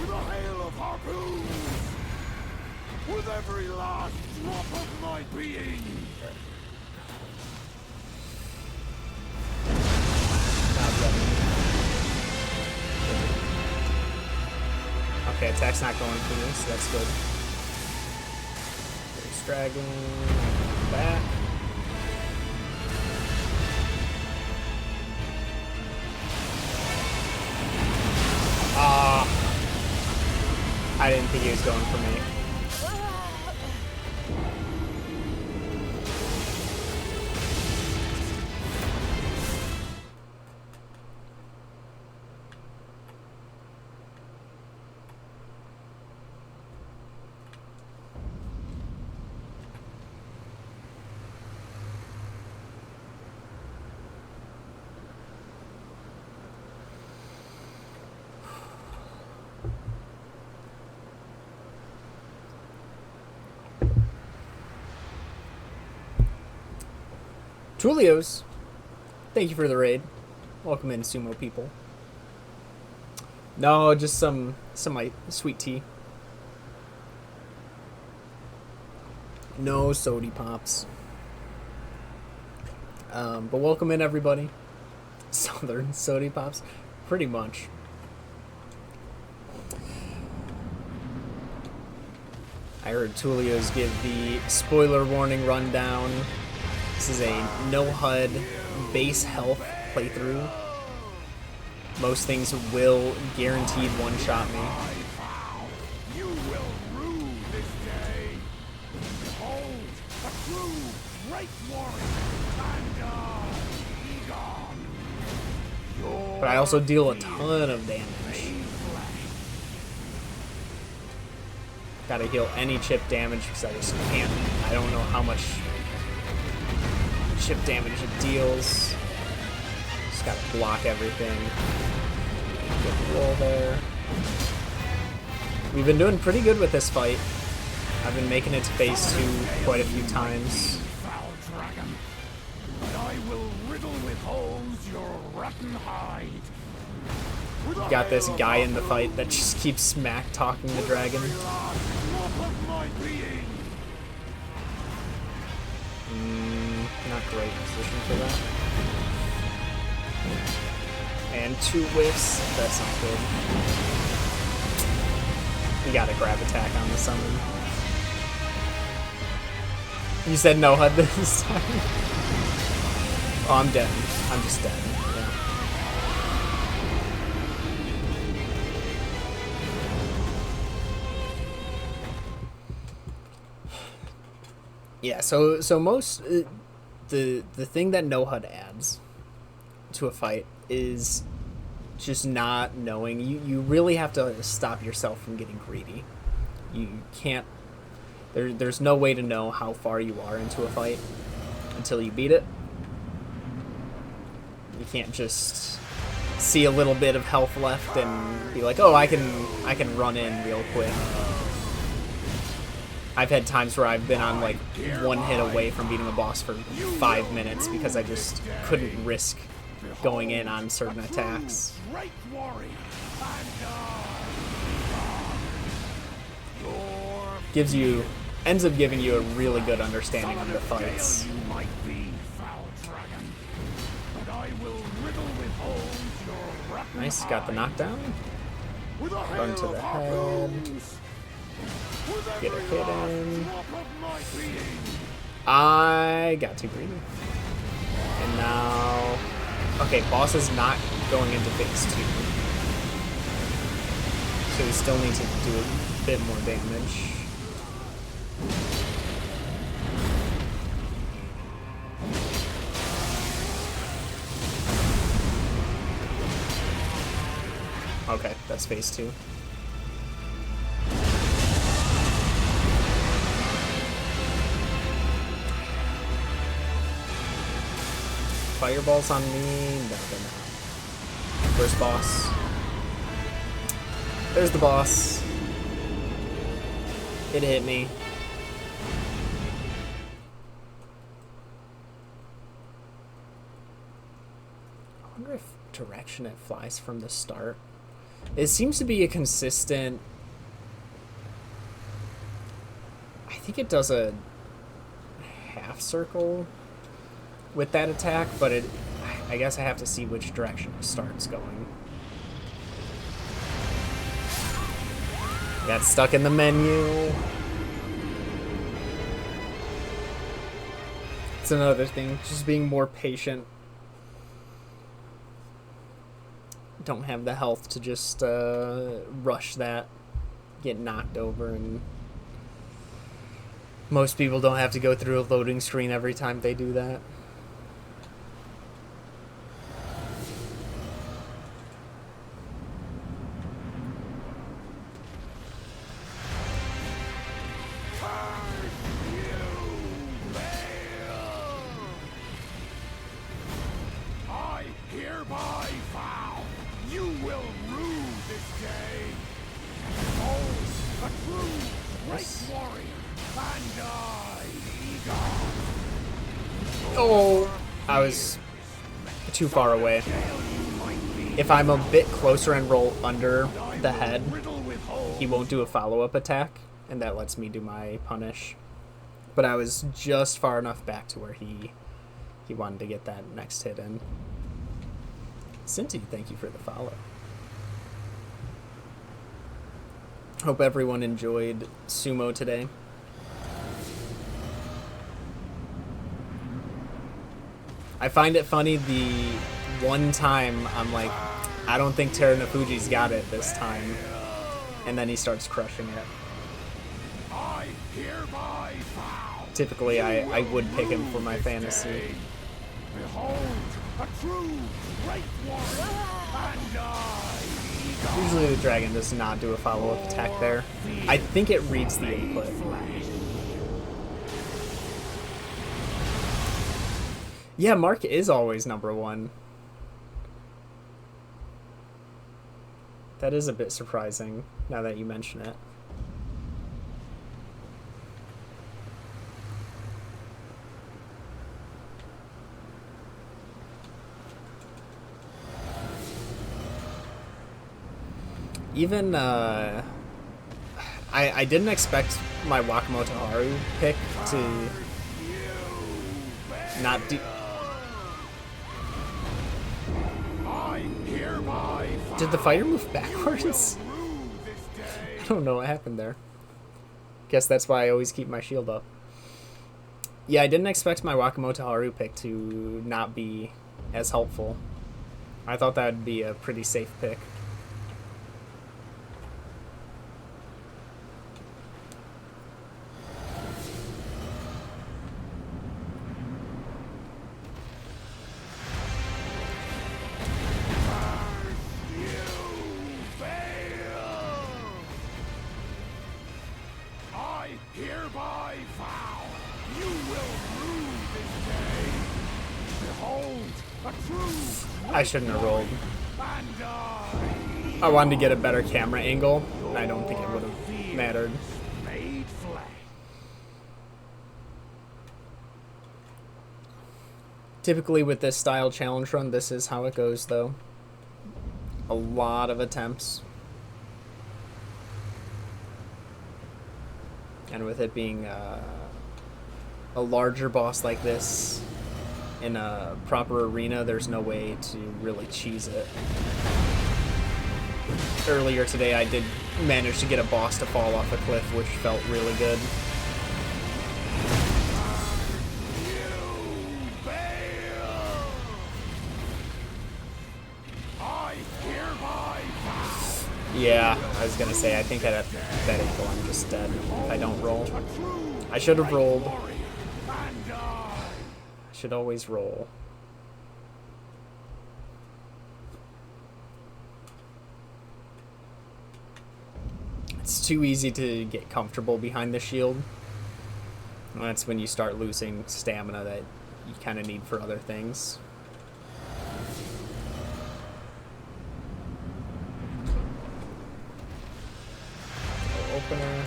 C: With a hail of harpoons. With every last drop of my being.
A: Not ready. Okay, attack's not going for me, so that's good. There's dragon. Back. I didn't think he was going for me. Tulios, thank you for the raid. Welcome in, sumo people. No, just some like sweet tea. No sody pops. But welcome in, everybody. Southern sody pops, pretty much. I heard Tulios give the spoiler warning rundown. This is a no HUD base health playthrough. Most things will guaranteed one-shot me.
C: You will rue this day. Behold, a true great warrior, and Vigor.
A: But I also deal a ton of damage. Gotta heal any chip damage because I just can't. I don't know how much chip damage it deals. Just gotta block everything. control there. We've been doing pretty good with this fight. I've been making it to phase 2 quite a few times.
C: Foul dragon, but I will riddle with holes your rotten hide. With a
A: Got this
C: hail of
A: guy in the fight
C: harpoons,
A: that just keeps smack talking the dragon.
C: every last drop of my being.
A: Not great position for that. And 2 whiffs. That's not good. You got a grab attack on the summon. You said no HUD this time? Oh, I'm dead. I'm just dead. Yeah, so most the thing that no HUD adds to a fight is just not knowing. You really have to stop yourself from getting greedy. You can't. There's no way to know how far you are into a fight until you beat it. You can't just see a little bit of health left and be like, oh, I can run in real quick. I've had times where I've been on like 1 hit away from beating a boss for 5 minutes because I just couldn't risk going in on certain attacks.
C: Great warrior,
A: Ends up giving you a really good understanding of the fights.
C: You might be, foul dragon, but I will riddle with holes your rotten
A: Nice, got the knockdown.
C: with a
A: Run to
C: hail
A: the
C: of
A: head.
C: harpoons. With
A: Get a
C: every
A: hit
C: last
A: in.
C: drop of my being.
A: I got too greedy. And now... Okay, boss is not going into phase 2. So we still need to do a bit more damage. Okay, that's phase 2. Fireballs on me? No, they're not. Where's boss? There's the boss. It hit me. I wonder if direction it flies from the start. It seems to be a consistent... I think it does a half circle with that attack, but I guess I have to see which direction it starts going. Got stuck in the menu. It's another thing, just being more patient. Don't have the health to just rush that, get knocked over, and most people don't have to go through a loading screen every time they do that.
C: I hereby vow you will rue this day. Oh, a true great warrior, and I, Vigor.
A: Oh, I was too far away. If I'm a bit closer and roll under the head, he won't do a follow-up attack, and that lets me do my punish. But I was just far enough back to where he wanted to get that next hit in. Cinti, thank you for the follow. Hope everyone enjoyed Sumo today. I find it funny the one time I'm like, I don't think Terunofuji's got it this time. And then he starts crushing it.
C: I hereby vow
A: Typically, I would pick him for my fantasy.
C: behold a true great warrior, and I, Vigor.
A: Usually the dragon does not do a follow-up attack there. I think it reads the input. Yeah, Mark is always number 1. That is a bit surprising, now that you mention it. Even, I didn't expect my Wakamoto Haru pick to not do... Did the fighter move backwards? I don't know what happened there. Guess that's why I always keep my shield up. Yeah, I didn't expect my Wakamoto Haru pick to not be as helpful. I thought that would be a pretty safe pick. I shouldn't have rolled. I wanted to get a better camera angle, and I don't think it would have mattered. Typically with this style challenge run, this is how it goes, though. A lot of attempts. And with it being a larger boss like this, in a proper arena, there's no way to really cheese it. Earlier today, I did manage to get a boss to fall off a cliff, which felt really good. Yeah, I was gonna say, I think at that angle I'm just dead if I don't roll. I should have rolled. Should always roll. It's too easy to get comfortable behind the shield. And that's when you start losing stamina that you kind of need for other things. Opener.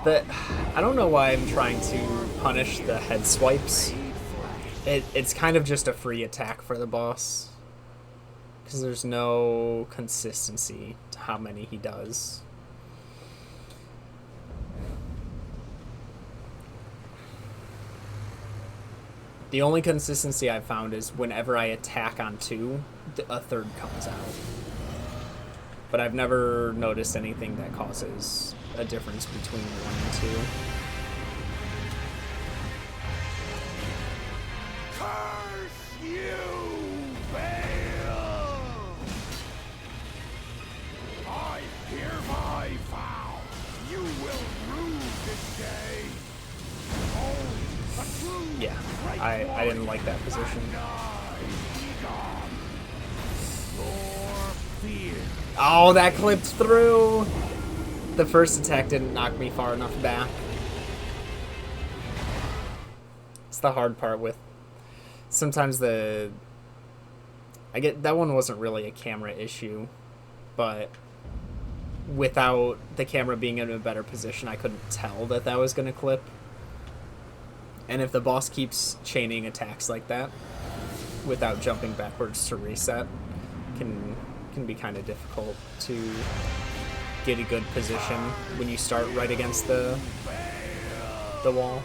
A: But I don't know why I'm trying to punish the head swipes. It's kind of just a free attack for the boss, because there's no consistency to how many he does. The only consistency I've found is whenever I attack on 2, a third comes out. But I've never noticed anything that causes a difference between 1 and 2.
C: Curse you, Bale! I hereby vow you will rue this day. Oh, a true
A: Yeah, I didn't like that position. Oh, that clipped through! The first attack didn't knock me far enough back. It's the hard part with... Sometimes I get that one wasn't really a camera issue, but without the camera being in a better position, I couldn't tell that that was going to clip. And if the boss keeps chaining attacks like that, without jumping backwards to reset, can be kind of difficult to get a good position when you start right against the wall.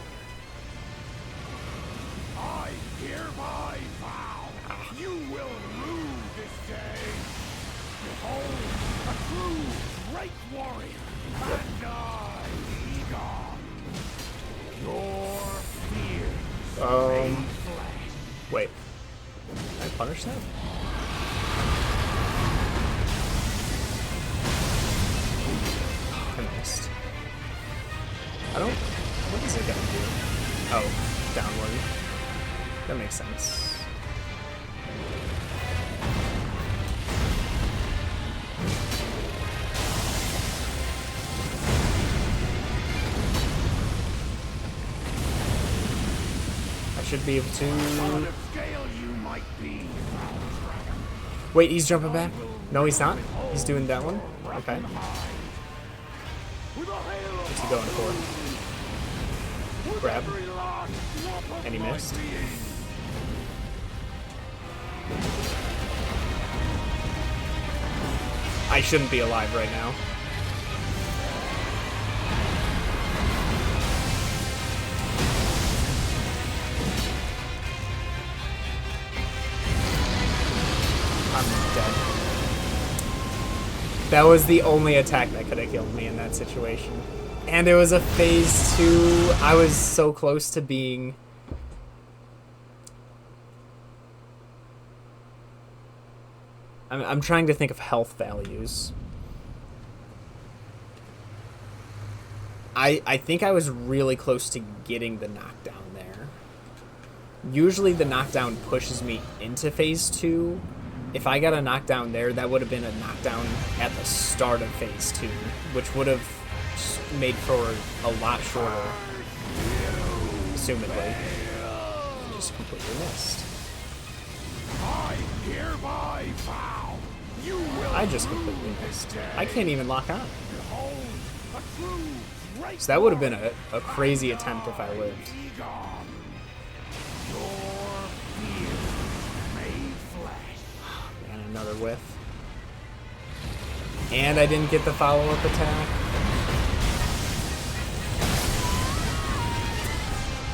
C: I hereby vow you will rue this day. Behold, a true great warrior, and I, Vigor. Your fears made flesh.
A: Wait. Can I punish that? I missed. I don't... What is it gonna do? Oh, downward. That makes sense. should be able to...
C: Son of scale you might be, foul dragon.
A: Wait, he's jumping back? No, he's not? He's doing that one? Okay.
C: With a hail of
A: What's he going for? Grab.
C: every last drop of
A: And he
C: my
A: missed.
C: being.
A: I shouldn't be alive right now. I'm dead. That was the only attack that could have killed me in that situation. And it was a phase 2. I was so close to being... I'm trying to think of health values. I think I was really close to getting the knockdown there. Usually the knockdown pushes me into phase 2. If I got a knockdown there, that would have been a knockdown at the start of phase 2, which would have made for a lot shorter, assumedly. Just completely missed.
C: I hereby vow you will
A: I just completely missed. I can't even lock on.
C: behold a true great
A: So that would have been a crazy attempt if I lived.
C: Vigor. Your fear made flesh.
A: And another whiff. And I didn't get the follow-up attack.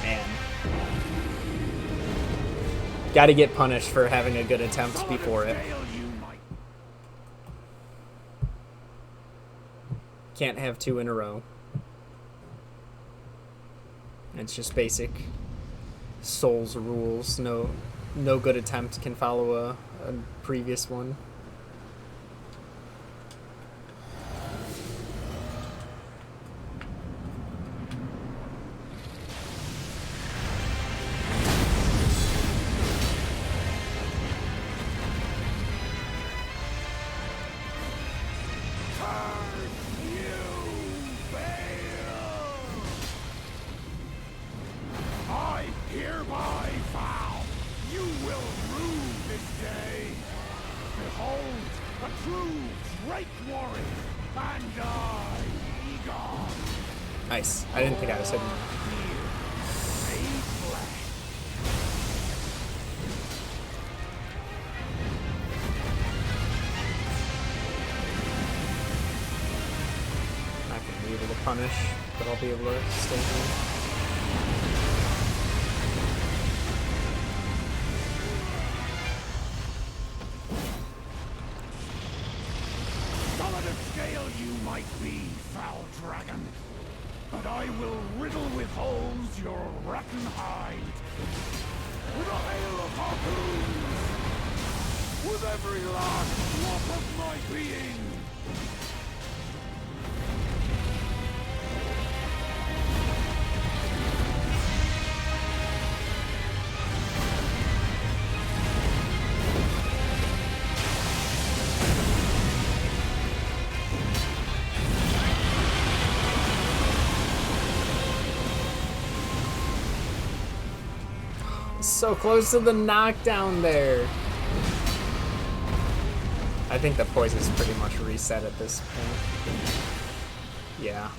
A: Man. Gotta get punished for having a good attempt before it.
C: Scale you might
A: Can't have 2 in a row. It's just basic Souls rules. No good attempt can follow a previous one.
C: I hereby vow you will rue this day. Behold, a true great warrior, and I, Vigor,
A: Nice. I didn't think I was hitting that.
C: made flesh.
A: Not gonna be able to punish, but I'll be able to stay here.
C: Solid of scale you might be, foul dragon, but I will riddle with holes your rotten hide. With a hail of harpoons, with every last drop of my being.
A: So close to the knockdown there. I think the poison's pretty much reset at this point. Yeah.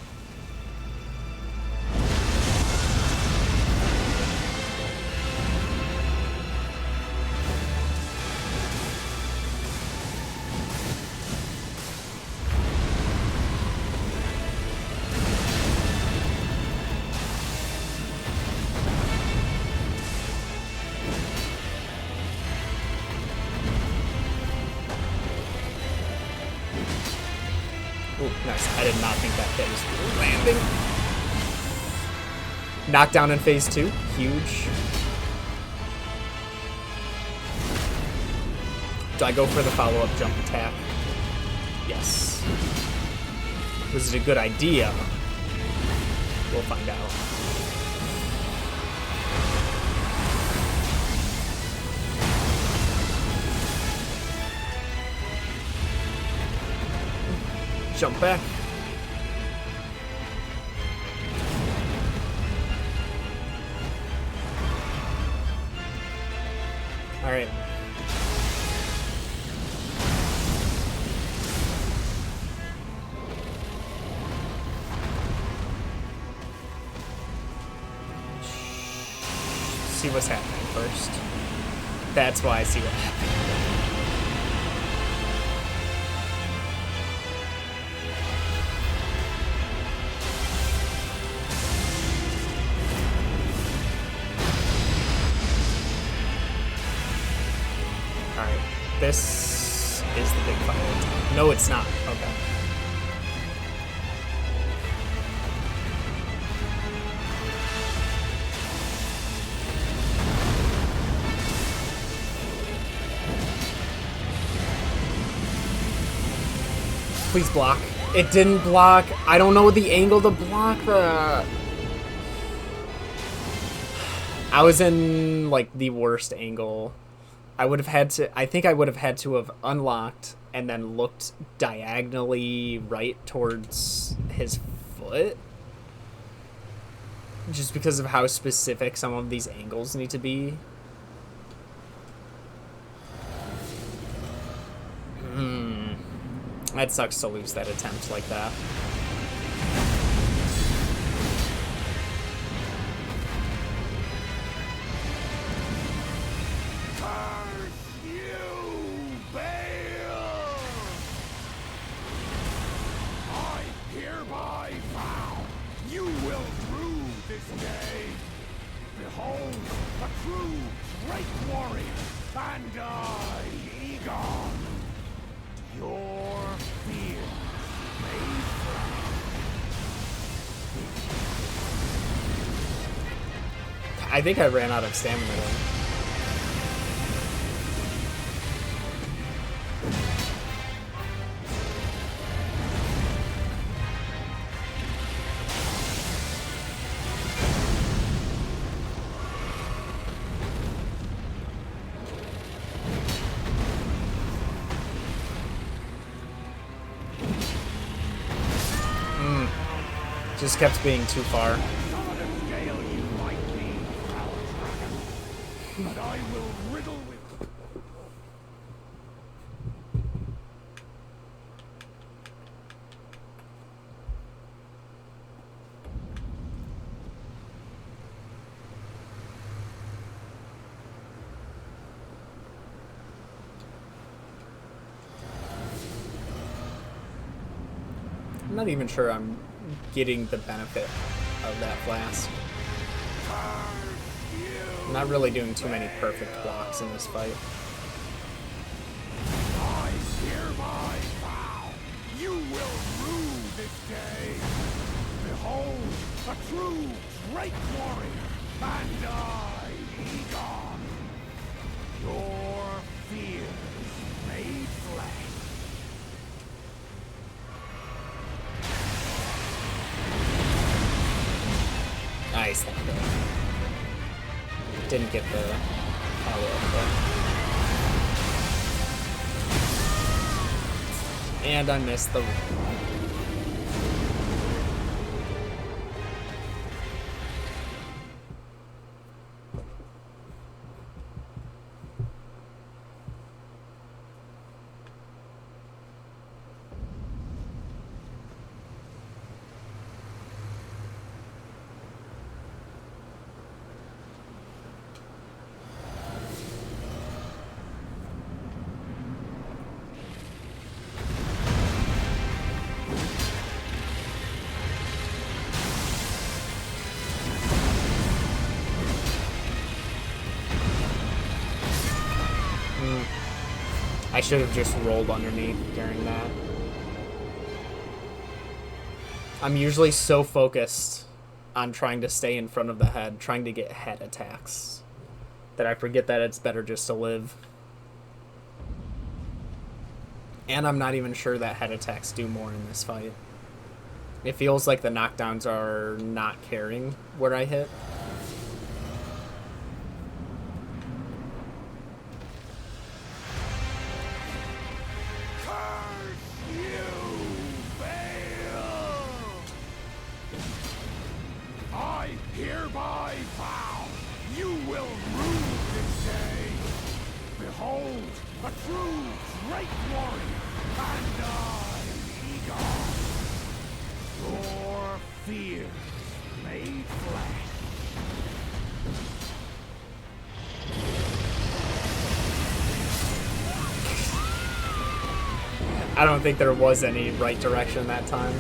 A: Ooh, nice. I did not think that hit was landing. Knockdown in phase 2. Huge. Do I go for the follow-up jump attack? Yes. Was it a good idea? We'll find out. Jump back. see what's happening first. That's why I see what happened. Alright, this is the big fight. No, it's not. Okay. Please block. It didn't block. I don't know the angle to block the... I was in, like, the worst angle. I would have had to... I think I would have had to have unlocked and then looked diagonally right towards his foot. Just because of how specific some of these angles need to be. That sucks to lose that attempt like that.
C: Curse you, Bale! I hereby vow you will rue this day. Behold, a true great warrior, and I, Egon. Your fear made
A: I think I ran out of stamina then. Just kept being too far.
C: on a scale you might be, proud dragon, but I will riddle with...
A: I'm not even sure I'm getting the benefit of that flask. I'm not really doing too many perfect blocks in this fight.
C: I hereby vow you will rue this day. Behold, a true great warrior, and I, Egon. Your fears made flesh.
A: Nice. Didn't get the follow-up though. And I missed the... I should have just rolled underneath during that. I'm usually so focused on trying to stay in front of the head, trying to get head attacks, that I forget that it's better just to live. And I'm not even sure that head attacks do more in this fight. It feels like the knockdowns are not caring where I hit.
C: Hereby vow you will rue this day. Behold, a true great warrior, and I, Vigor. Your fears made flesh.
A: I don't think there was any right direction that time.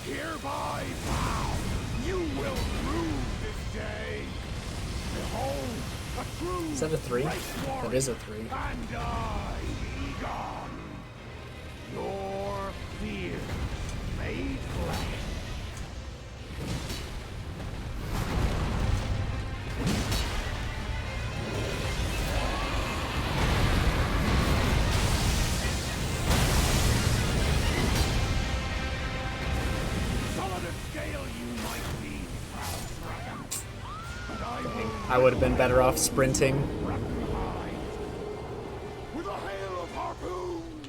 C: Hereby vow you will rue this day. Behold, a true
A: Is that a 3?
C: great
A: That is a 3.
C: and I, Egon, your fear made flesh. Solid of scale you might be, proud dragon, but I will
A: I would have been better off sprinting.
C: hide with a hail of harpoons.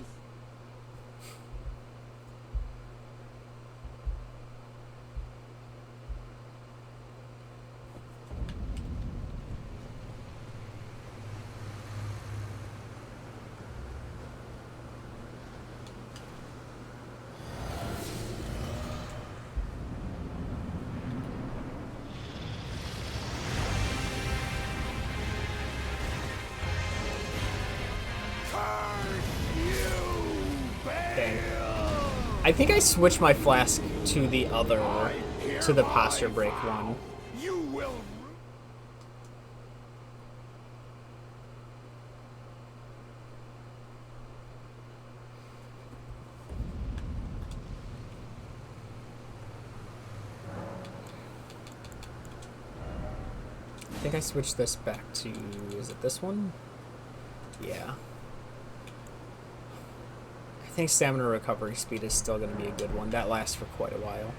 A: Dang. I think I switched my flask to the other, to the posture break one.
C: You will.
A: I think I switched this back to, is it this one? Yeah. I think stamina recovery speed is still going to be a good one. That lasts for quite a while.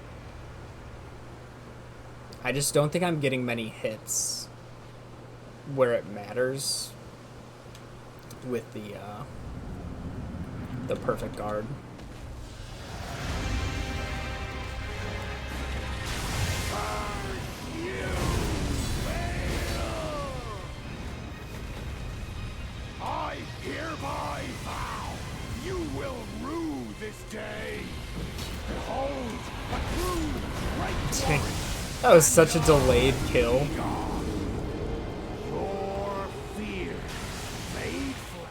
A: I just don't think I'm getting many hits where it matters with the perfect guard.
C: I hereby vow you will rue this day. Behold, a true great warrior.
A: That was such a delayed kill.
C: Your fear made flesh.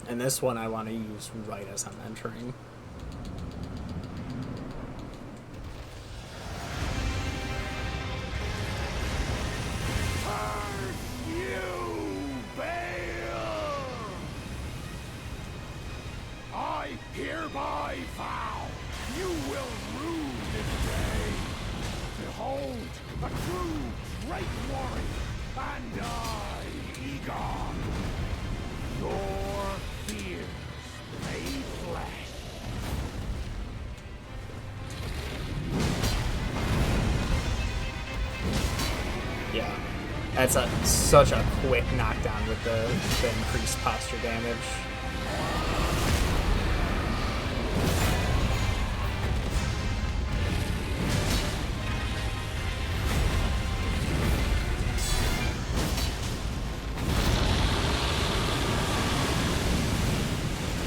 A: And this one I want to use right as I'm entering.
C: I hereby vow you will rue this day. Behold, a true great warrior, and I, Egon, your fears made flesh.
A: Yeah, that's such a quick knockdown with the increased posture damage.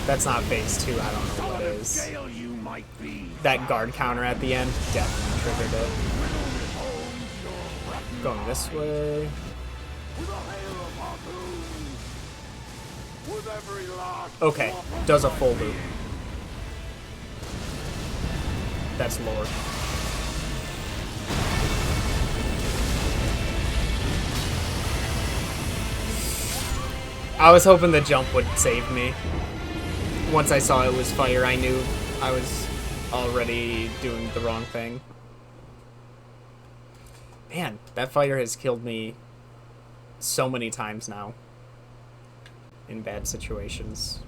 A: That's not phase 2, I don't know what is.
C: Scale you might be.
A: That guard counter at the end definitely triggered it. Going this way.
C: With a hail of harpoons. With every lock.
A: Okay, does a full loop. That's lore. I was hoping the jump would save me. Once I saw it was fire, I knew I was already doing the wrong thing. Man, that fire has killed me so many times now in bad situations.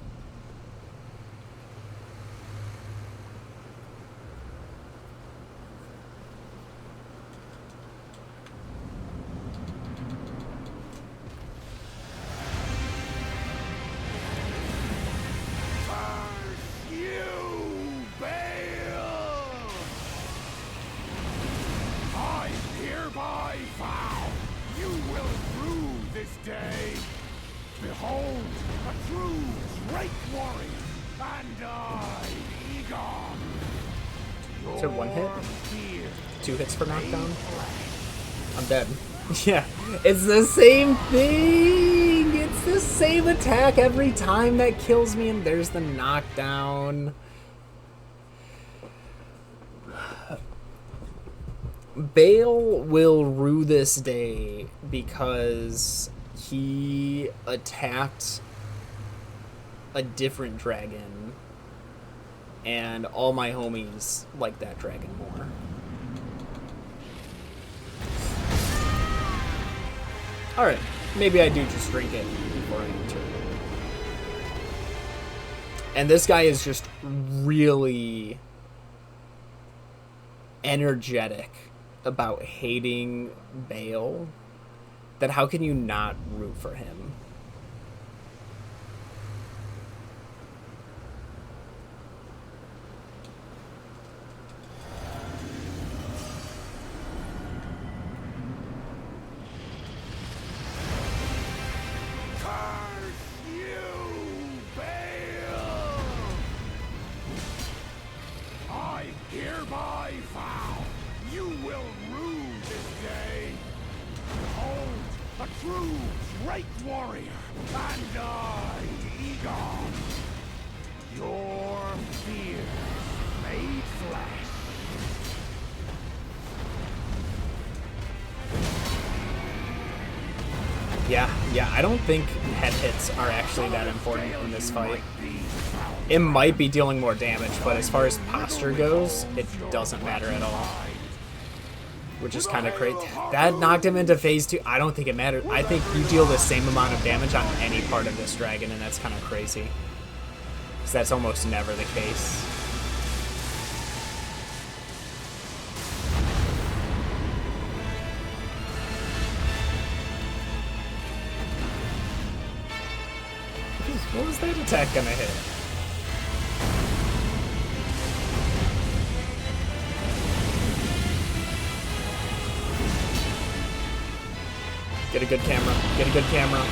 C: So
A: one hit? 2 hits for knockdown? I'm dead. Yeah, it's the same thing! It's the same attack every time that kills me, and there's the knockdown. Bale will rue this day because he attacked a different dragon, and all my homies like that dragon more. Alright, maybe I do just drink it before I enter. And this guy is just really energetic about hating Bale, that how can you not root for him? Yeah, I don't think head hits are actually that important in this fight. It might be dealing more damage, but as far as posture goes, it doesn't matter at all. Which is kind of crazy. That knocked him into phase 2. I don't think it mattered. I think you deal the same amount of damage on any part of this dragon, and that's kind of crazy. Because that's almost never the case. What was that attack gonna hit? Get a good camera. Get a good camera.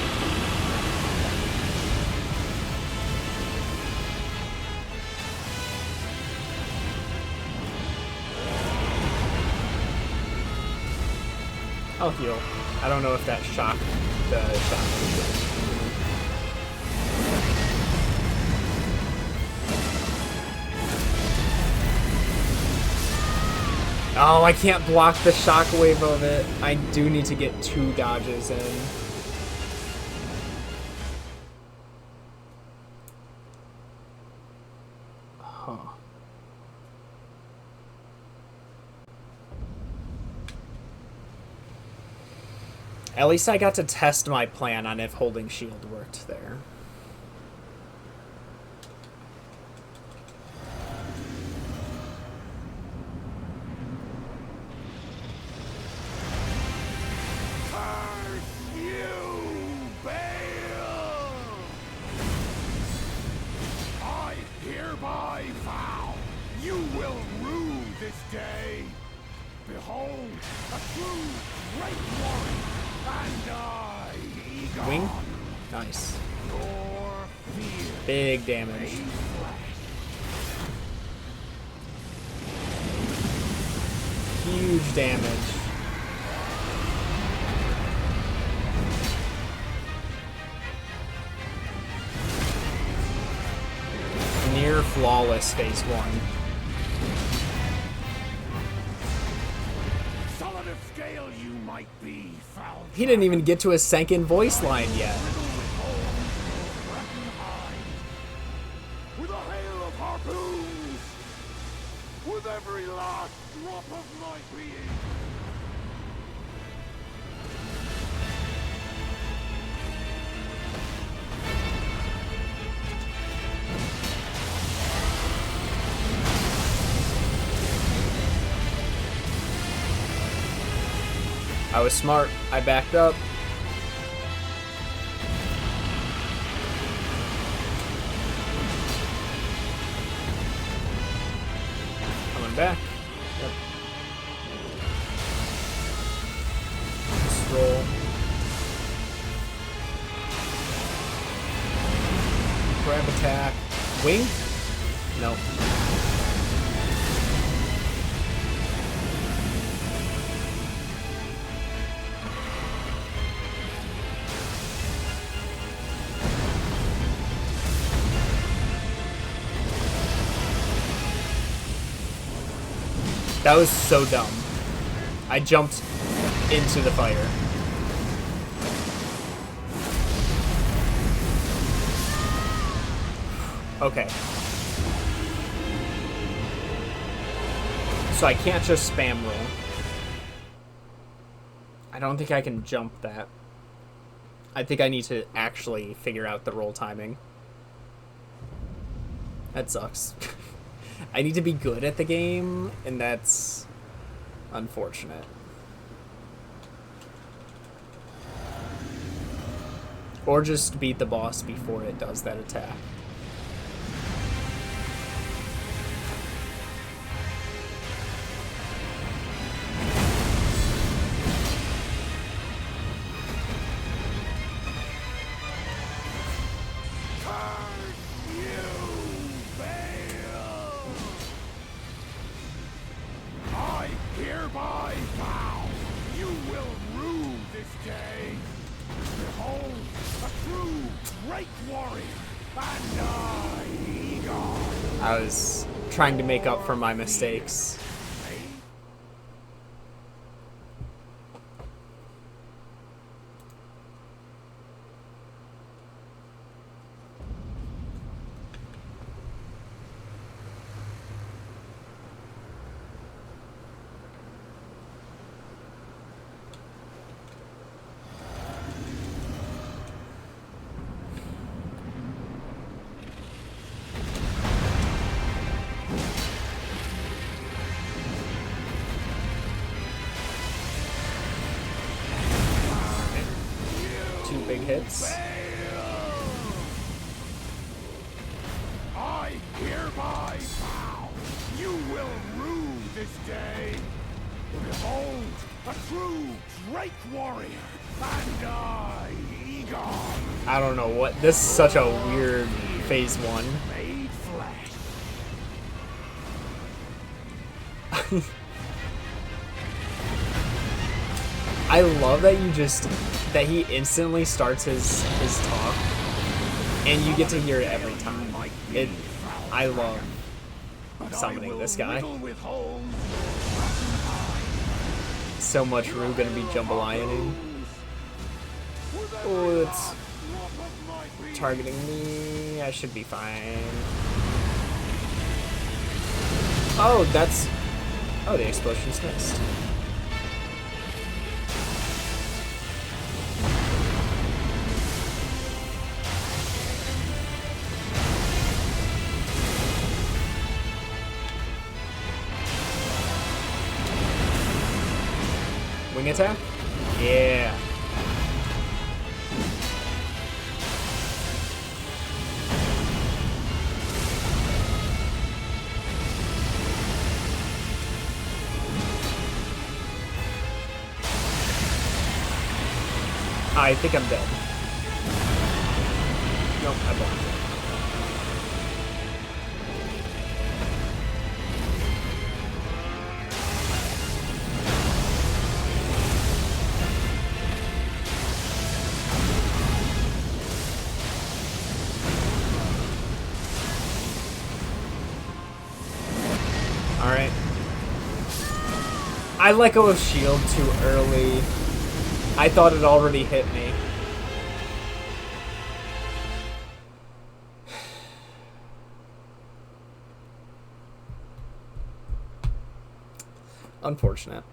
A: I'll heal. I don't know if that shocked the shot. Oh, I can't block the shockwave of it. I do need to get 2 dodges in. Huh. At least I got to test my plan on if holding shield worked there. Wing? Nice. Big damage. Huge damage. Near flawless phase 1. He didn't even get to a second voice line yet.
C: With a hail of harpoons, with every last drop of my being.
A: I was smart. I backed up. Coming back. Yep. Let's roll. Grab attack. Wing? No. That was so dumb. I jumped into the fire. Okay. So I can't just spam roll. I don't think I can jump that. I think I need to actually figure out the roll timing. That sucks. I need to be good at the game, and that's unfortunate. Or just beat the boss before it does that attack. I was trying to make up for my mistakes. Big hits.
C: I hereby vow you will rue this day. Behold, a true Drake warrior, and I, Vigor.
A: I don't know what. This is such a weird phase 1.
C: Made flesh.
A: I love that that he instantly starts his talk, and you get to hear it every time. I love summoning this guy. So much Rue gonna be jambalioning. Oh, it's targeting me. I should be fine. Oh, the explosion's missed. Wing attack? Yeah. I think I'm dead. Nope, I blocked it. Alright. I let go of shield too early. I thought it already hit me. Unfortunate.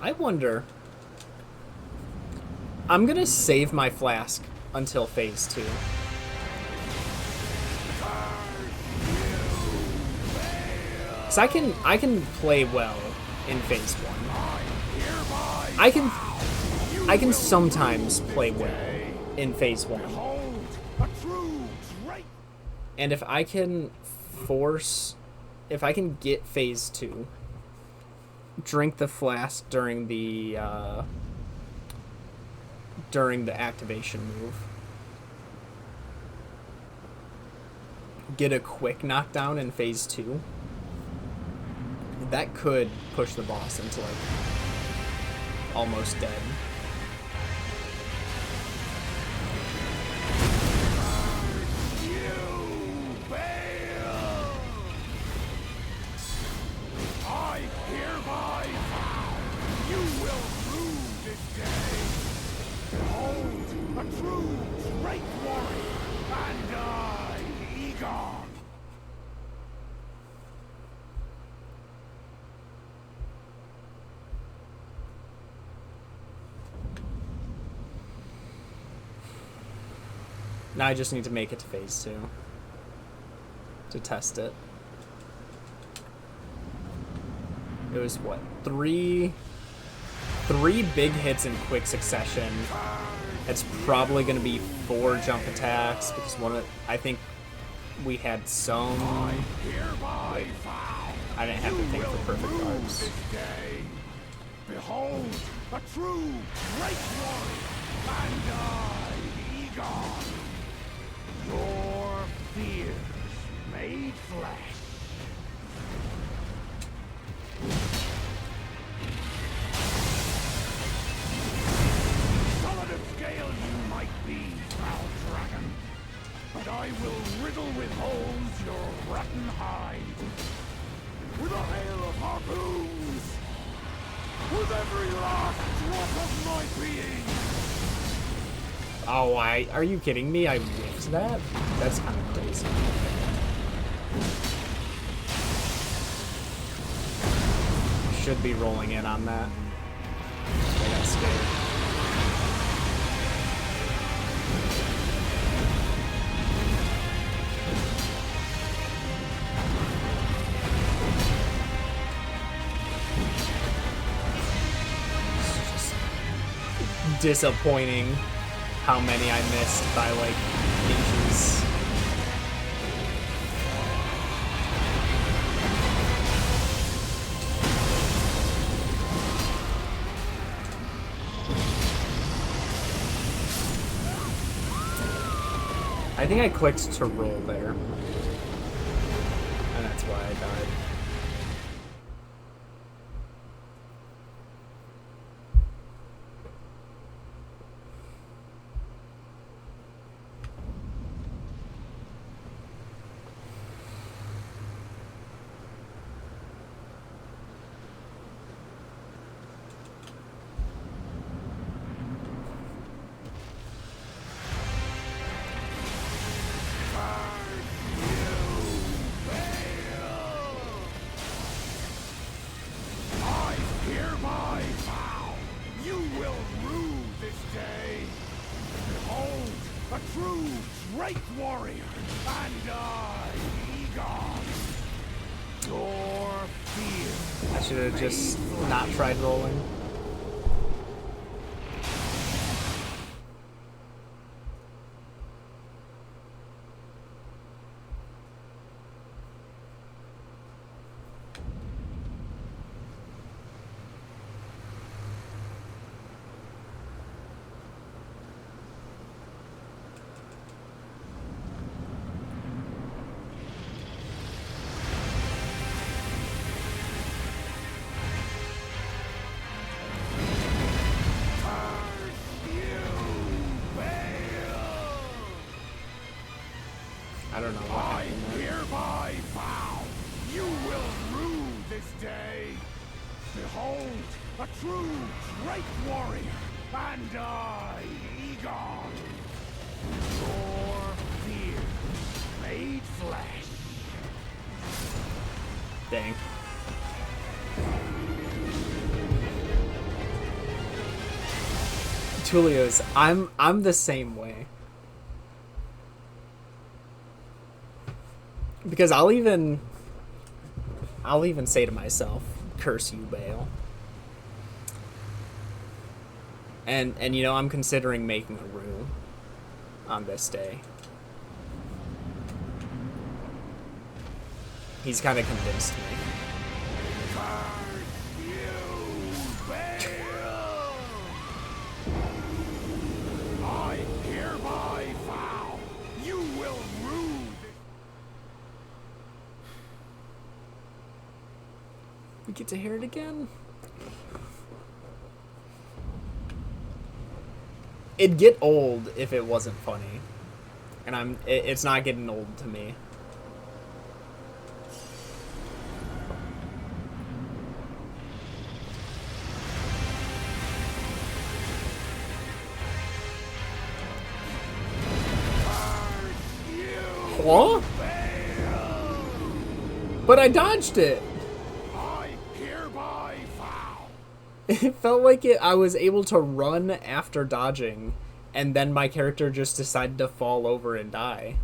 A: I wonder... I'm gonna save my flask until phase 2. Cause I can play well in phase 1. I can sometimes play well in phase 1. And if I can get phase 2, drink the flask during the activation move, get a quick knockdown in phase 2, that could push the boss into like almost dead. Now I just need to make it to phase 2 to test it. It was what, three big hits in quick succession. It's probably going to be 4 jump attacks because I think we had some. Wait, I didn't have to think for perfect guards.
C: Behold, a true great warrior, and I, Vigor. Your fears made flesh. Solid of scale you might be, foul dragon, but I will riddle with holes your rotten hide. With a hail of harpoons, with every last drop of my being.
A: Oh, are you kidding me? I whiffed that? That's kind of crazy. Should be rolling in on that. I got scared. It's just disappointing how many I missed by like inches. I think I clicked to roll there, and that's why I died. I should have just not tried rolling. I don't know what happened there.
C: Hereby vow, you will rue this day. Behold, a true great warrior, and I, Egon. Your fear made flesh.
A: Dang. Tulio's, I'm the same way. Because I'll even I'll even say to myself, curse you, Bale. And you know, I'm considering making a roux on this day. He's kind of convinced me.
C: I hereby vow you will rue.
A: We get to hear it again. It'd get old if it wasn't funny, and it's not getting old to me. Huh? But I dodged it.
C: I hereby vow.
A: It felt like I was able to run after dodging, and then my character just decided to fall over and die.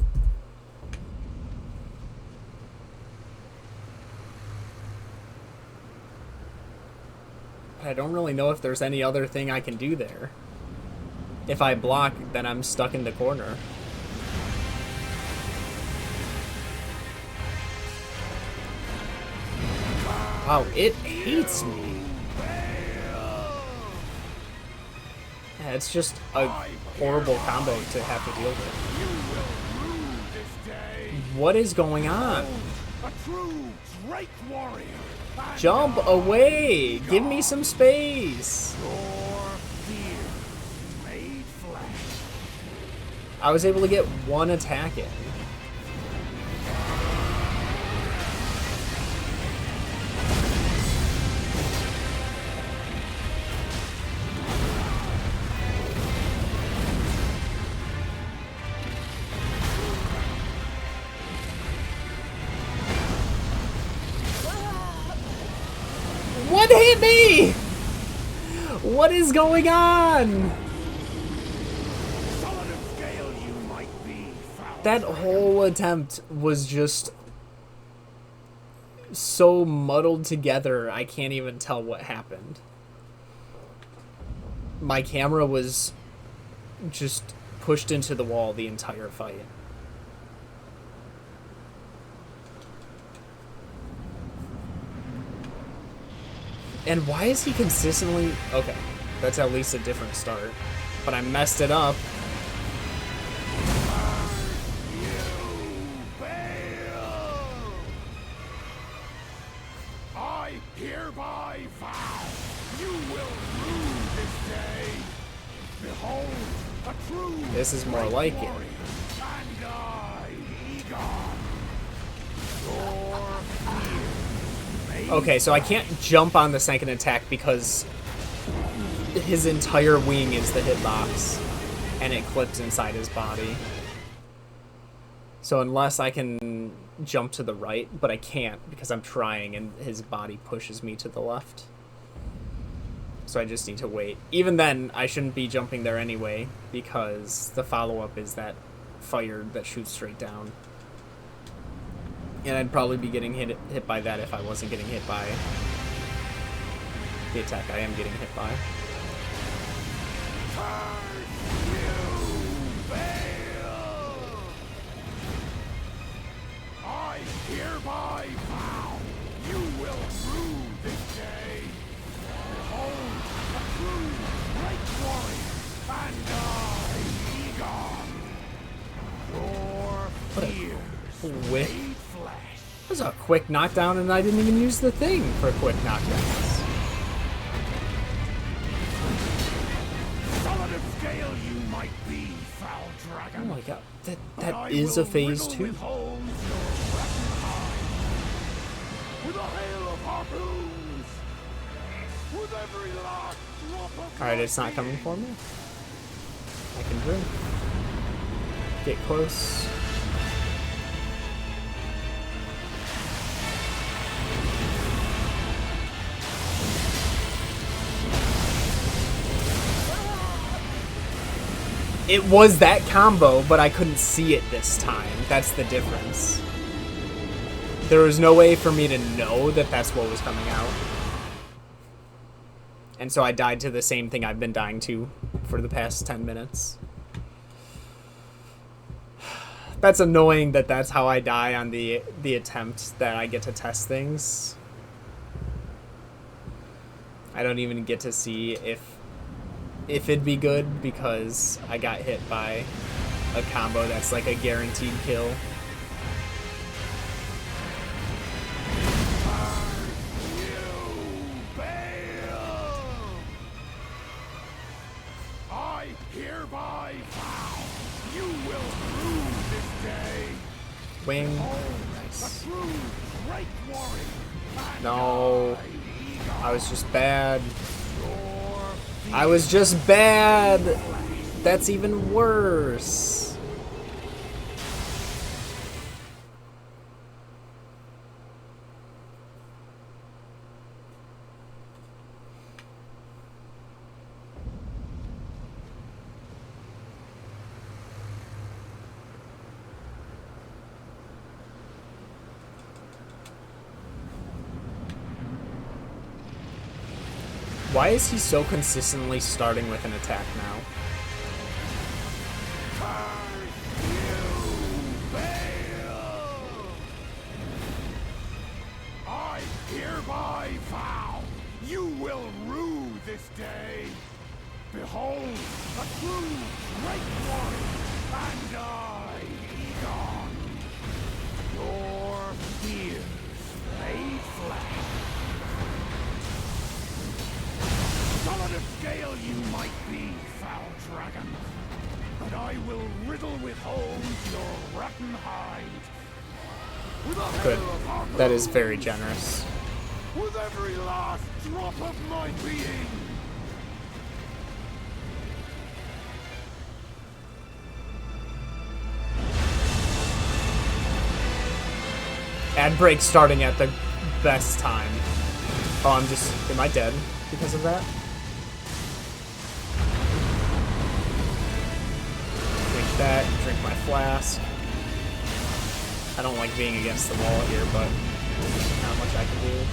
A: I don't really know if there's any other thing I can do there. If I block, then I'm stuck in the corner. Wow, it hates me. Yeah, it's just a horrible combo to have to deal with. What is going on?
C: A true Drake warrior.
A: Jump away! Give me some space!
C: Your fear made flesh.
A: I was able to get one attack in. What hit me? What is going on?
C: Solid of scale you might be, foul
A: That
C: dragon.
A: whole attempt was just so muddled together, I can't even tell what happened. My camera was just pushed into the wall the entire fight. And why is he consistently... Okay, that's at least a different start. But I messed it up.
C: I hereby vow you will rue this day. Behold, a true
A: This is more like it.
C: warrior. And I, Vigor. Your fear made
A: Okay, so I can't jump on the second attack because his entire wing is the hitbox, and it clips inside his body. So unless I can jump to the right, but I can't because I'm trying and his body pushes me to the left. So I just need to wait. Even then, I shouldn't be jumping there anyway because the follow-up is that fire that shoots straight down. And I'd probably be getting hit by that if I wasn't getting hit by the attack I am getting hit by.
C: I hereby vow you will rue this day. Behold, a true great warrior, and I, Vigor. Your fears
A: Quick.
C: made flesh.
A: That was a quick knockdown, and I didn't even use the thing for quick knockdowns.
C: Solid of scale you might be, foul
A: Oh
C: dragon.
A: my god,
C: But
A: that
C: I
A: is a
C: will
A: phase
C: riddle
A: 2.
C: with holes your rotten hide. With a hail of harpoons. With every last drop of
A: Alright,
C: your
A: it's not coming
C: being.
A: for me. I can drink. Get close. It was that combo, but I couldn't see it this time. That's the difference. There was no way for me to know that that's what was coming out. And so I died to the same thing I've been dying to for the past 10 minutes. That's annoying that that's how I die on the attempt that I get to test things. I don't even get to see if it'd be good because I got hit by a combo that's like a guaranteed kill.
C: I hereby vow you will rue this day.
A: Wing.
C: Nice. A true great warrior.
A: No. I was just bad. I was just bad. That's even worse. Why is he so consistently starting with an attack now?
C: I hereby vow you will rue this day. Behold, a true great warrior, and I, Egon, your fears made flesh. Solid of scale you might be, foul dragon, but I will riddle with holes your rotten hide. With a
A: Good.
C: hail of harpoons,
A: That is very generous.
C: with every last drop of my being.
A: Ad break starting at the best time. Oh, am I dead because of that? Drink that, drink my flask. I don't like being against the wall here, but not much I can do.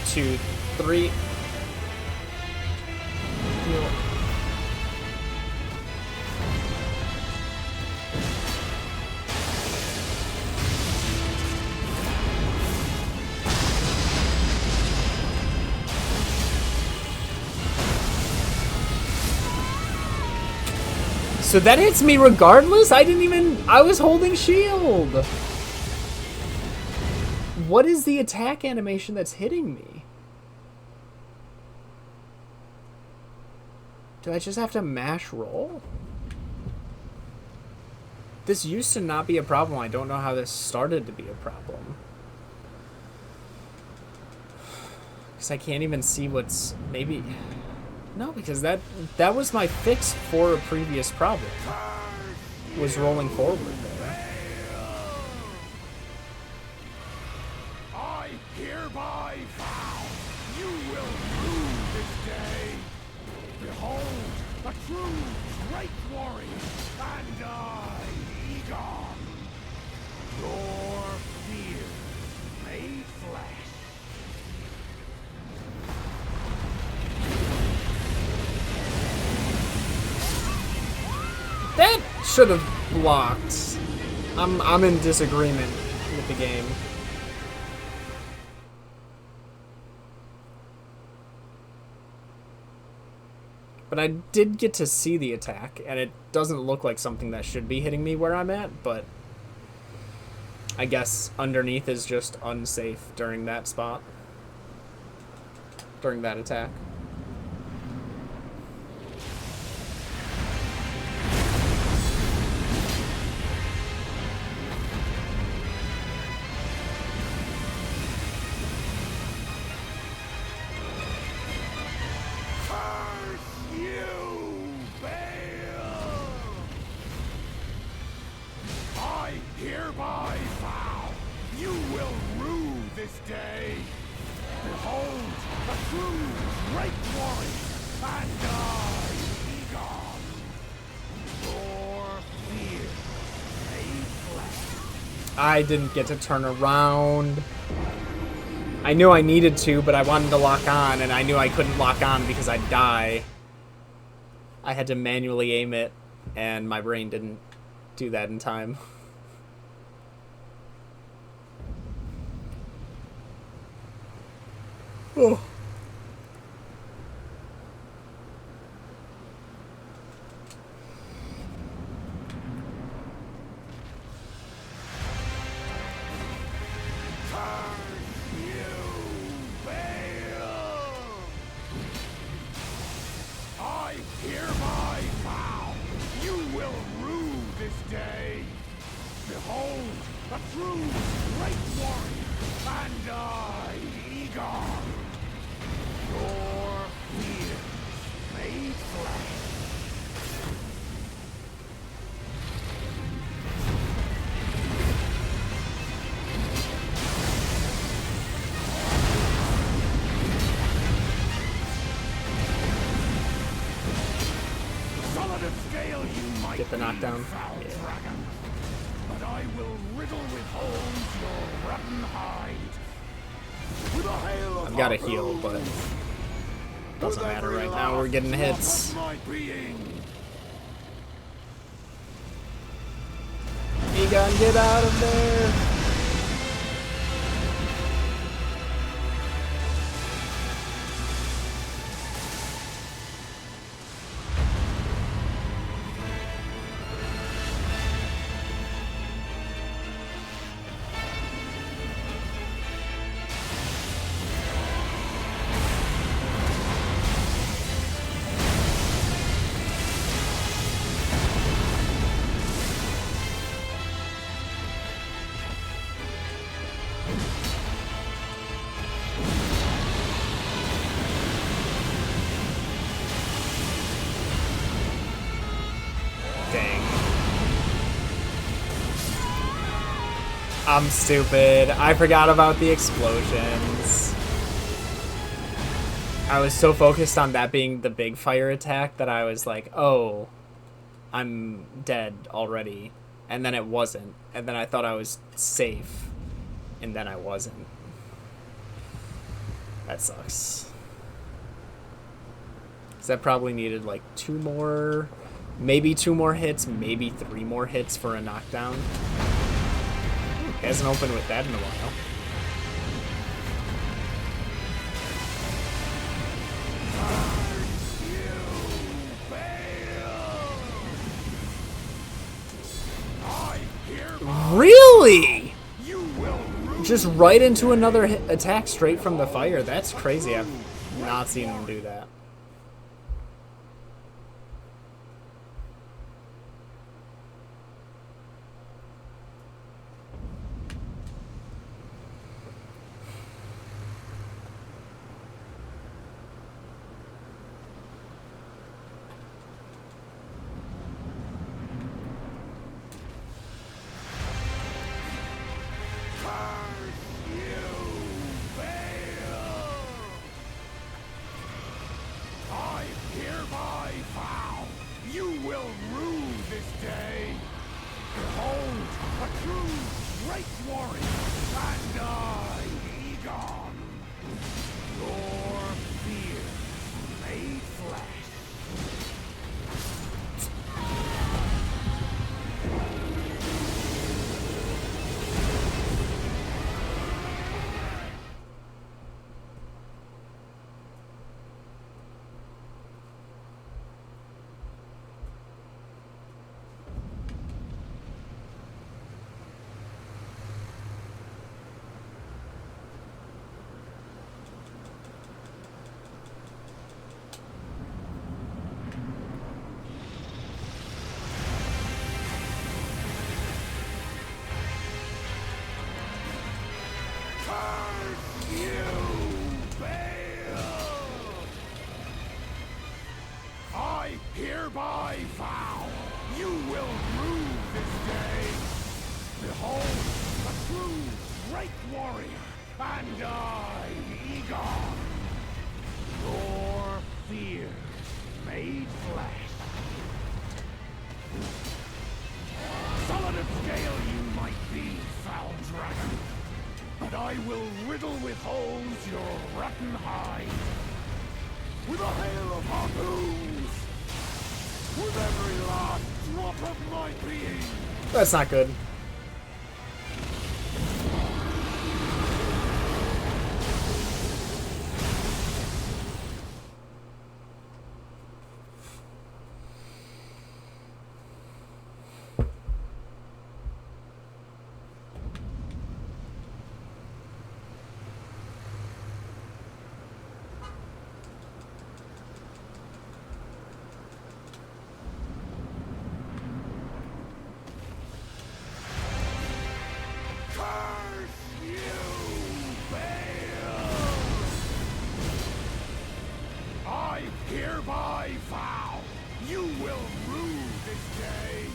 A: 2, 3. Heal. So that hits me regardless? I was holding shield! What is the attack animation that's hitting me? Do I just have to mash roll? This used to not be a problem. I don't know how this started to be a problem. Because I can't even see what's... maybe... No, because that was my fix for a previous problem. Was rolling forward there.
C: I hereby vow you will rue this day. Behold, a true great warrior, and I, Egon, your fears made flesh.
A: That should have blocked. I'm in disagreement with the game. But I did get to see the attack, and it doesn't look like something that should be hitting me where I'm at, but I guess underneath is just unsafe during that spot. During that attack.
C: Hereby vow you will rue this day. Behold, a true great warrior, and I, Egon, your fear made flesh.
A: I didn't get to turn around. I knew I needed to, but I wanted to lock on, and I knew I couldn't lock on because I'd die. I had to manually aim it, and my brain didn't do that in time. Oh.
C: I hereby vow you will rue this day. Behold, a true great warrior, and I, Vigor, your fears made flesh. Solid of scale you might
A: Get the knockdown.
C: be, foul
A: Yeah.
C: dragon, but I will riddle with holes your rotten hide. With a hail of
A: I've got a heal, but doesn't matter right now. We're getting hits.
C: my being.
A: Egon, get out of there! Dang. I'm stupid. I forgot about the explosions. I was so focused on that being the big fire attack that I was like, oh, I'm dead already. And then it wasn't. And then I thought I was safe. And then I wasn't. That sucks. 'Cause that probably needed like 2 more, maybe 2 more hits, maybe 3 more hits for a knockdown. Hasn't opened with that in a while. Really? Just right into another attack straight from the fire. That's crazy. I've not seen him do that.
C: Hereby vow you will rue this day. Behold, a true great warrior, and I, Egon, your fears made flesh. Solid of scale you might be, dragon, but I will riddle with holes your rotten hide. With a hail of harpoons! With every last drop of my being!
A: That's not good.
C: Hereby vow, you will rue this day.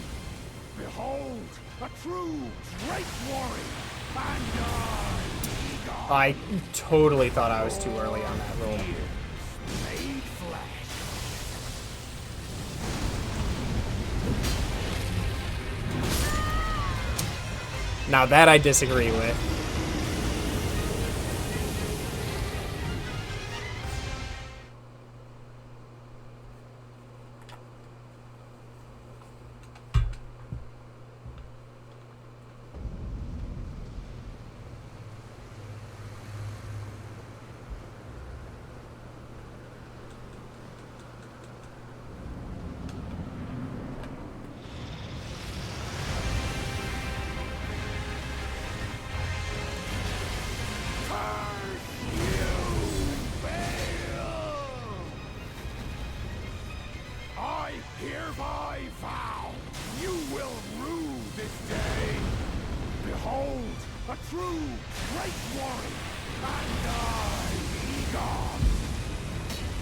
C: Behold, a true great warrior, and Vigor.
A: I totally thought I was too early on that roll.
C: Made flesh.
A: Now that I disagree with.
C: Hereby vow, you will rue this day. Behold, a true great warrior, and I, Vigor.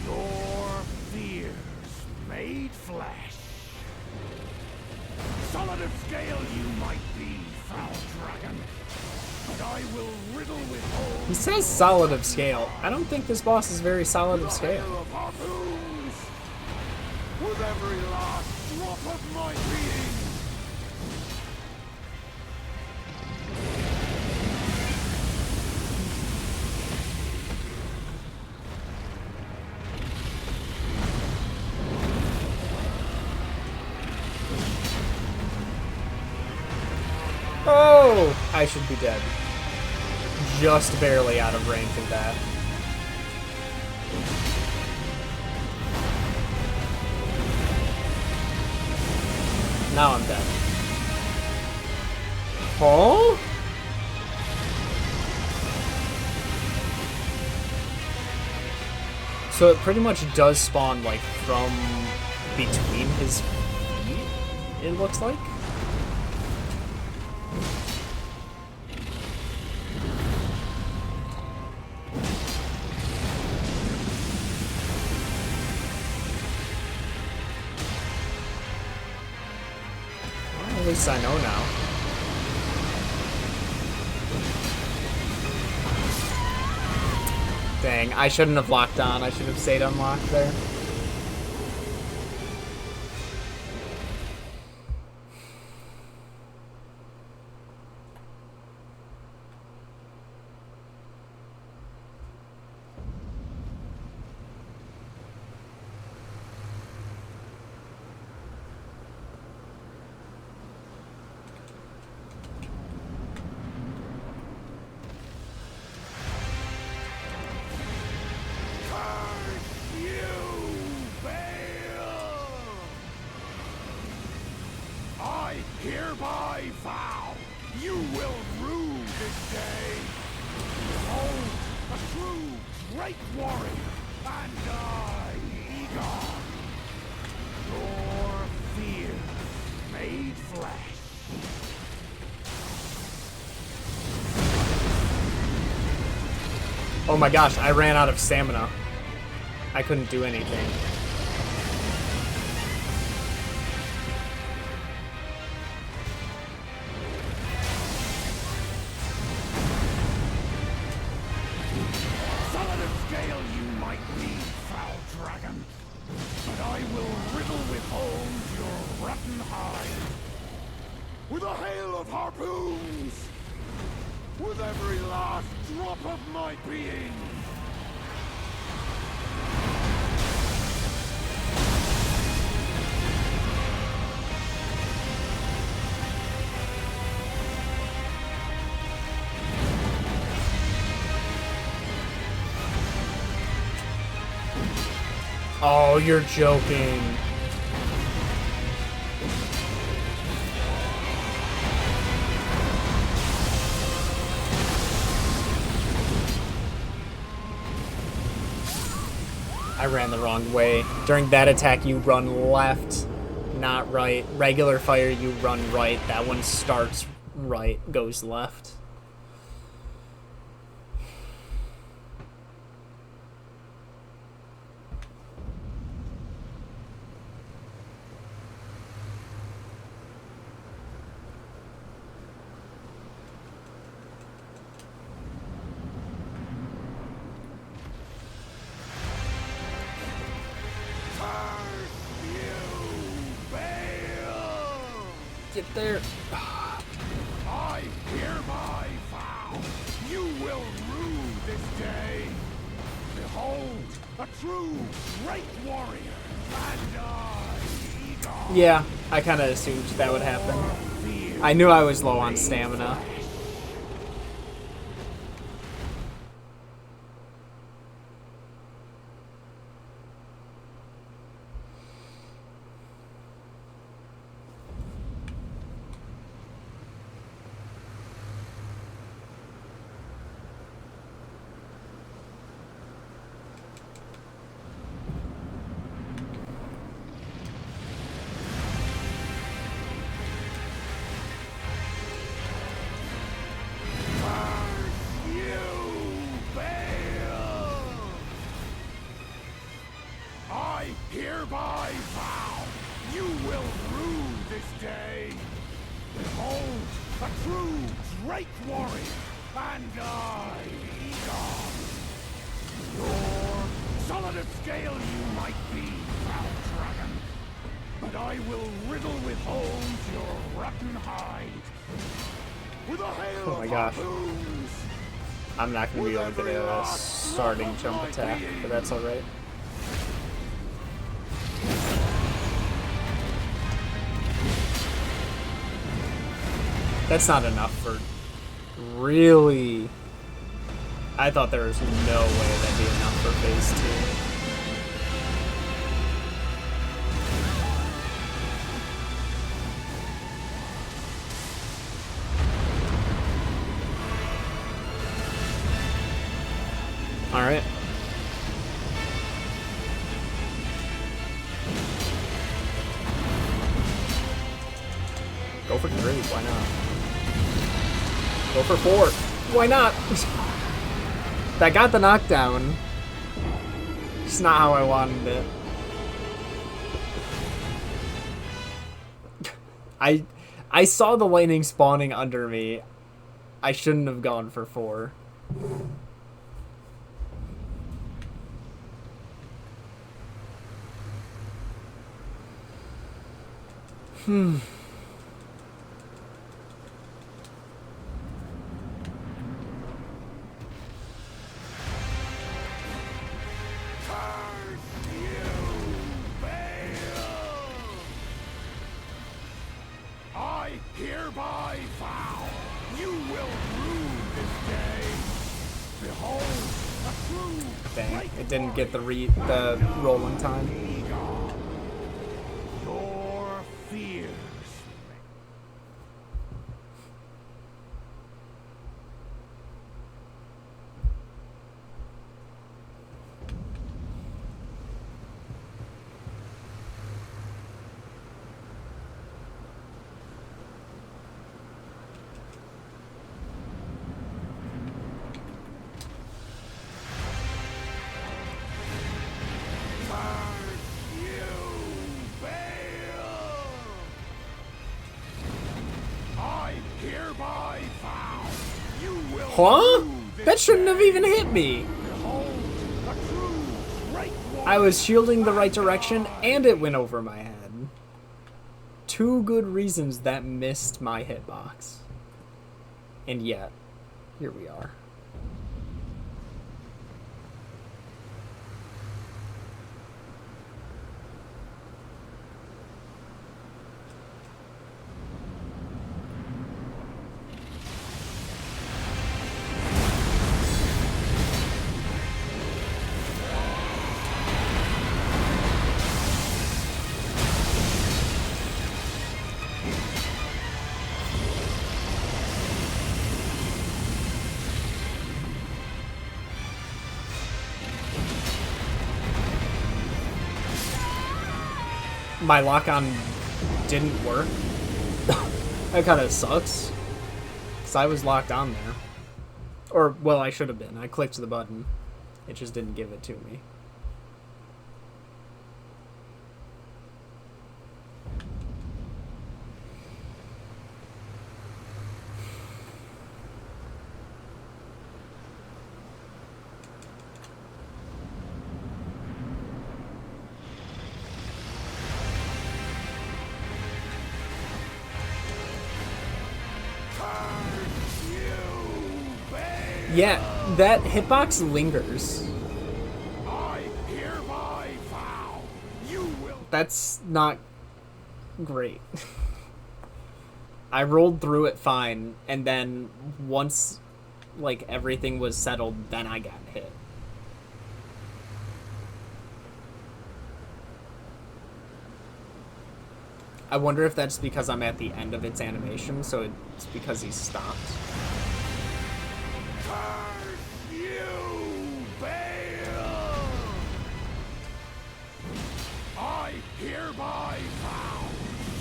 C: Your fears made flesh. Solid of scale you might be, foul dragon, but I will riddle with holes.
A: He says solid of scale. I don't think this boss is very solid of scale.
C: Of harpoons, with every last drop of my being.
A: Oh! I should be dead. Just barely out of range of that. Now I'm dead. Oh? So it pretty much does spawn, like, from between his feet, it looks like? At least I know now. Dang, I shouldn't have locked on. I should have stayed unlocked there.
C: Hereby vow, you will rue this day. Behold, a true great warrior, and I, Vigor. Your fear made flesh.
A: Oh my gosh, I ran out of stamina. I couldn't do anything.
C: Solid of scale you might be, foul dragon, but I will riddle with holes your rotten hide. With a hail of harpoons! with every last drop of my being.
A: Oh, you're joking. I ran the wrong way. During that attack, you run left, not right. Regular fire, you run right. That one starts right, goes left. Get there.
C: I hereby vow you will rue this day. Behold, a true great warrior, and I, Vigor.
A: Yeah, I kind of assumed that would happen. I knew I was low on stamina.
C: Hereby vow you will rue this day. Behold, a true great warrior, and I, Vigor. Your solid of scale you might be, proud dragon, but I will riddle with holes your rotten hide. With a hail
A: Oh my
C: of
A: gosh.
C: harpoons.
A: I'm not going to be able to get a starting jump attack, but that's alright. That's not enough for... Really? I thought there was no way that'd be enough for phase 2. Alright. Go for 3, why not? Go for 4. Why not? That got the knockdown. It's not how I wanted it. I saw the lightning spawning under me. I shouldn't have gone for 4.
C: Hereby vow you will rue this day. Behold, a true
A: Dang, it didn't get the roll in time.
C: your fears.
A: Huh? That shouldn't have even hit me. I was shielding the right direction and it went over my head. 2 good reasons that missed my hitbox. And yet, Here we are. My lock-on didn't work. That kind of sucks. Because I was locked on there. Or, well, I should have been. I clicked the button. It just didn't give it to me. Yeah, that hitbox lingers.
C: I hereby vow you will.
A: That's not great. I rolled through it fine, and then once, like, everything was settled, then I got hit. I wonder if that's because I'm at the end of its animation, so it's because he stopped.
C: Curse you, Bale! I hereby vow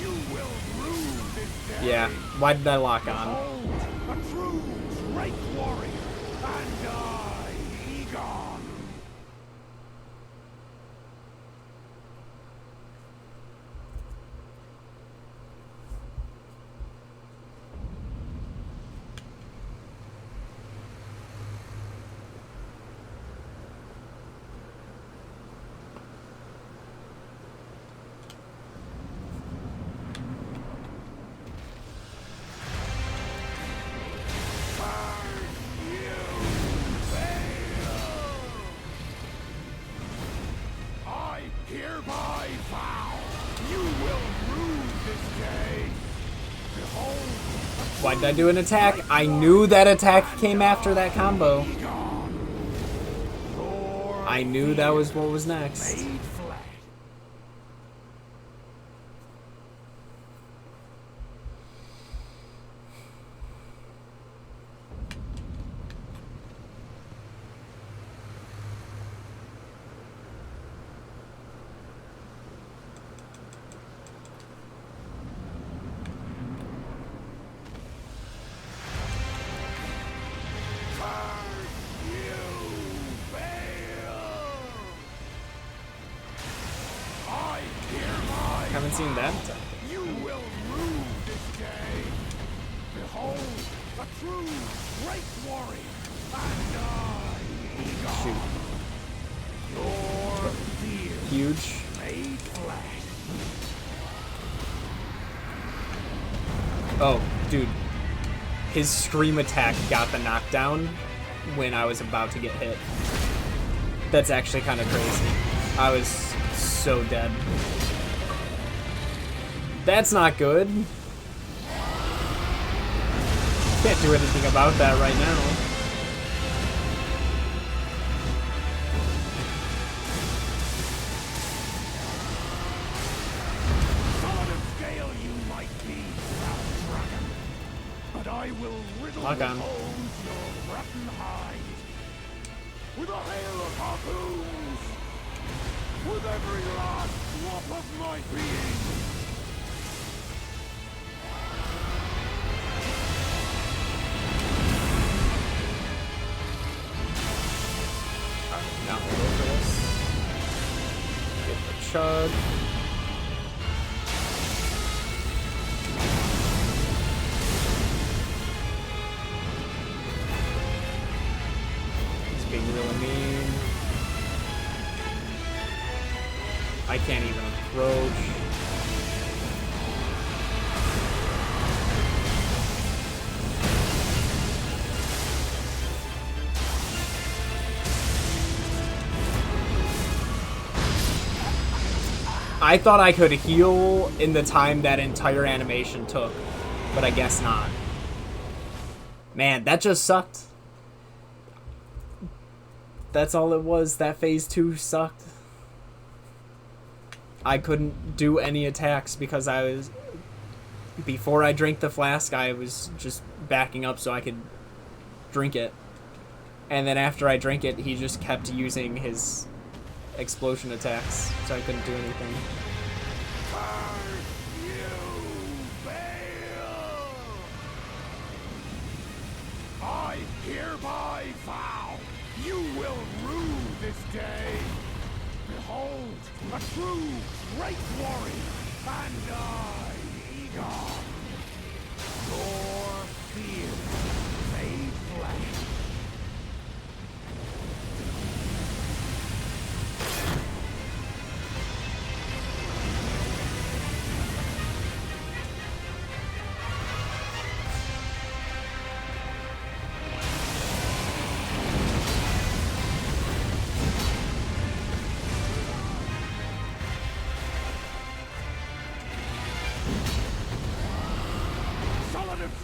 C: you will rue this day.
A: Yeah, why did I lock on?
C: Behold, a true great warrior, and I, Egon. Hereby vow you will rue this day. Behold,
A: Why did I do an attack? I knew that attack came after that combo. I knew that was what was next.
C: made flesh.
A: Haven't seen that attack.
C: You will rue this day. Behold, a true great warrior, and I, Egon. Your fear
A: Huge.
C: made flesh.
A: Oh, dude. His scream attack got the knockdown when I was about to get hit. That's actually kind of crazy. I was so dead. That's not good. Can't do anything about that right now.
C: Solid of scale you might be, proud dragon, but I will riddle
A: Lock
C: with
A: on.
C: bones your rotten hide. With a hail of harpoons, with every last drop of my being.
A: Now we'll go for this. Get the chug. He's being really mean. I can't even approach. I thought I could heal in the time that entire animation took, but I guess not. Man, that just sucked. That's all it was. That phase 2 sucked. I couldn't do any attacks because I was... Before I drank the flask, I was just backing up so I could drink it. And then after I drank it, he just kept using his explosion attacks, so I couldn't do anything.
C: I hereby vow you will rue this day. Behold, a true great warrior, and I, Vigor, your fear made flesh.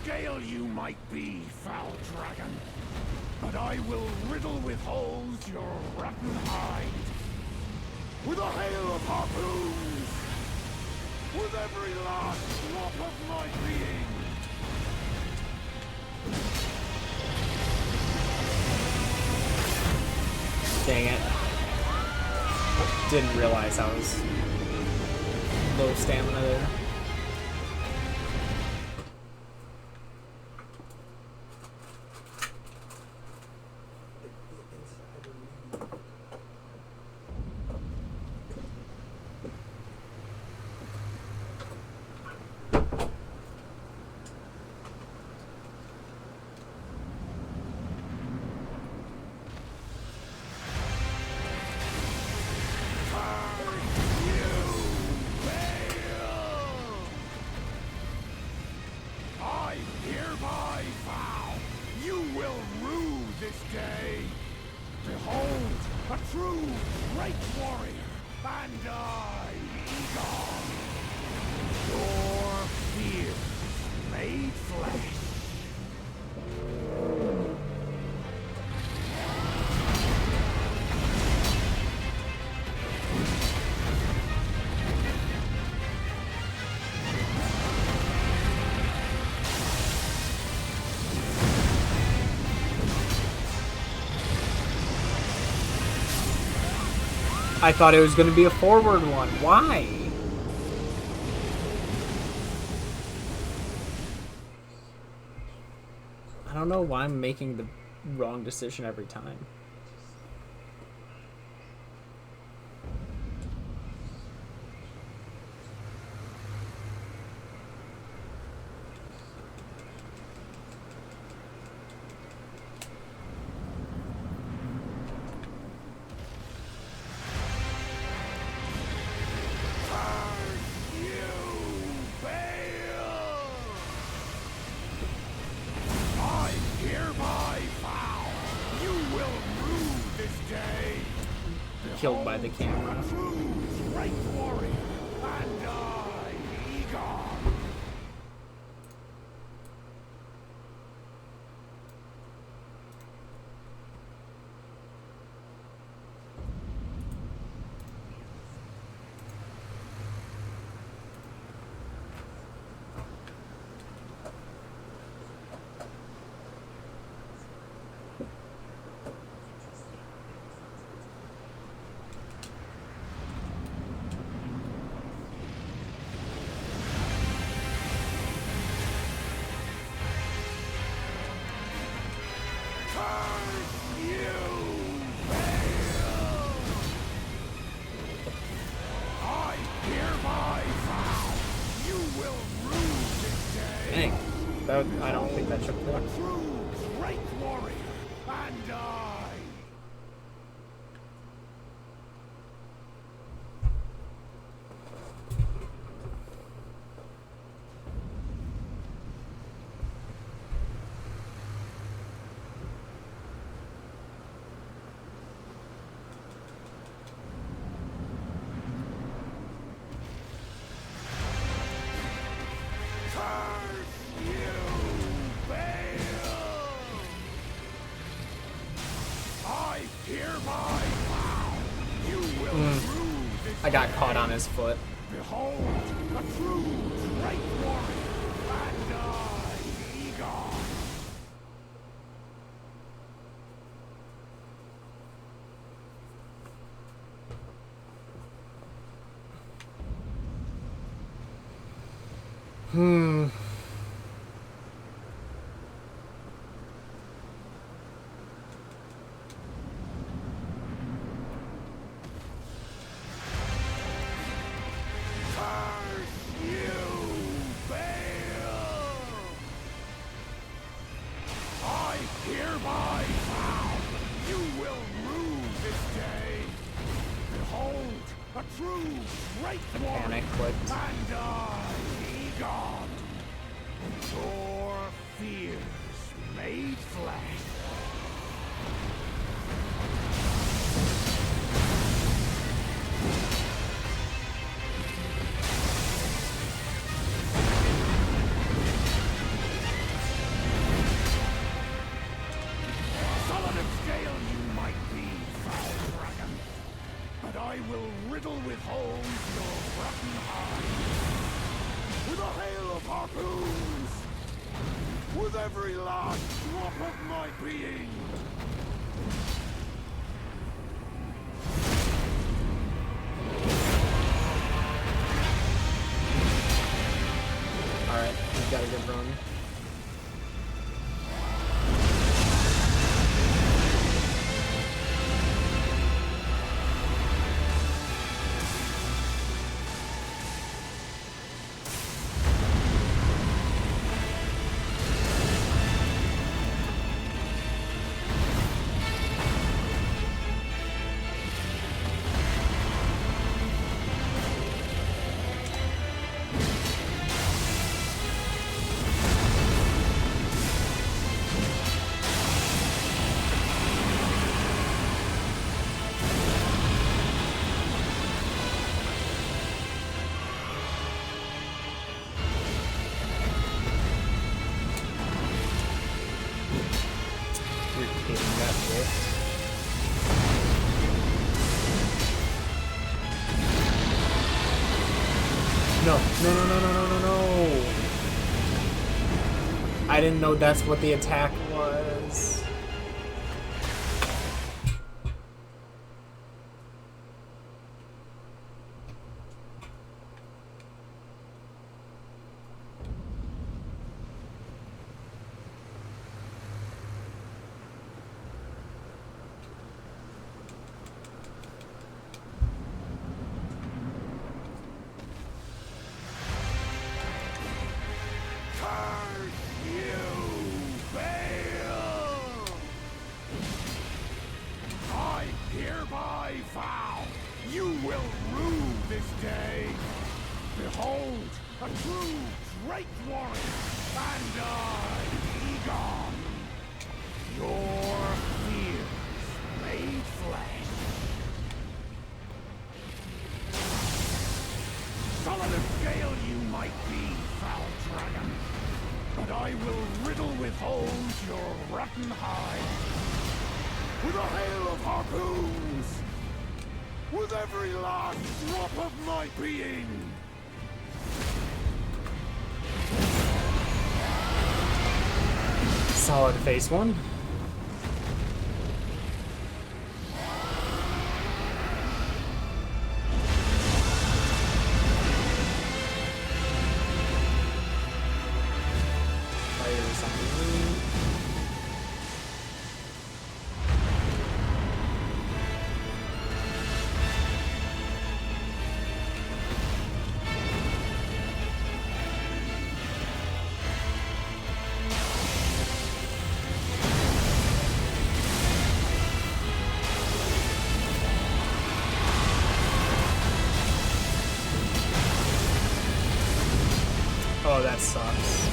C: Scale you might be, foul dragon, but I will riddle with holes your rotten hide with a hail of harpoons, with every last drop of my being.
A: Dang it. Didn't realize I was low stamina there. I thought it was going to be a forward one. Why? I don't know why I'm making the wrong decision every time. Killed by the camera.
C: Great warrior, and I, Vigor.
A: I don't think that should work.
C: True great warrior, and I. hereby vow you will rue this
A: I got
C: day.
A: caught on his foot.
C: Behold, a true great warrior, and I, Vigor. Curse you, Bale! I hereby vow you will rue this day. Behold, a true great warrior,
A: Panic clicked.
C: and I, Egon. Your fears made flesh. Solid of scale you might be, foul dragon, but I will riddle with holes your rotten hide. With a hail of harpoons, with every last drop of my being.
A: Alright, he's got a good run. You're kidding, that rift. No, no, no, no, no, no, no, no. I didn't know that's what the attack was.
C: Curse you, Bale! I hereby vow you will rue this day. Behold, a true great warrior, and I, Egon. Your fears made flesh. Solid of scale you might be, foul dragon, but I will riddle with holes your rotten hide. With a hail of harpoons, with every last drop of my being.
A: Solid face one. Fires on the moon. Oh, that sucks.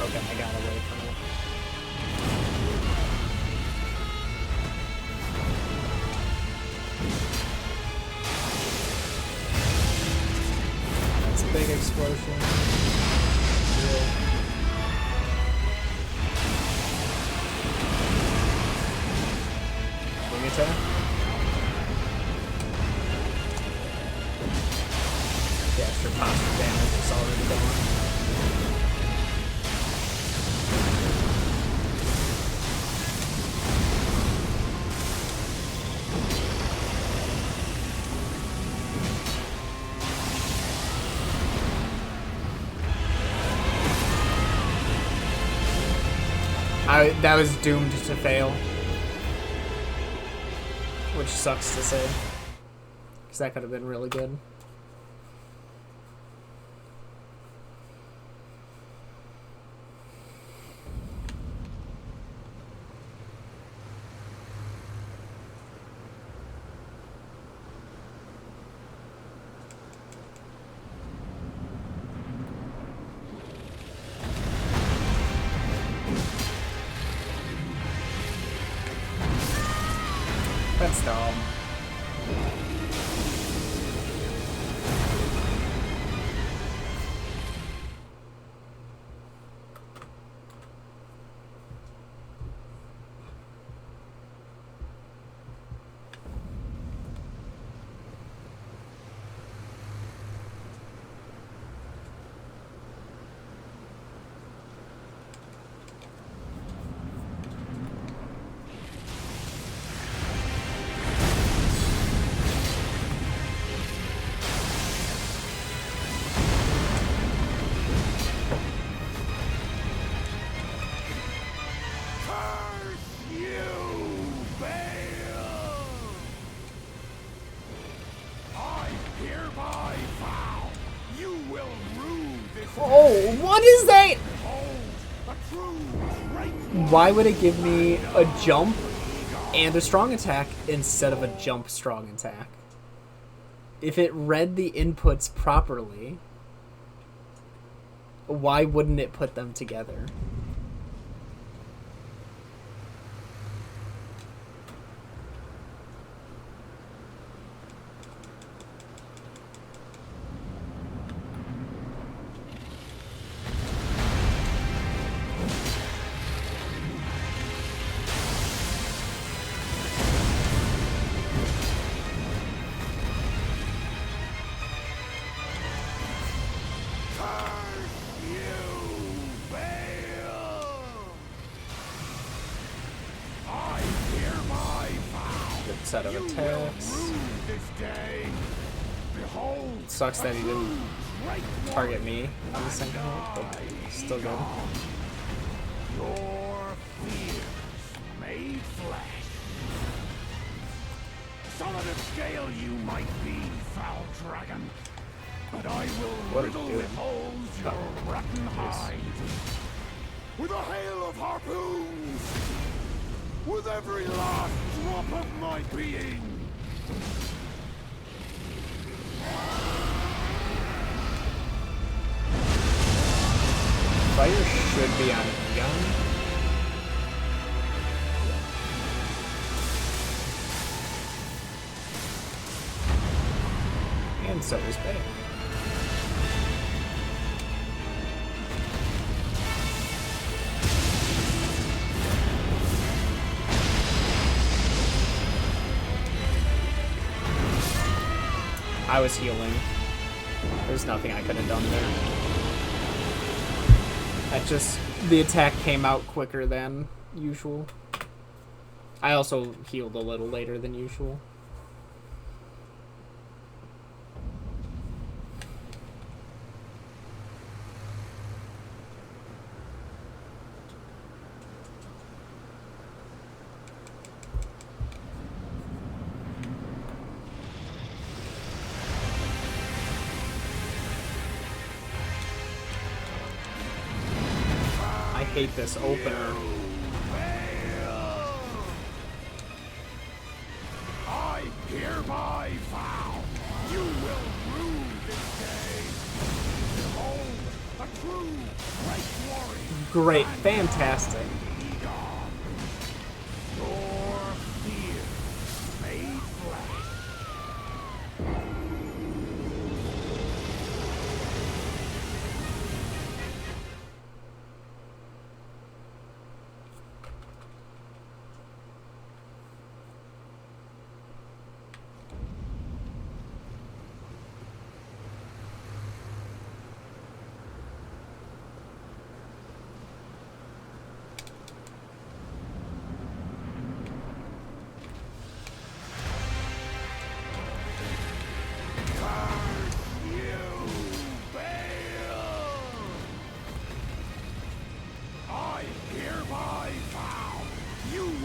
A: Okay, I got away from it. That's a big explosion. Yeah. attack. The extra constant damage is already gone. That was doomed to fail. Which sucks to say. Because that could have been really good. That's dumb. Oh, what is that? Why would it give me a jump and a strong attack instead of a jump strong attack? If it read the inputs properly, why wouldn't it put them together? Set of attacks. It sucks that he didn't target me on the second hit, but still good.
C: Your fears made flesh. Solid of scale you might be, foul dragon, but I will riddle with holes your rotten hide. With a hail of harpoons! With every last drop of my being!
A: Fire should be on Egon. And so is Bay. I was healing. There's nothing I could have done there. That just... the attack came out quicker than usual. I also healed a little later than usual. I hate this opener.
C: I hereby vow you will rue this day. Behold, a true great warrior.
A: Great, fantastic.
C: Your fears made flesh.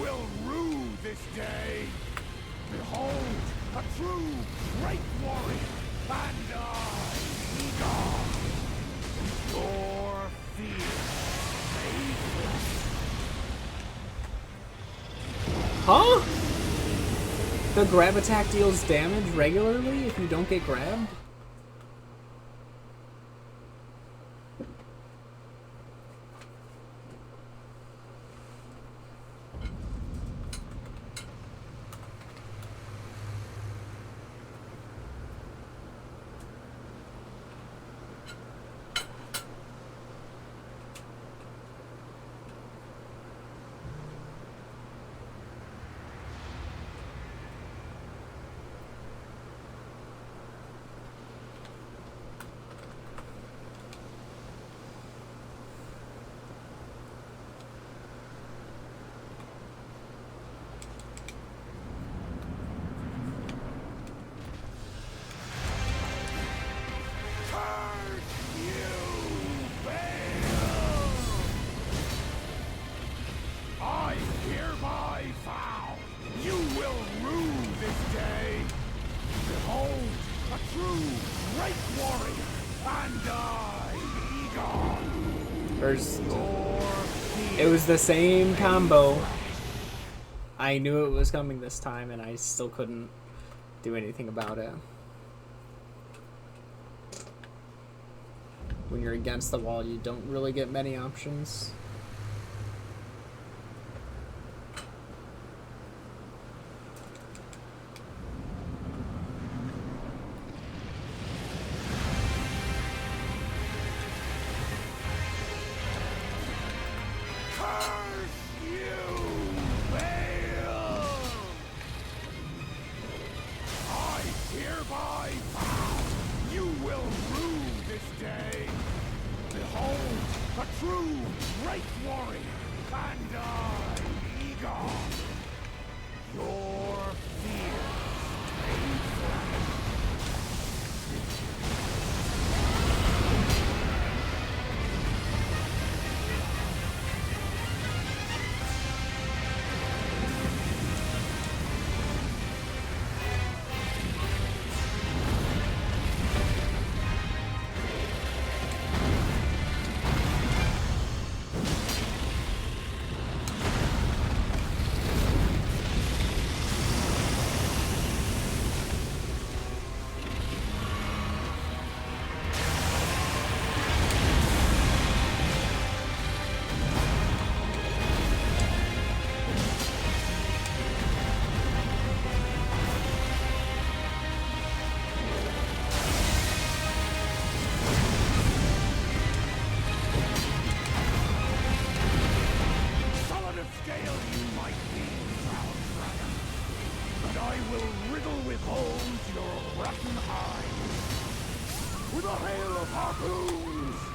C: will rue this day. Behold, a true great warrior, and I, Vigor, your fear faithless.
A: Huh? The grab attack deals damage regularly if you don't get grabbed? It was the same combo. I knew it was coming this time, and I still couldn't do anything about it. When you're against the wall, you don't really get many options.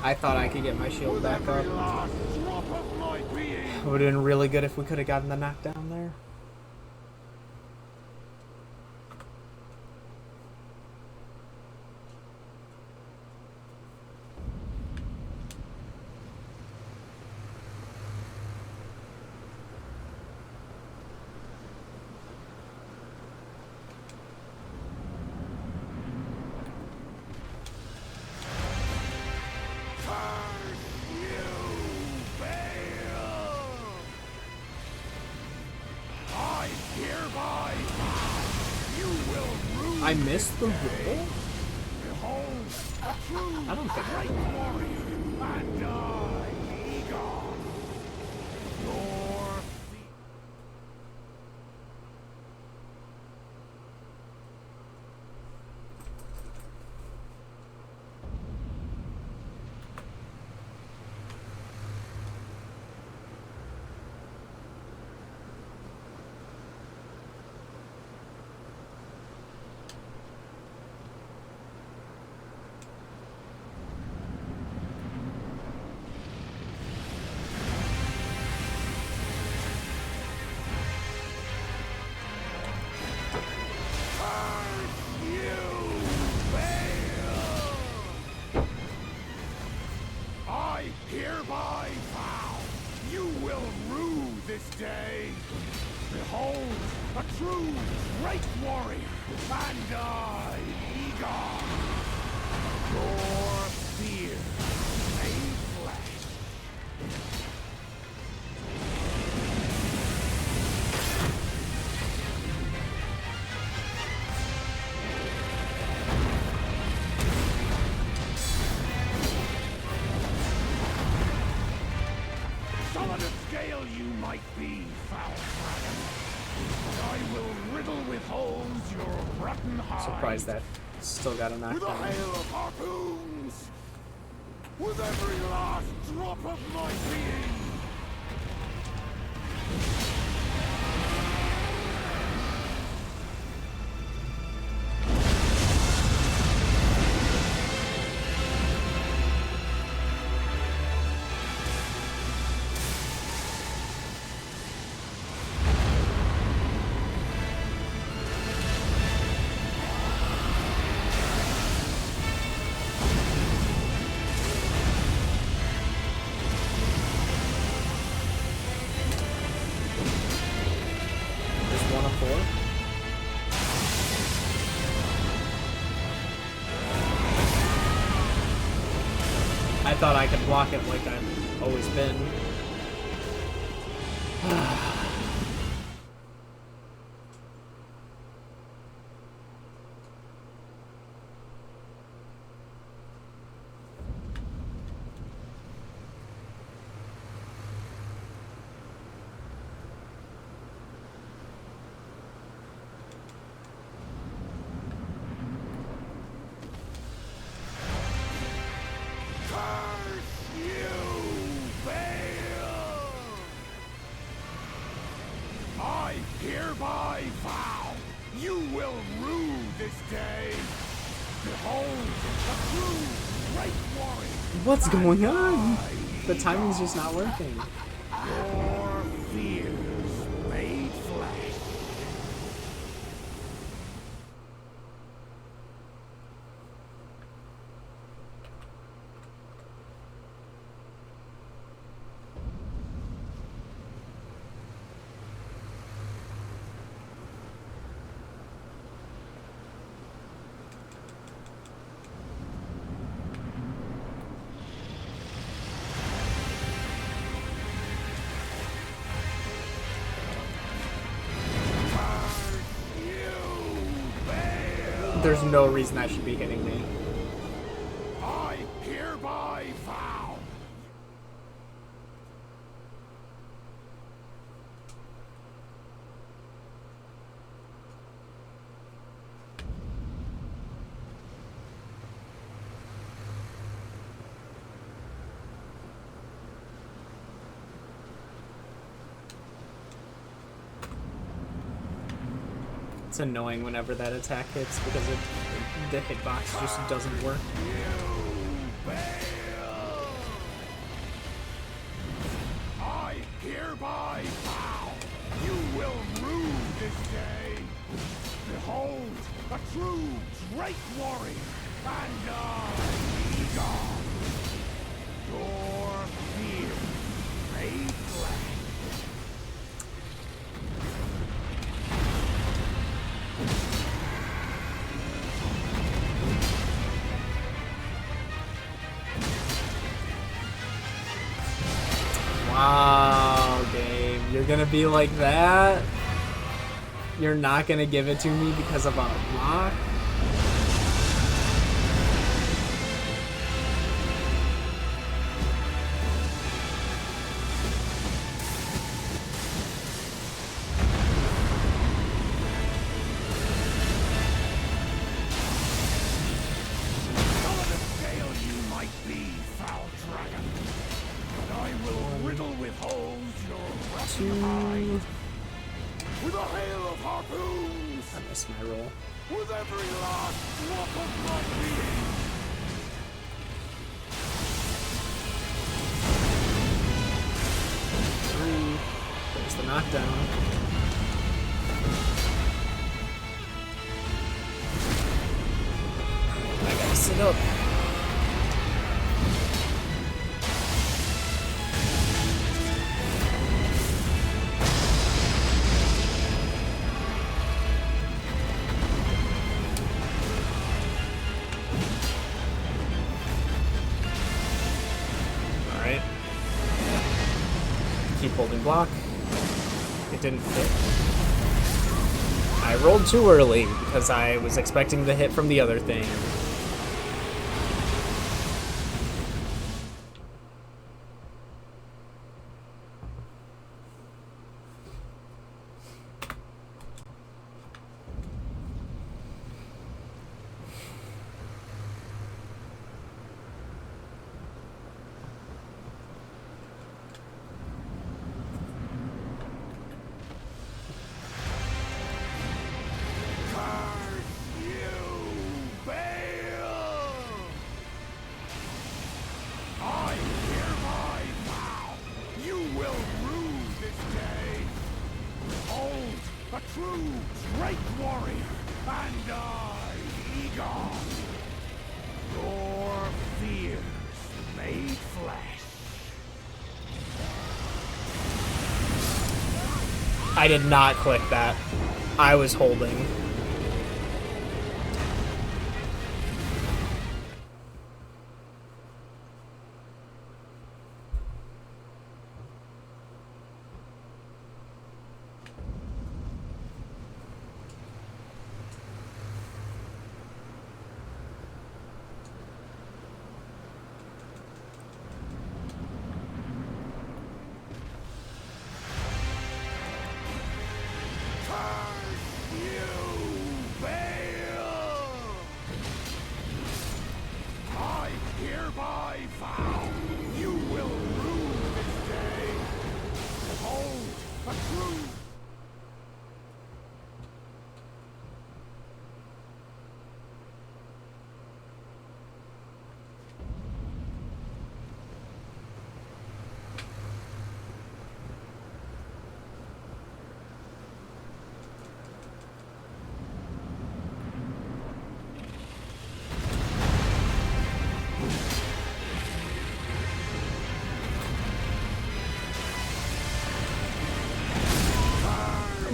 A: I thought I could get my shield back up. It would have been really good if we could have gotten the knockdown there. I missed the roll? I don't think I did.
C: day. Behold, a true great warrior, and I, Vigor, your fear made flesh. Solid of scale you might be, foul dragon, but I will riddle with holes your rotten hide.
A: Surprised that still got a
C: With a
A: knockdown.
C: hail of harpoons, with every last drop of my being.
A: Just one of four. I thought I could block it like I've always been.
C: Curse you, Bale! I hereby vow you will rue this day. Behold, a true great warrior.
A: What's going on?
C: I,
A: The timing's just not working.
C: Your fears made flesh.
A: There's no reason that should be hitting me.
C: I hereby vow.
A: It's annoying whenever that attack hits because the hitbox just doesn't work.
C: I hereby vow you will rue this day. Behold, a true great warrior, and I, Vigor, your fear made flesh.
A: Wow, game. You're gonna be like that? You're not gonna give it to me because of a block?
C: Solid of scale you might be, foul dragon, but I will riddle with holes your rotten hide. With a hail of harpoons,
A: I missed my roll.
C: with every last drop of my being.
A: Three. There's the knockdown. I gotta sit up. block. It didn't fit. I rolled too early because I was expecting the hit from the other thing. I did not click that. I was holding.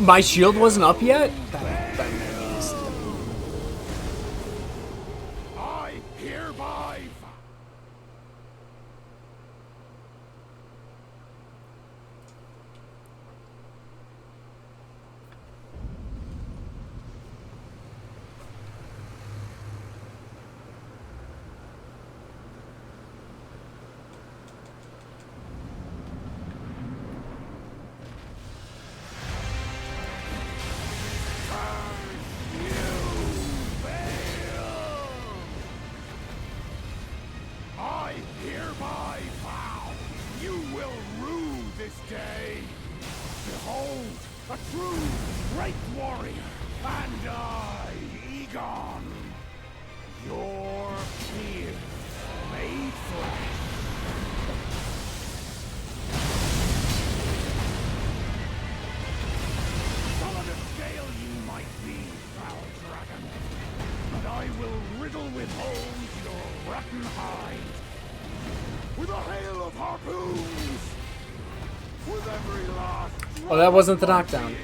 A: My shield wasn't up yet? That means.
C: I hereby.
A: Oh, that wasn't the knockdown.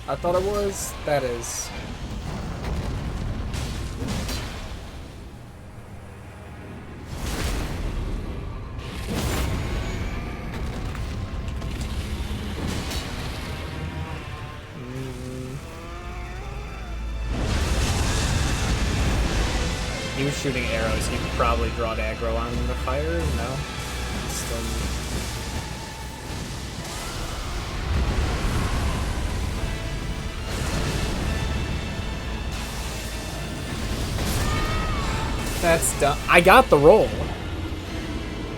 A: I thought it was. That is. He was shooting arrows. He could probably draw aggro on the fire. No. Still. That's dumb. I got the roll.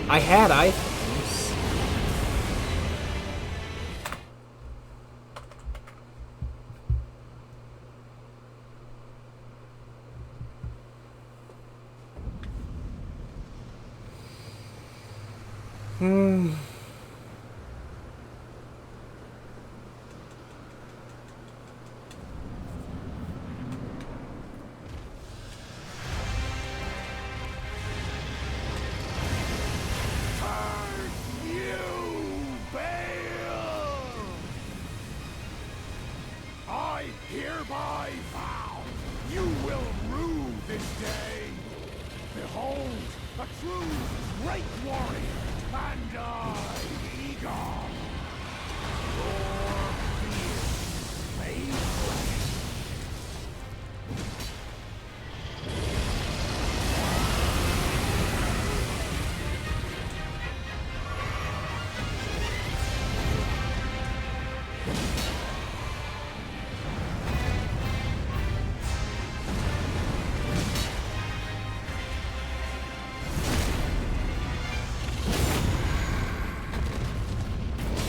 A: I had items.
C: Hereby vow, you will rue this day. Behold, a true great warrior, and I, Vigor. Your fear made flesh.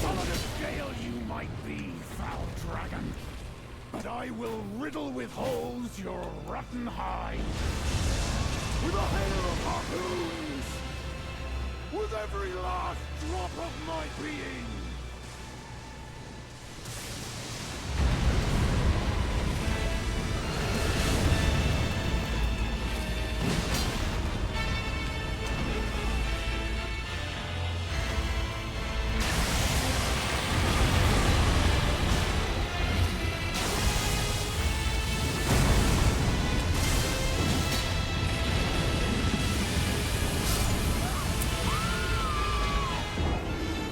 C: Solid of scale you might be, foul dragon, but I will riddle with holes your rotten hide. With a hail of harpoons! With every last drop of my being!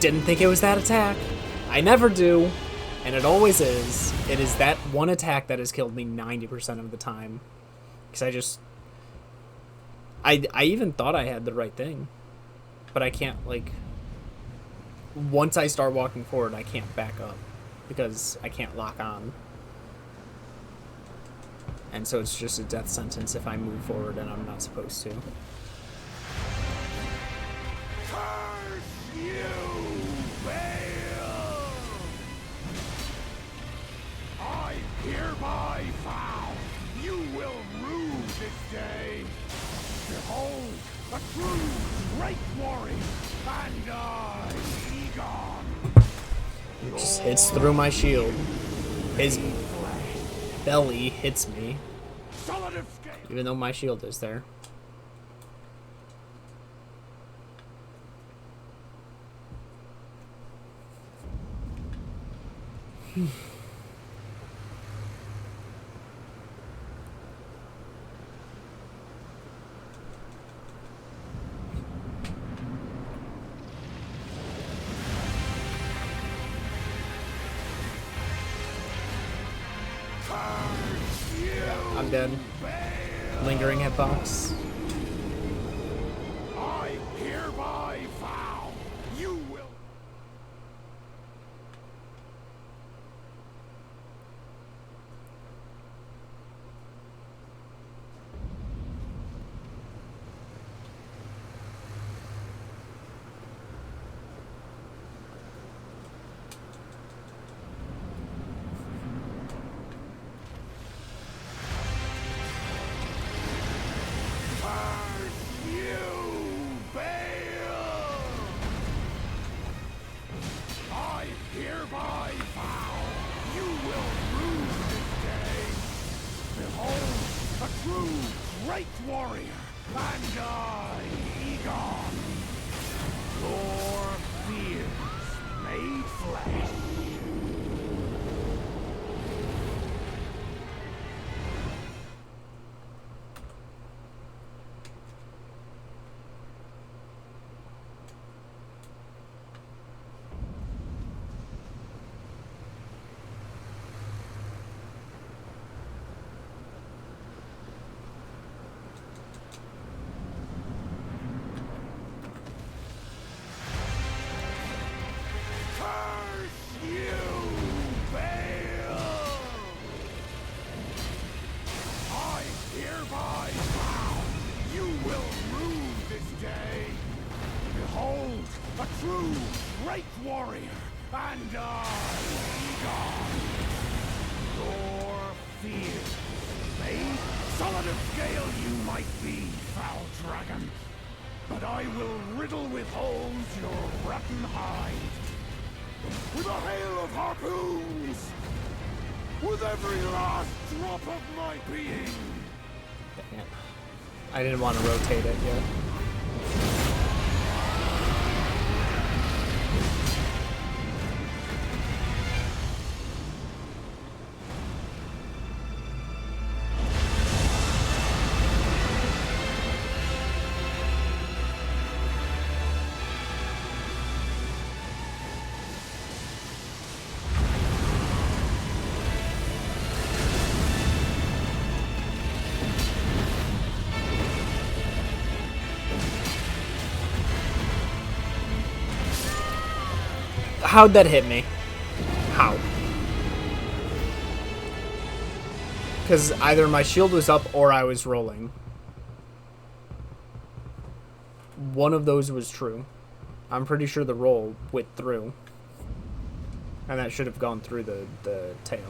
A: Didn't think it was that attack. I never do, and it always is. It is that one attack that has killed me 90% of the time. Because I even thought I had the right thing. But I can't, like... Once I start walking forward, I can't back up. Because I can't lock on. And so it's just a death sentence if I move forward and I'm not supposed to.
C: Curse you, Bale! I hereby vow you will rue this day. Behold, a true great warrior, and I, Egon.
A: It just hits through my shield. His belly hits me,
C: Solid of scale.
A: even though my shield is there.
C: Curse you,
A: I'm dead.
C: Bale!
A: Lingering hitbox.
C: I hereby vow you will. Curse you, Bale! I hereby vow you will rue this day. Behold, a true great warrior, and I, Egon, your fears made flesh. Curse you, Bale! I hereby vow you will rue this day. Behold, a true great warrior, and I, Egon, your fears made. Solid of scale you might be, foul dragon, but I will riddle with holes your rotten hide. With a hail of harpoons! With every last drop of my being!
A: Dang it. I didn't want to rotate it yet. How'd that hit me? How? Because either my shield was up or I was rolling. One of those was true. I'm pretty sure the roll went through. And that should have gone through the tail.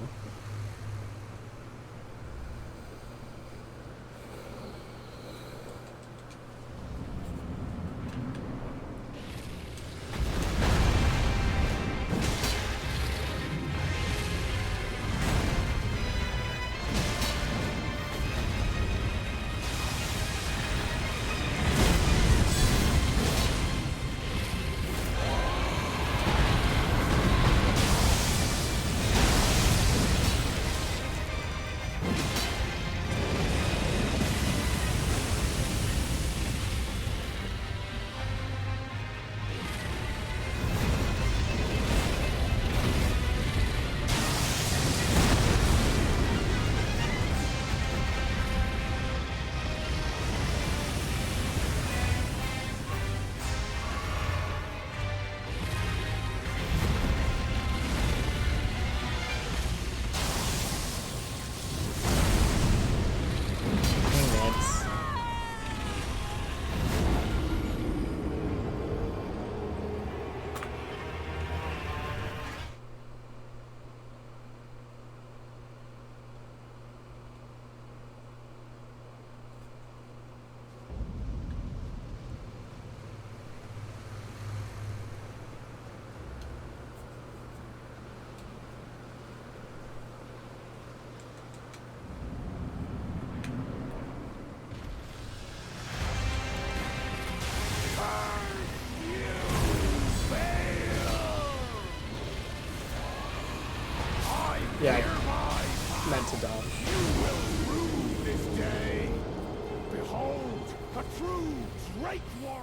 A: Yeah, I meant to dodge.
C: You will rue this day. Behold, a true Drake warrior.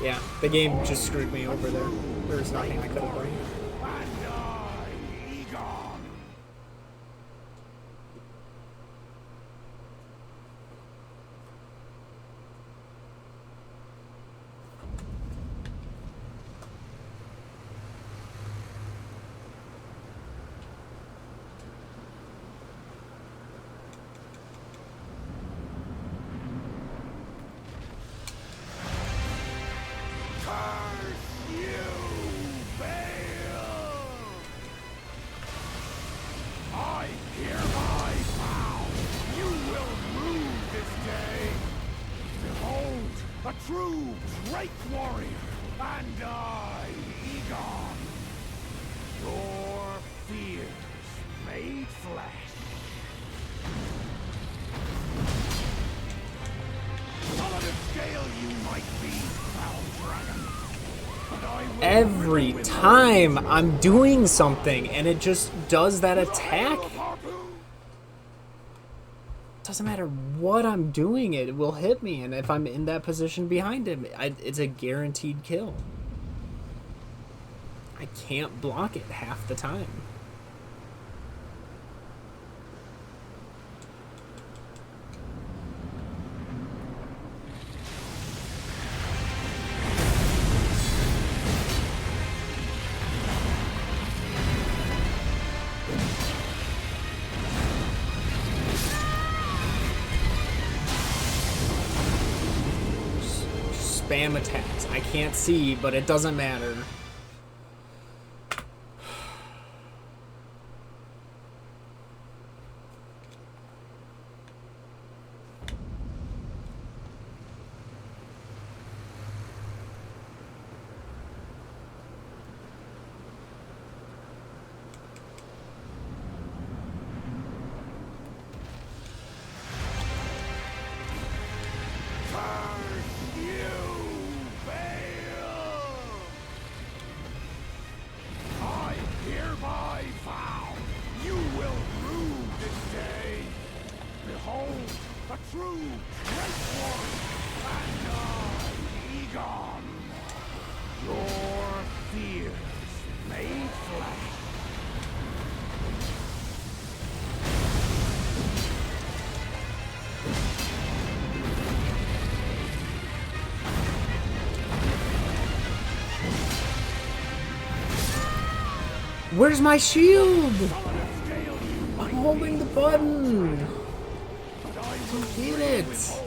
A: Yeah, the game just screwed me over there. There's nothing I could have done.
C: True Drake warrior, and I, Egon, your fears made flesh. On a scale you might be, foul dragon. But I will
A: Every time I'm doing something and it just does that attack. Doesn't matter what I'm doing, it will hit me, and if I'm in that position behind him, it's a guaranteed kill. I can't block it half the time. spam attacks. I can't see, but it doesn't matter. Where's my shield? I'm holding the button. Get it.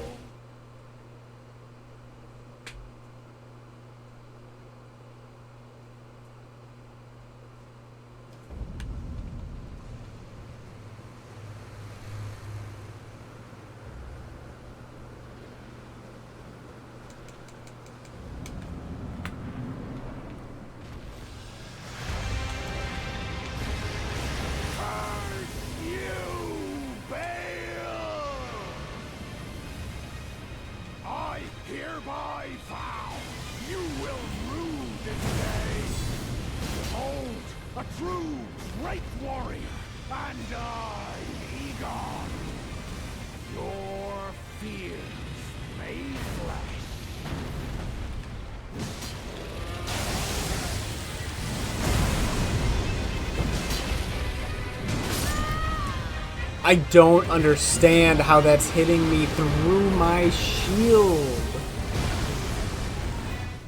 A: I don't understand how that's hitting me through my shield.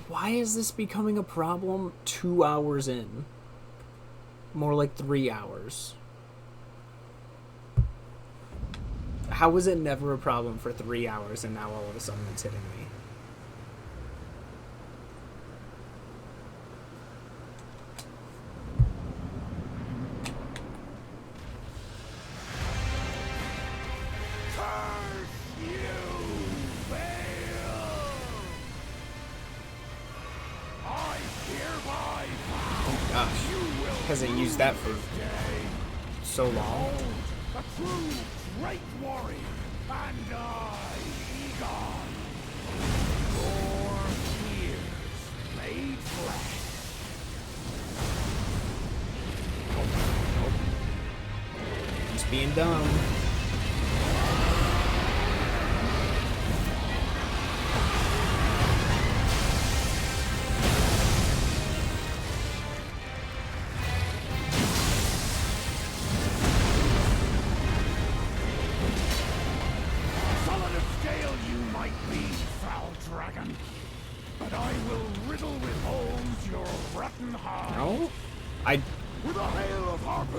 A: Why is this becoming a problem 2 hours in? More like 3 hours. How was it never a problem for 3 hours and now all of a sudden it's hitting me? Hasn't used that for so long.
C: A true great warrior, and I, Egon, your fears made flesh.
A: It's being done.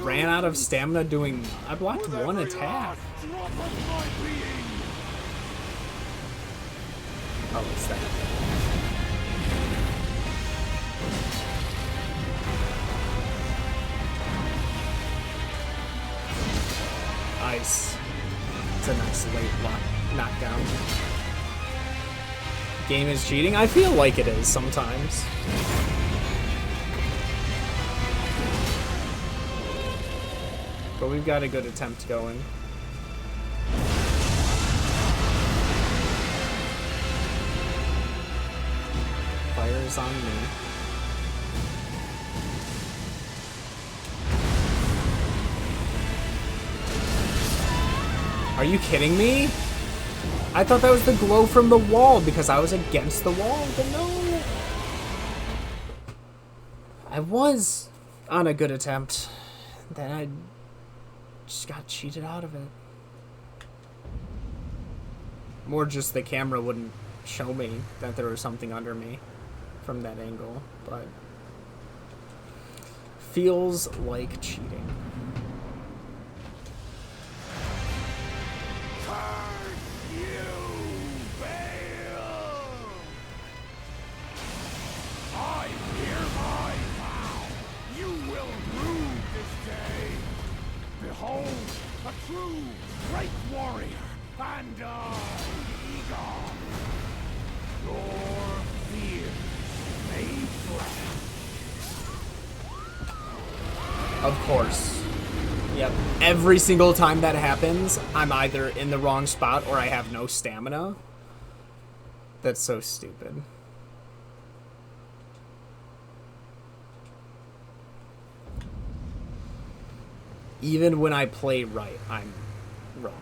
A: Ran out of stamina doing... I blocked one attack. Oh, it's that. Nice. It's a nice late knockdown. Game is cheating? I feel like it is sometimes. But we've got a good attempt going. Fire is on me. Are you kidding me? I thought that was the glow from the wall because I was against the wall, but no. I was on a good attempt. Then I just got cheated out of it. More just the camera wouldn't show me that there was something under me from that angle, but feels like cheating.
C: true great warrior, and I, Vigor, your fear made flesh.
A: Of course. Yep. Every single time that happens, I'm either in the wrong spot or I have no stamina. That's so stupid. Even when I play right, I'm wrong.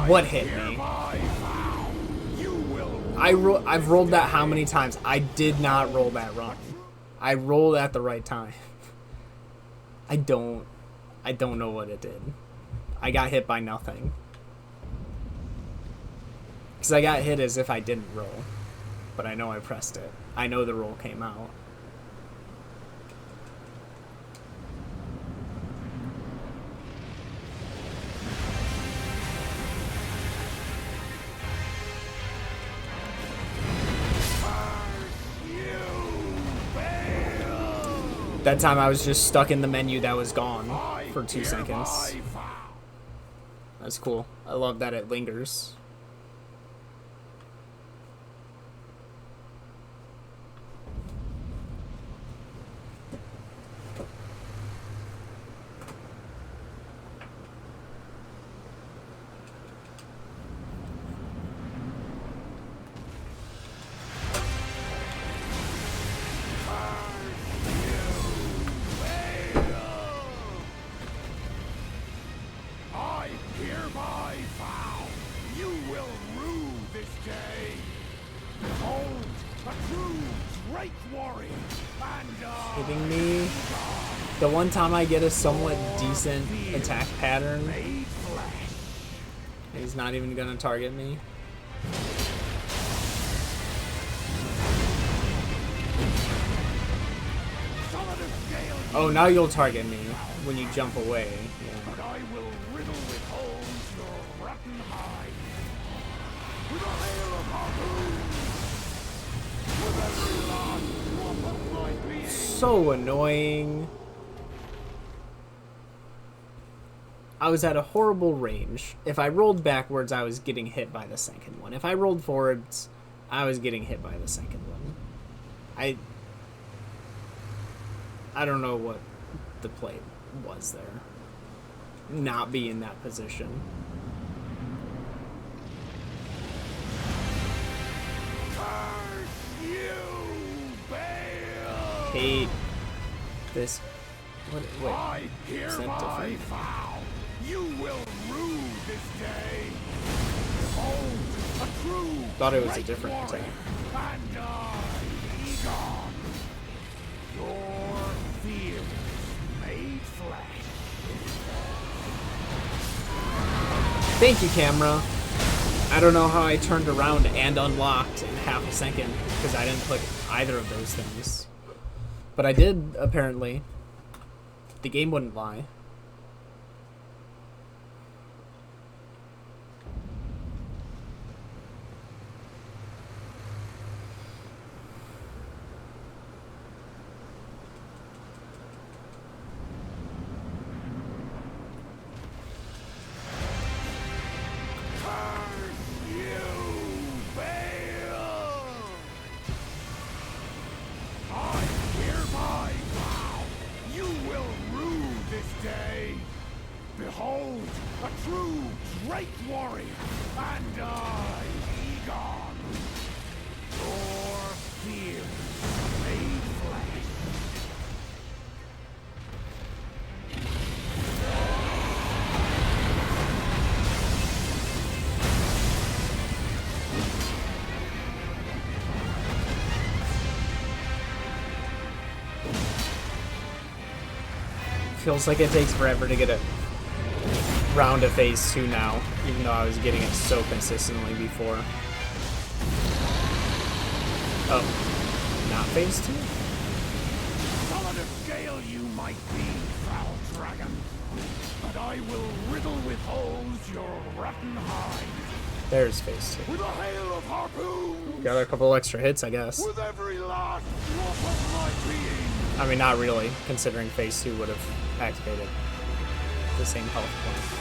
A: What hit me? I've rolled that how many times? I did not roll that wrong. I rolled at the right time. I don't know what it did. I got hit by nothing. Because I got hit as if I didn't roll. But I know I pressed it. I know the roll came out. That time I was just stuck in the menu that was gone for 2 seconds. That's cool. I love that it lingers. Kidding me? The one time I get a somewhat decent attack pattern, he's not even gonna target me. Oh, now you'll target me when you jump away. Yeah.
C: But I will riddle with holes your rotten hide with a hail of harpoons. With every last drop of my being.
A: So annoying. I was at a horrible range. If I rolled backwards, I was getting hit by the second one. If I rolled forwards, I was getting hit by the second one. I don't know what the play was there. Not be in that position.
C: Curse you, Baal!
A: Hate this. What? Wait.
C: I
A: Is that
C: hereby
A: different?
C: vow you will rue this day. Behold, a true
A: Thought it was a
C: great
A: different
C: warrior,
A: attack.
C: and I, Egon, your fears made flesh.
A: Thank you, camera. I don't know how I turned around and unlocked in half a second because I didn't click either of those things. But I did, apparently. The game wouldn't lie.
C: Behold, a true great warrior, and I, Egon, your fears made flesh.
A: Feels like it takes forever to get a round of phase 2 now, even though I was getting it so consistently before. Oh, not phase 2?
C: might be, foul dragon, but I will riddle with holes your rotten hide.
A: There's phase 2.
C: With a hail of harpoons!
A: Got a couple extra hits, I guess.
C: With every last drop of my being!
A: I mean, not really, considering phase 2 would have activated the same health point.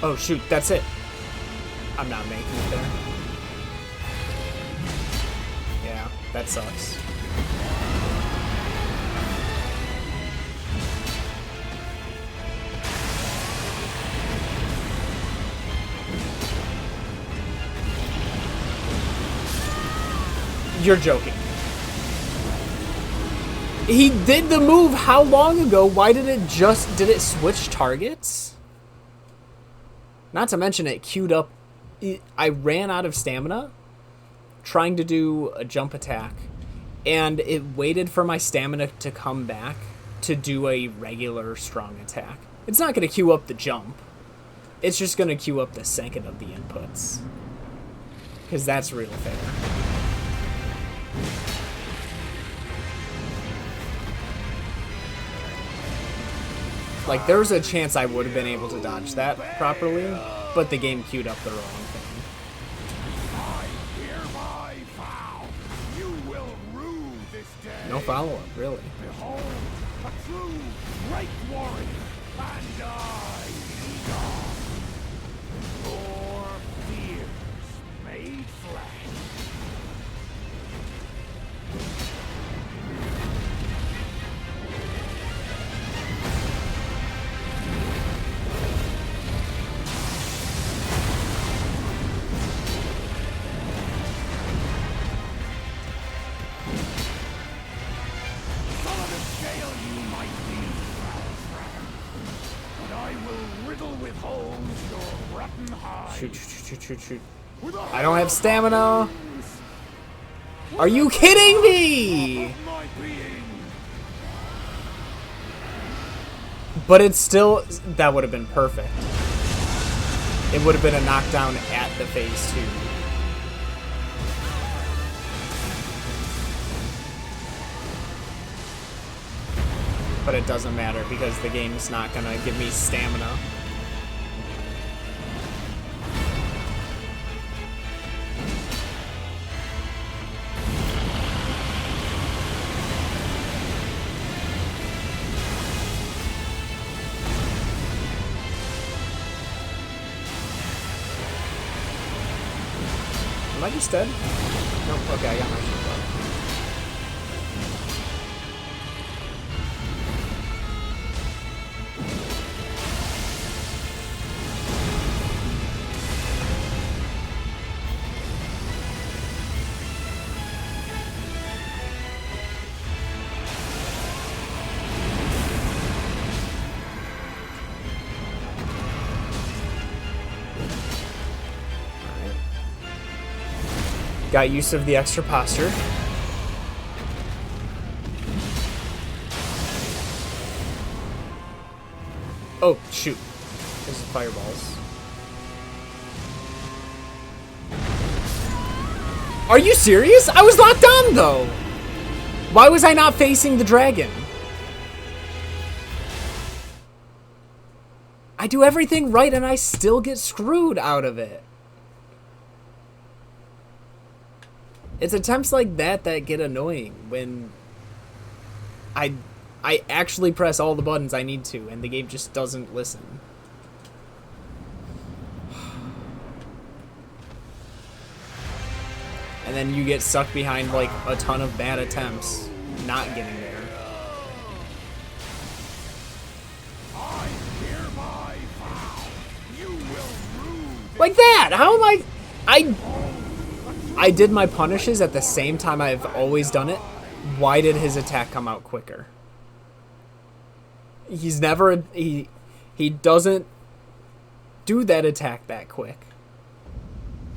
A: Oh shoot, that's it. I'm not making it there. Yeah, that sucks. You're joking. He did the move how long ago? Why did it switch targets? Not to mention it queued up. I ran out of stamina trying to do a jump attack, and it waited for my stamina to come back to do a regular strong attack. It's not going to queue up the jump. It's just going to queue up the second of the inputs. Because that's real fair. Like, there was a chance I would have been able to dodge that properly, but the game queued up the wrong thing.
C: I hereby vow you will rue this day.
A: No follow-up, really.
C: Behold, a true great warrior, and I lead on. Your fears made flesh.
A: Shoot. I don't have stamina. Are you kidding me? But it's still, that would have been perfect. It would have been a knockdown at the phase 2. But it doesn't matter because the game's not gonna give me stamina. Am I just dead? Nope, okay, I got my shit back. Got use of the extra posture. Oh, shoot. There's the fireballs. Are you serious? I was locked on, though. Why was I not facing the dragon? I do everything right and I still get screwed out of it. It's attempts like that that get annoying when I actually press all the buttons I need to and the game just doesn't listen. And then you get stuck behind like a ton of bad attempts not getting there. Like that! How am I I did my punishes at the same time I've always done it. Why did his attack come out quicker? He's never... He doesn't do that attack that quick.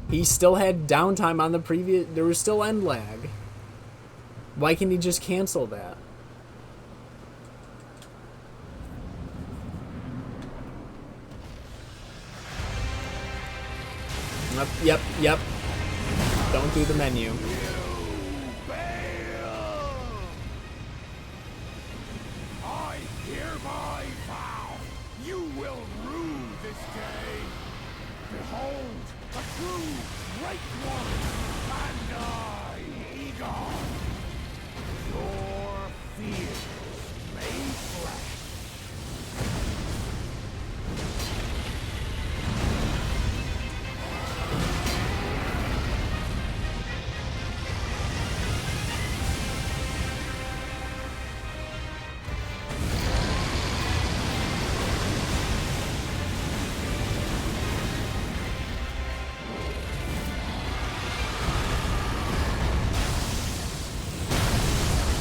A: He still had downtime on the previous... There was still end lag. Why can't he just cancel that? Yep. Don't do the menu.
C: I hereby vow you will rue this day. Behold, a true great one, and I, Egon, your fears made flesh.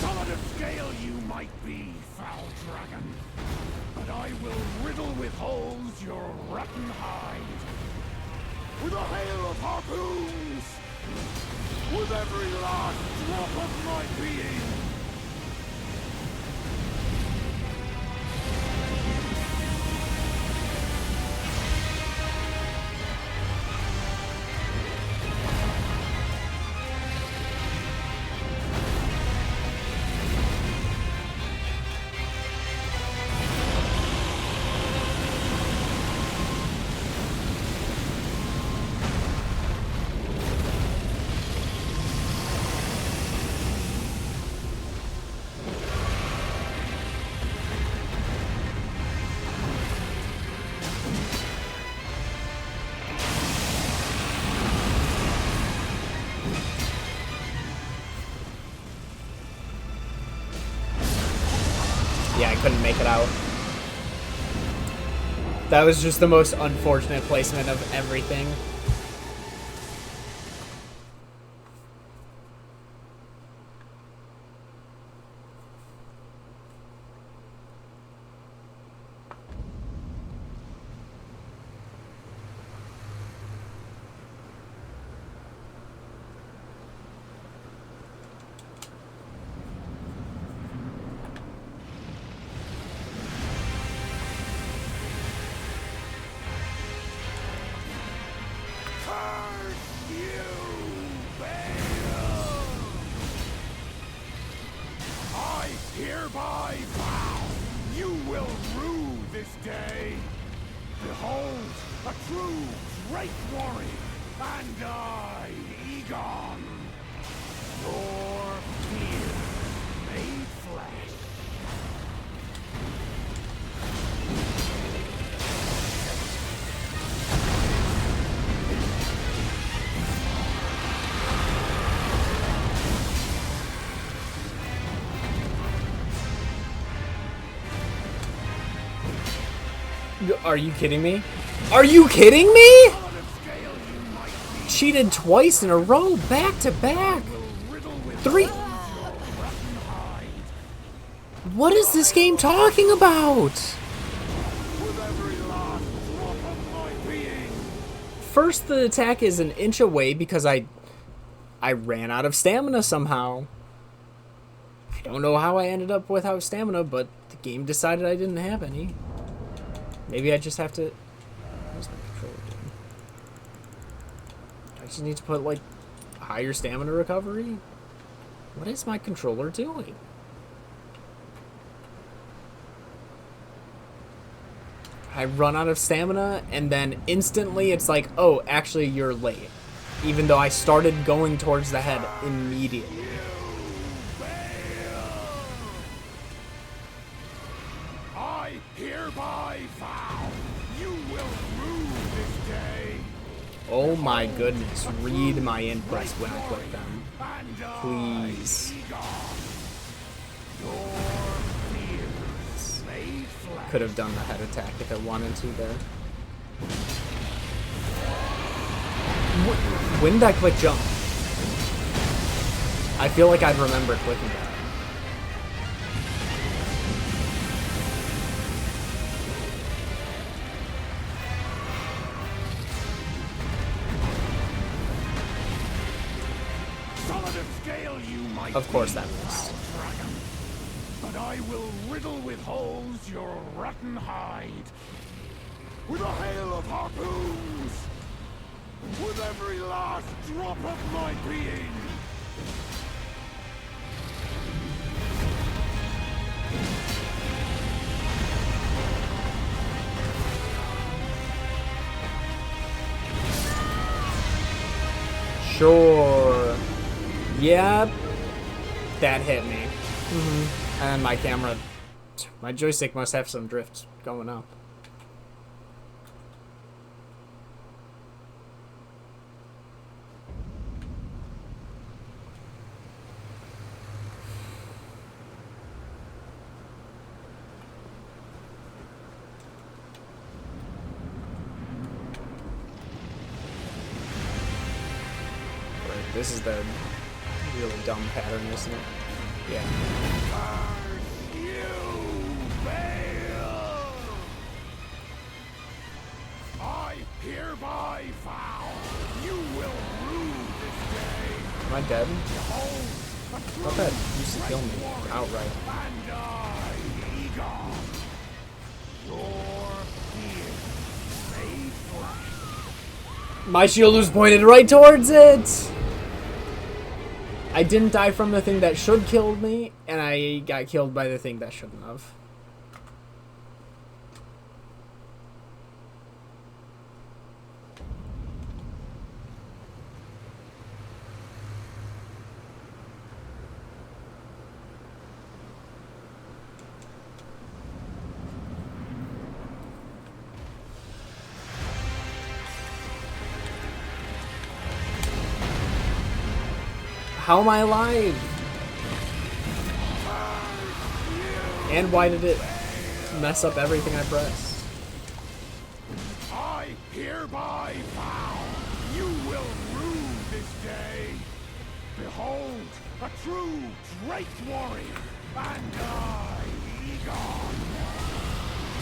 C: Solid of scale you might be, foul dragon, but I will riddle with holes your rotten hide. With a hail of harpoons! With every last drop of my being!
A: Yeah, I couldn't make it out. That was just the most unfortunate placement of everything.
C: Hereby vow you will rue this day. Behold, a true great warrior, and I, Egon, your fear made flesh.
A: Are you kidding me? Are you kidding me? Cheated twice in a row, back to back. 3. What is this game talking about? First, the attack is an inch away because I ran out of stamina somehow. I don't know how I ended up without stamina, but the game decided I didn't have any. Maybe I just have to... What's my controller doing? I just need to put, like, higher stamina recovery? What is my controller doing? I run out of stamina, and then instantly it's like, oh, actually, you're late. Even though I started going towards the head immediately.
C: I hereby vow you will rue this day.
A: Oh my goodness, read my inputs when I click them. Please. Could have done the head attack if I wanted to there. When did I click jump? I feel like I'd remember clicking that.
C: Solid of scale you might
A: Of course
C: be,
A: that missed.
C: foul dragon. But I will riddle with holes your rotten hide. With a hail of harpoons! With every last drop of my being!
A: Sure. Yep. That hit me. And my camera... My joystick must have some drift going up. This is the really dumb pattern, isn't it? Yeah.
C: Curse you, fail! I hereby vow you will rue this day.
A: Am I dead?
C: Behold, a
A: I thought that used to kill me outright.
C: and I, Vigor, your being made flesh.
A: My shield was pointed right towards it! I didn't die from the thing that should kill me, and I got killed by the thing that shouldn't have. How am I alive? And why did it mess up everything I pressed?
C: I hereby vow you will rue this day. Behold, a true Drake warrior, and I, Egon,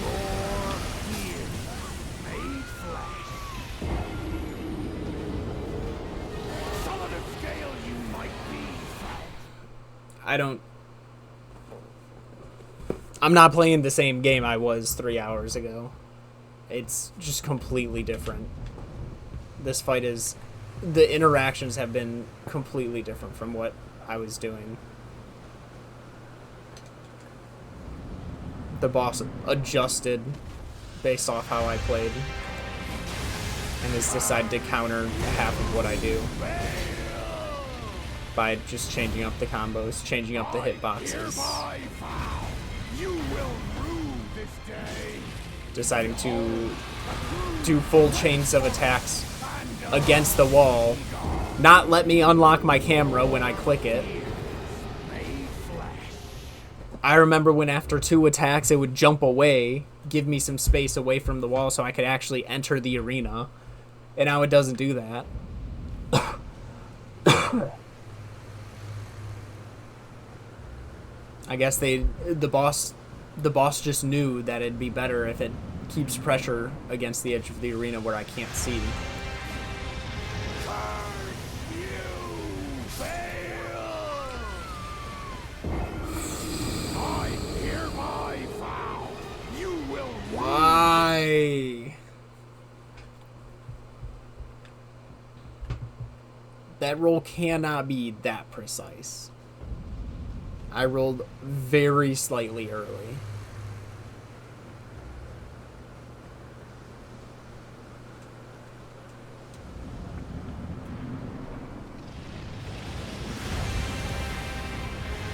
C: your being made flesh. Solid of scale you might be,
A: I'm not playing the same game I was 3 hours ago. It's just completely different. This fight is... The interactions have been completely different from what I was doing. The boss adjusted based off how I played. And has decided to counter half of what I do. By just changing up the combos, changing up the hitboxes.
C: hereby vow you will rue this day.
A: Deciding to do full chains of attacks against the wall, not let me unlock my camera when I click it. I remember when after 2 attacks it would jump away, give me some space away from the wall so I could actually enter the arena, and now it doesn't do that. I guess the boss just knew that it'd be better if it keeps pressure against the edge of the arena where I can't see. Why? That roll cannot be that precise. I rolled very slightly early.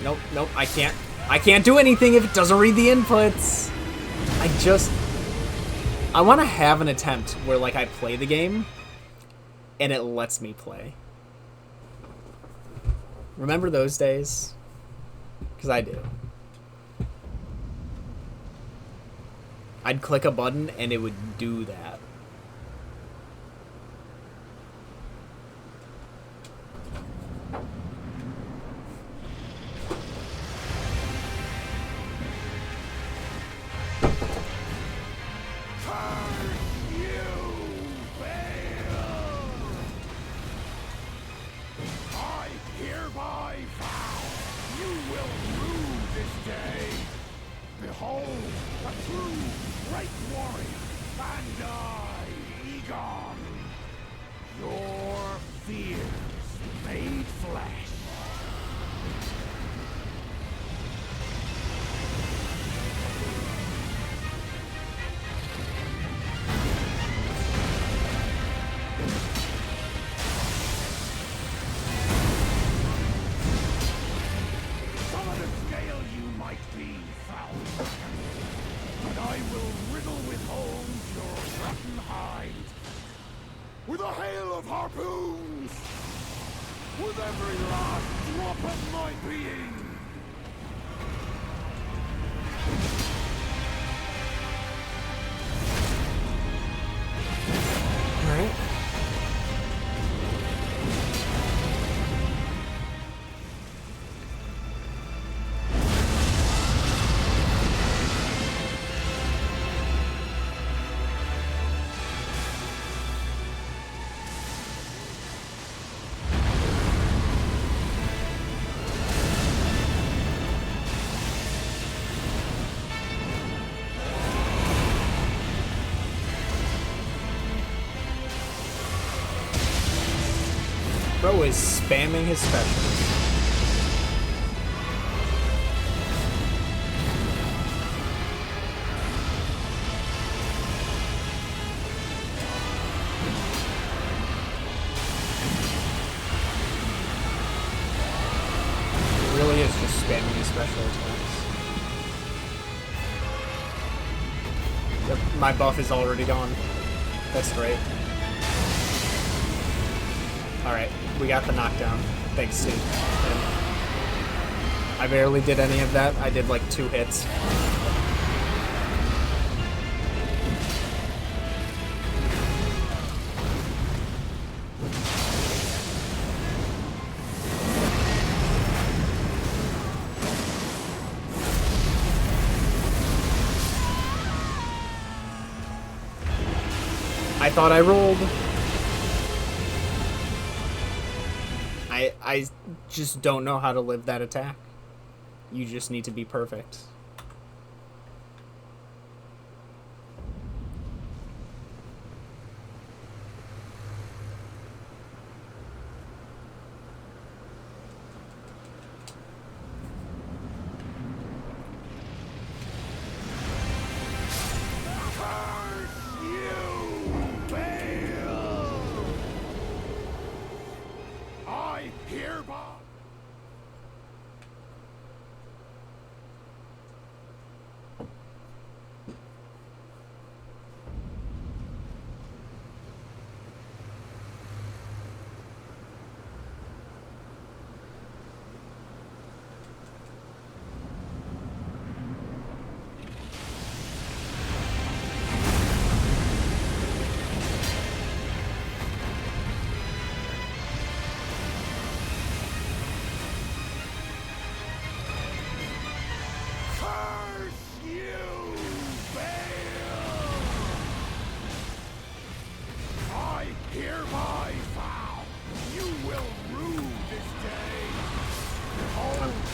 A: Nope, I can't do anything if it doesn't read the inputs. I want to have an attempt where, like, I play the game and it lets me play. Remember those days? Because I do. I'd click a button and it would do that.
C: Behold, a true great warrior, and I, Egon, your fears made flesh. Some of the scale you might be, foul dragon, but I will riddle with holes your rotten hide with a hail of harpoons, with every last drop of my being.
A: Alright. Bro is spamming his specials. He really is just spamming his special attacks. Yep, my buff is already gone. That's great. Alright, we got the knockdown. Thanks, Steve. And I barely did any of that. I did like 2 hits. I thought I rolled. I just don't know how to live that attack. You just need to be perfect.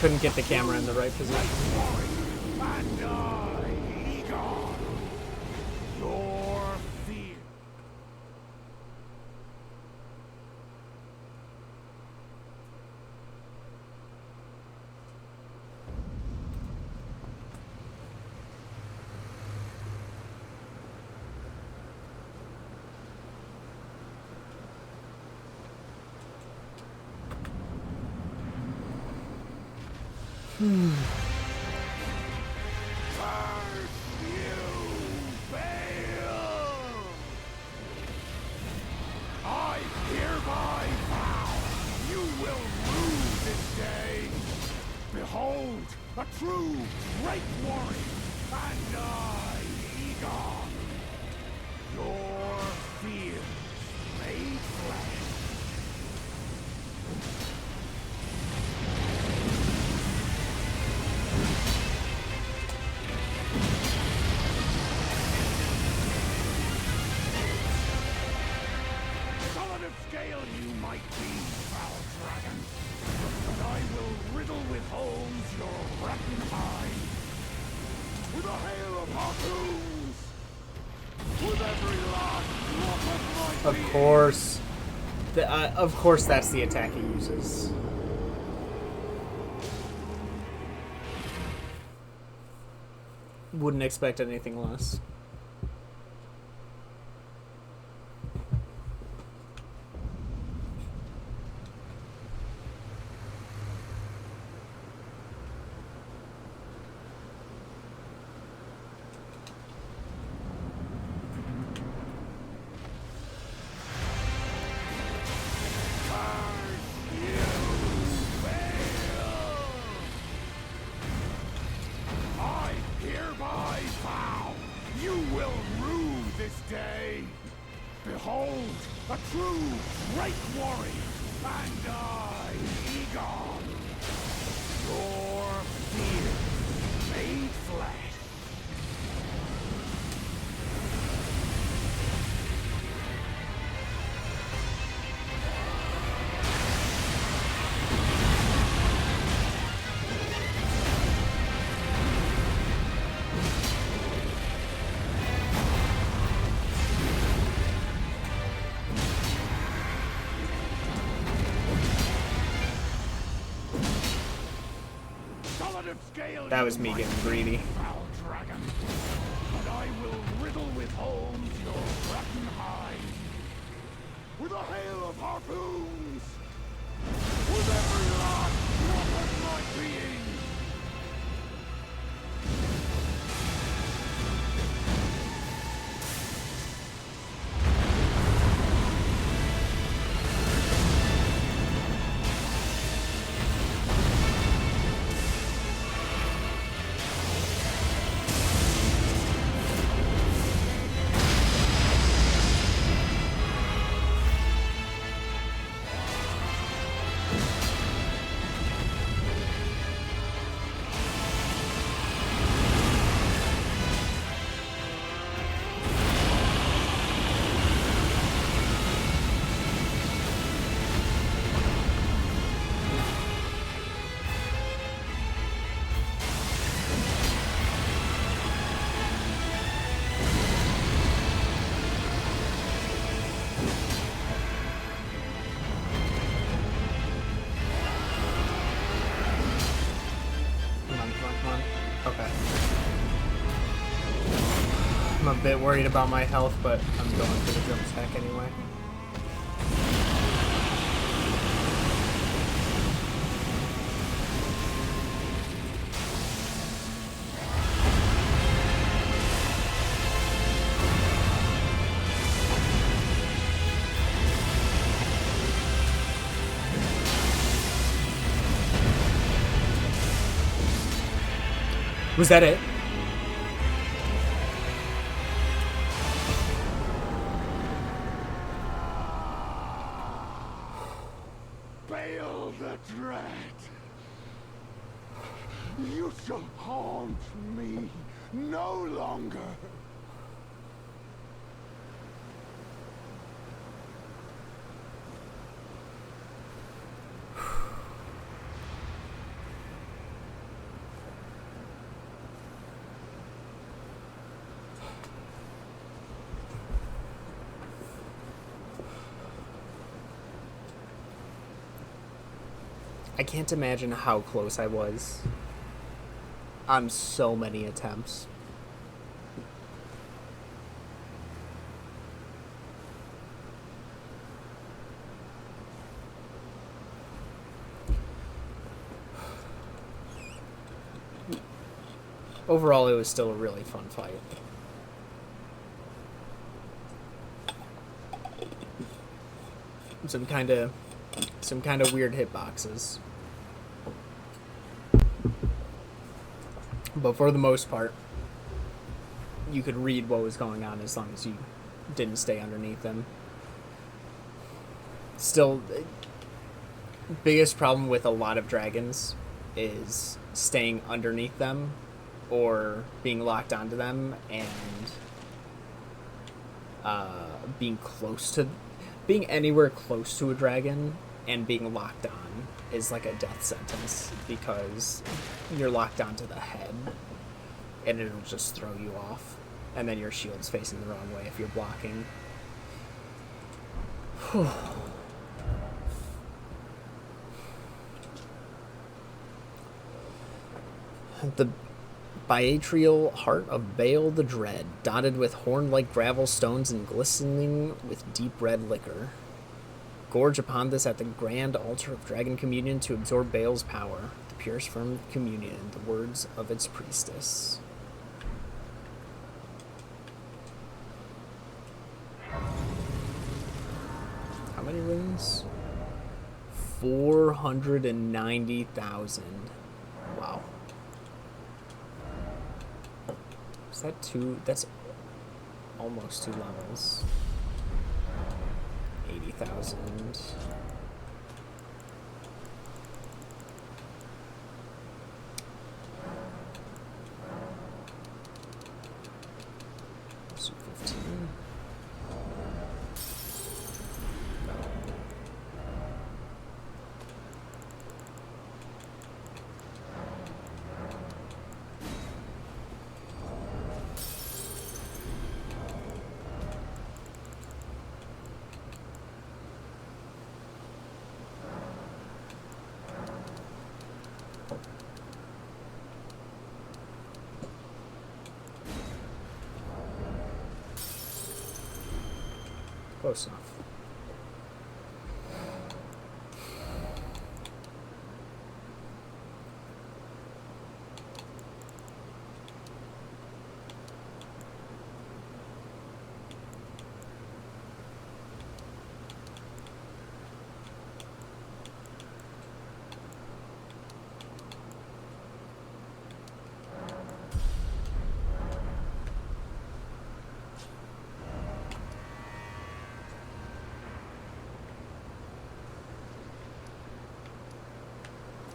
A: Couldn't get the camera in the right position.
C: And I, Egon, your fear. Behold, a true great warrior, and I, Egon, your fears made flesh. Solid of scale you might be, foul dragon, but I will riddle with holes your rotten hide, with a hail of harpoons. With every last drop of my
A: Of course. Of course that's the attack he uses. Wouldn't expect anything less.
C: Behold, a true great warrior, and I, Vigor, your fear made flesh.
A: That was me getting greedy.
C: Foul dragon, and I will riddle with holes your rotten hide with a hail of harpoons, with every last drop of my being.
A: I'm a bit worried about my health, but I'm going for the jump attack anyway. Was that it?
C: Bail the dread. You shall haunt me no longer.
A: I can't imagine how close I was on so many attempts. Overall, it was still a really fun fight. Some kind of weird hitboxes. But for the most part, you could read what was going on as long as you didn't stay underneath them. Still, biggest problem with a lot of dragons is staying underneath them or being locked onto them and being anywhere close to a dragon and being locked on is like a death sentence because you're locked onto the head. and it'll just throw you off. And then your shield's facing the wrong way if you're blocking. Whew. The Biatrial Heart of Baal the Dread, dotted with horn-like gravel stones and glistening with deep red liquor. Gorge upon this at the grand altar of Dragon Communion to absorb Baal's power, the purest form of communion, in the words of its priestess. How many runes? 490,000. Wow. Is that two? That's almost 2 levels. 80,000. So 15. Close enough.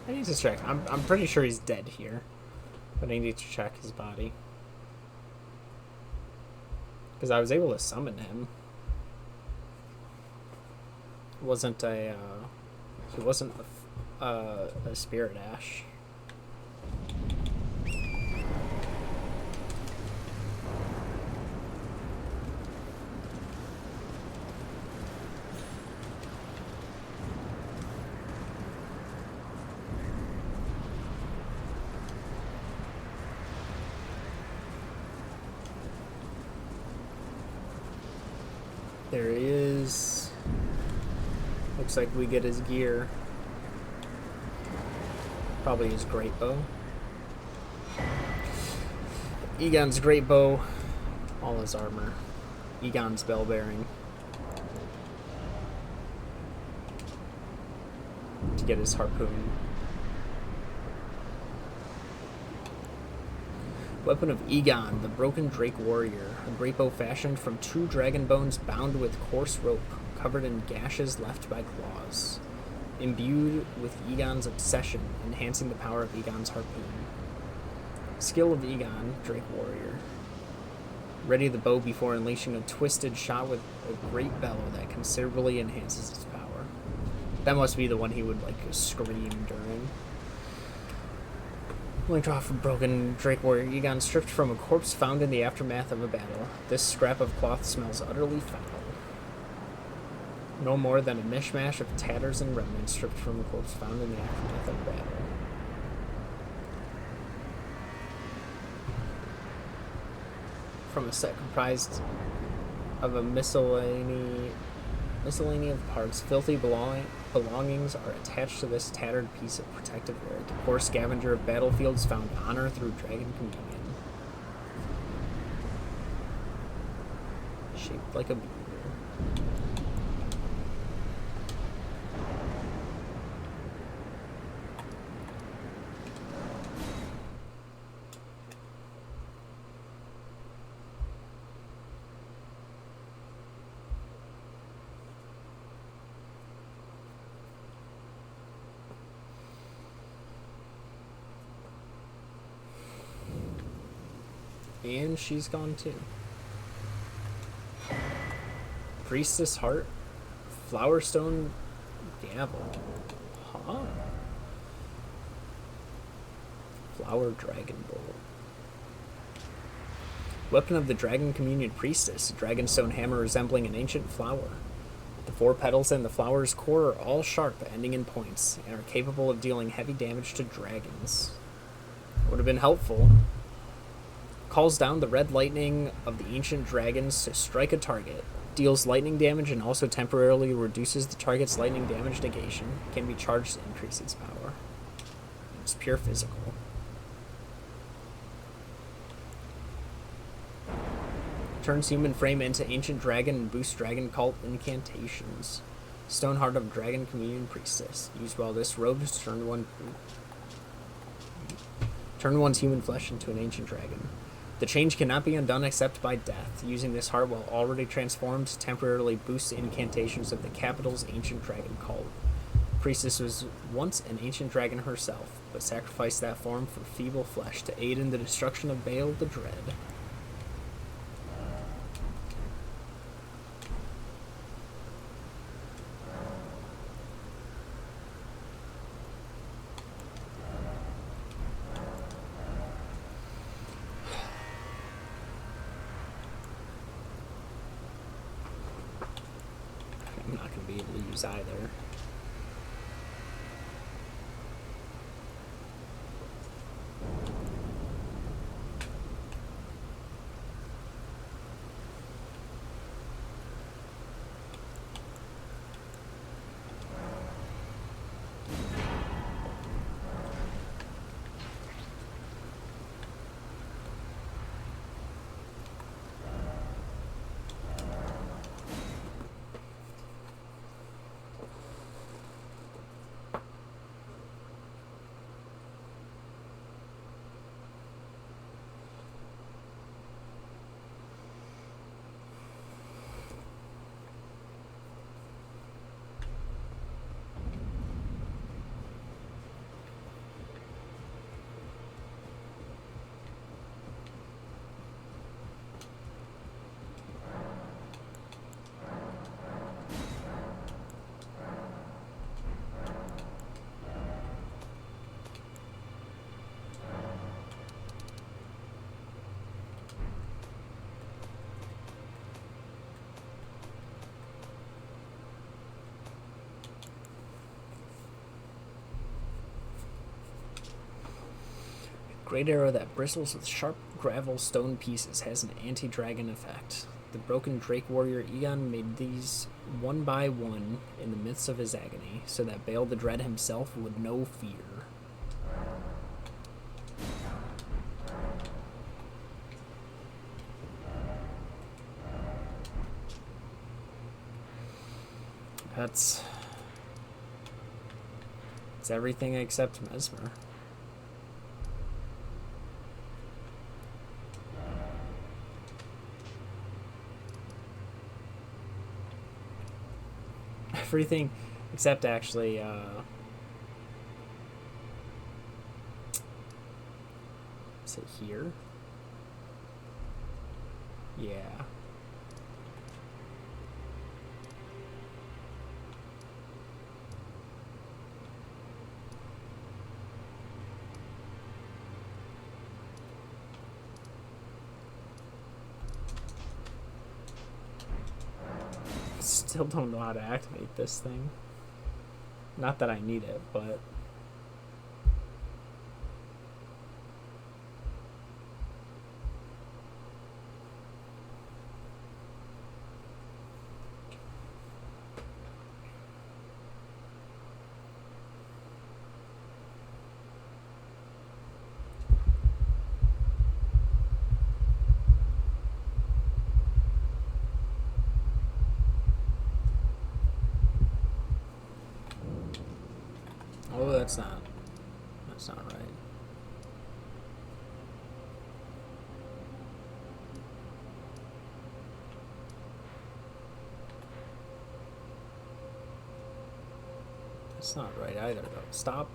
A: I need to check. I'm pretty sure he's dead here, but I need to check his body because I was able to summon him. It wasn't a he wasn't a spirit ash. There he is. Looks like we get his gear. Probably his great bow. Egon's great bow. All his armor. Egon's bell bearing. To get his harpoon. Weapon of Egon, the Broken Drake Warrior, a great bow fashioned from 2 dragon bones bound with coarse rope, covered in gashes left by claws. Imbued with Egon's obsession, enhancing the power of Egon's harpoon. Skill of Egon, Drake Warrior. Ready the bow before unleashing a twisted shot with a great bellow that considerably enhances its power. That must be the one he would, like, scream during. Linked off from Broken Drake Warrior Egon, stripped from a corpse found in the aftermath of a battle. This scrap of cloth smells utterly foul. No more than a mishmash of tatters and remnants stripped from a corpse found in the aftermath of a battle. From a set comprised of a miscellany of parts, filthy belongings are attached to this tattered piece of protective wear. The poor scavenger of battlefields found honor through Dragon Communion. Shaped like a beaver. And she's gone too. Priestess Heart, Flowerstone Gavel. Huh? Flower Dragon Bolt. Weapon of the Dragon Communion Priestess, a dragonstone hammer resembling an ancient flower. The 4 petals and the flower's core are all sharp, ending in points, and are capable of dealing heavy damage to dragons. Would have been helpful. Calls down the red lightning of the ancient dragons to strike a target. Deals lightning damage and also temporarily reduces the target's lightning damage negation. Can be charged to increase its power. It's pure physical. Turns human frame into ancient dragon and boosts dragon cult incantations. Stoneheart of Dragon Communion Priestess. Used while this robe turn one's human flesh into an ancient dragon. The change cannot be undone except by death. Using this heart while already transformed temporarily boosts incantations of the capital's ancient dragon cult. Priestess was once an ancient dragon herself, but sacrificed that form for feeble flesh to aid in the destruction of Baal the Dread. I'm not going to be able to use either. Great arrow that bristles with sharp gravel stone pieces has an anti-dragon effect. The broken Drake warrior Egon made these one by one in the midst of his agony, so that Baal the Dread himself would know fear. It's everything except Mesmer. Everything except actually is it here? Yeah. Still don't know how to activate this thing. Not that I need it, but oh, that's not right. That's not right either, though. Stop.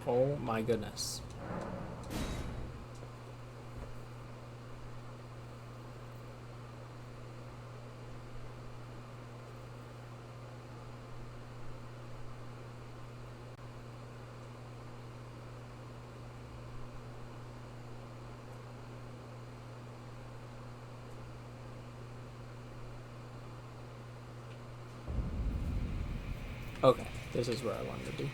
A: Oh my goodness. Okay, this is where I wanted to be.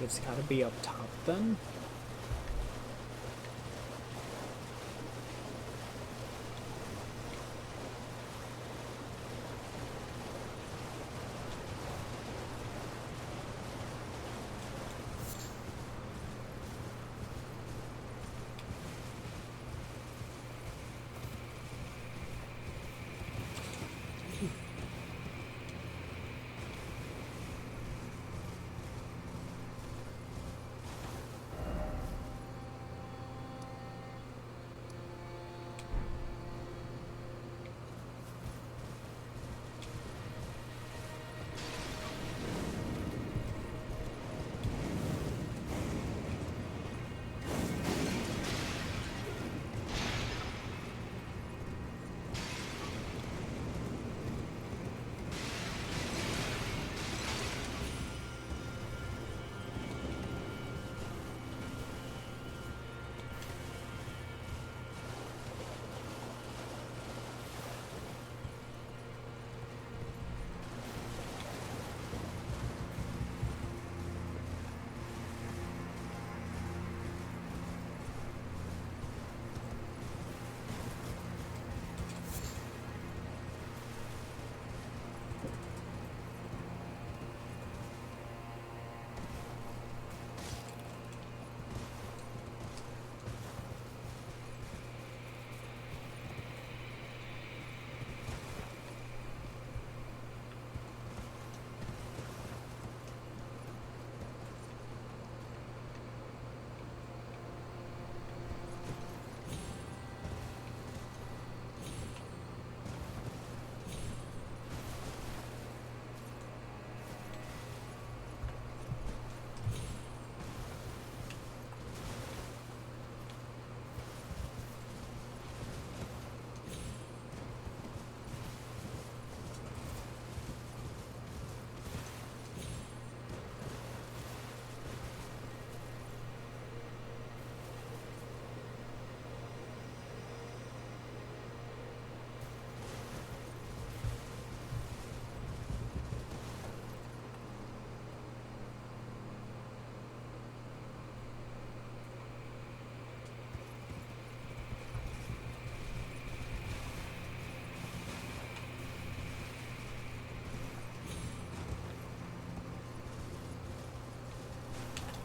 A: It's gotta be up top then.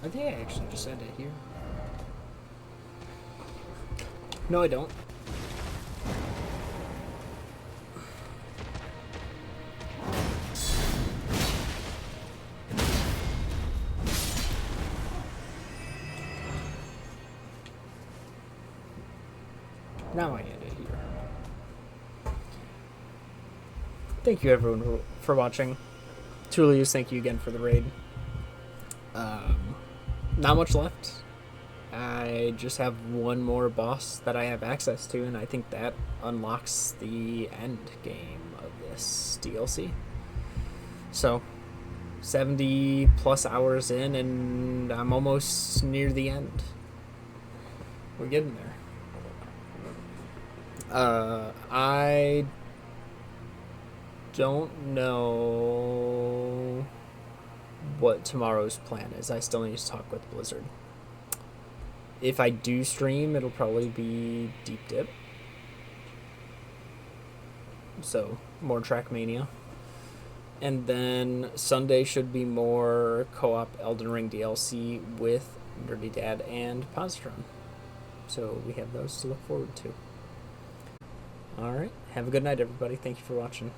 A: I think I actually just said it here. No, I don't. Now I end it here. Thank you everyone for watching. Tullius, thank you again for the raid. Not much left. I just have one more boss that I have access to, and I think that unlocks the end game of this DLC. So, 70 plus hours in, and I'm almost near the end. We're getting there. I don't know what tomorrow's plan is. I still need to talk with Blizzard. If I do stream, it'll probably be Deep Dip. So, more Trackmania. And then Sunday should be more co-op Elden Ring DLC with Nerdy Dad and Positron. So we have those to look forward to. Alright, have a good night everybody. Thank you for watching.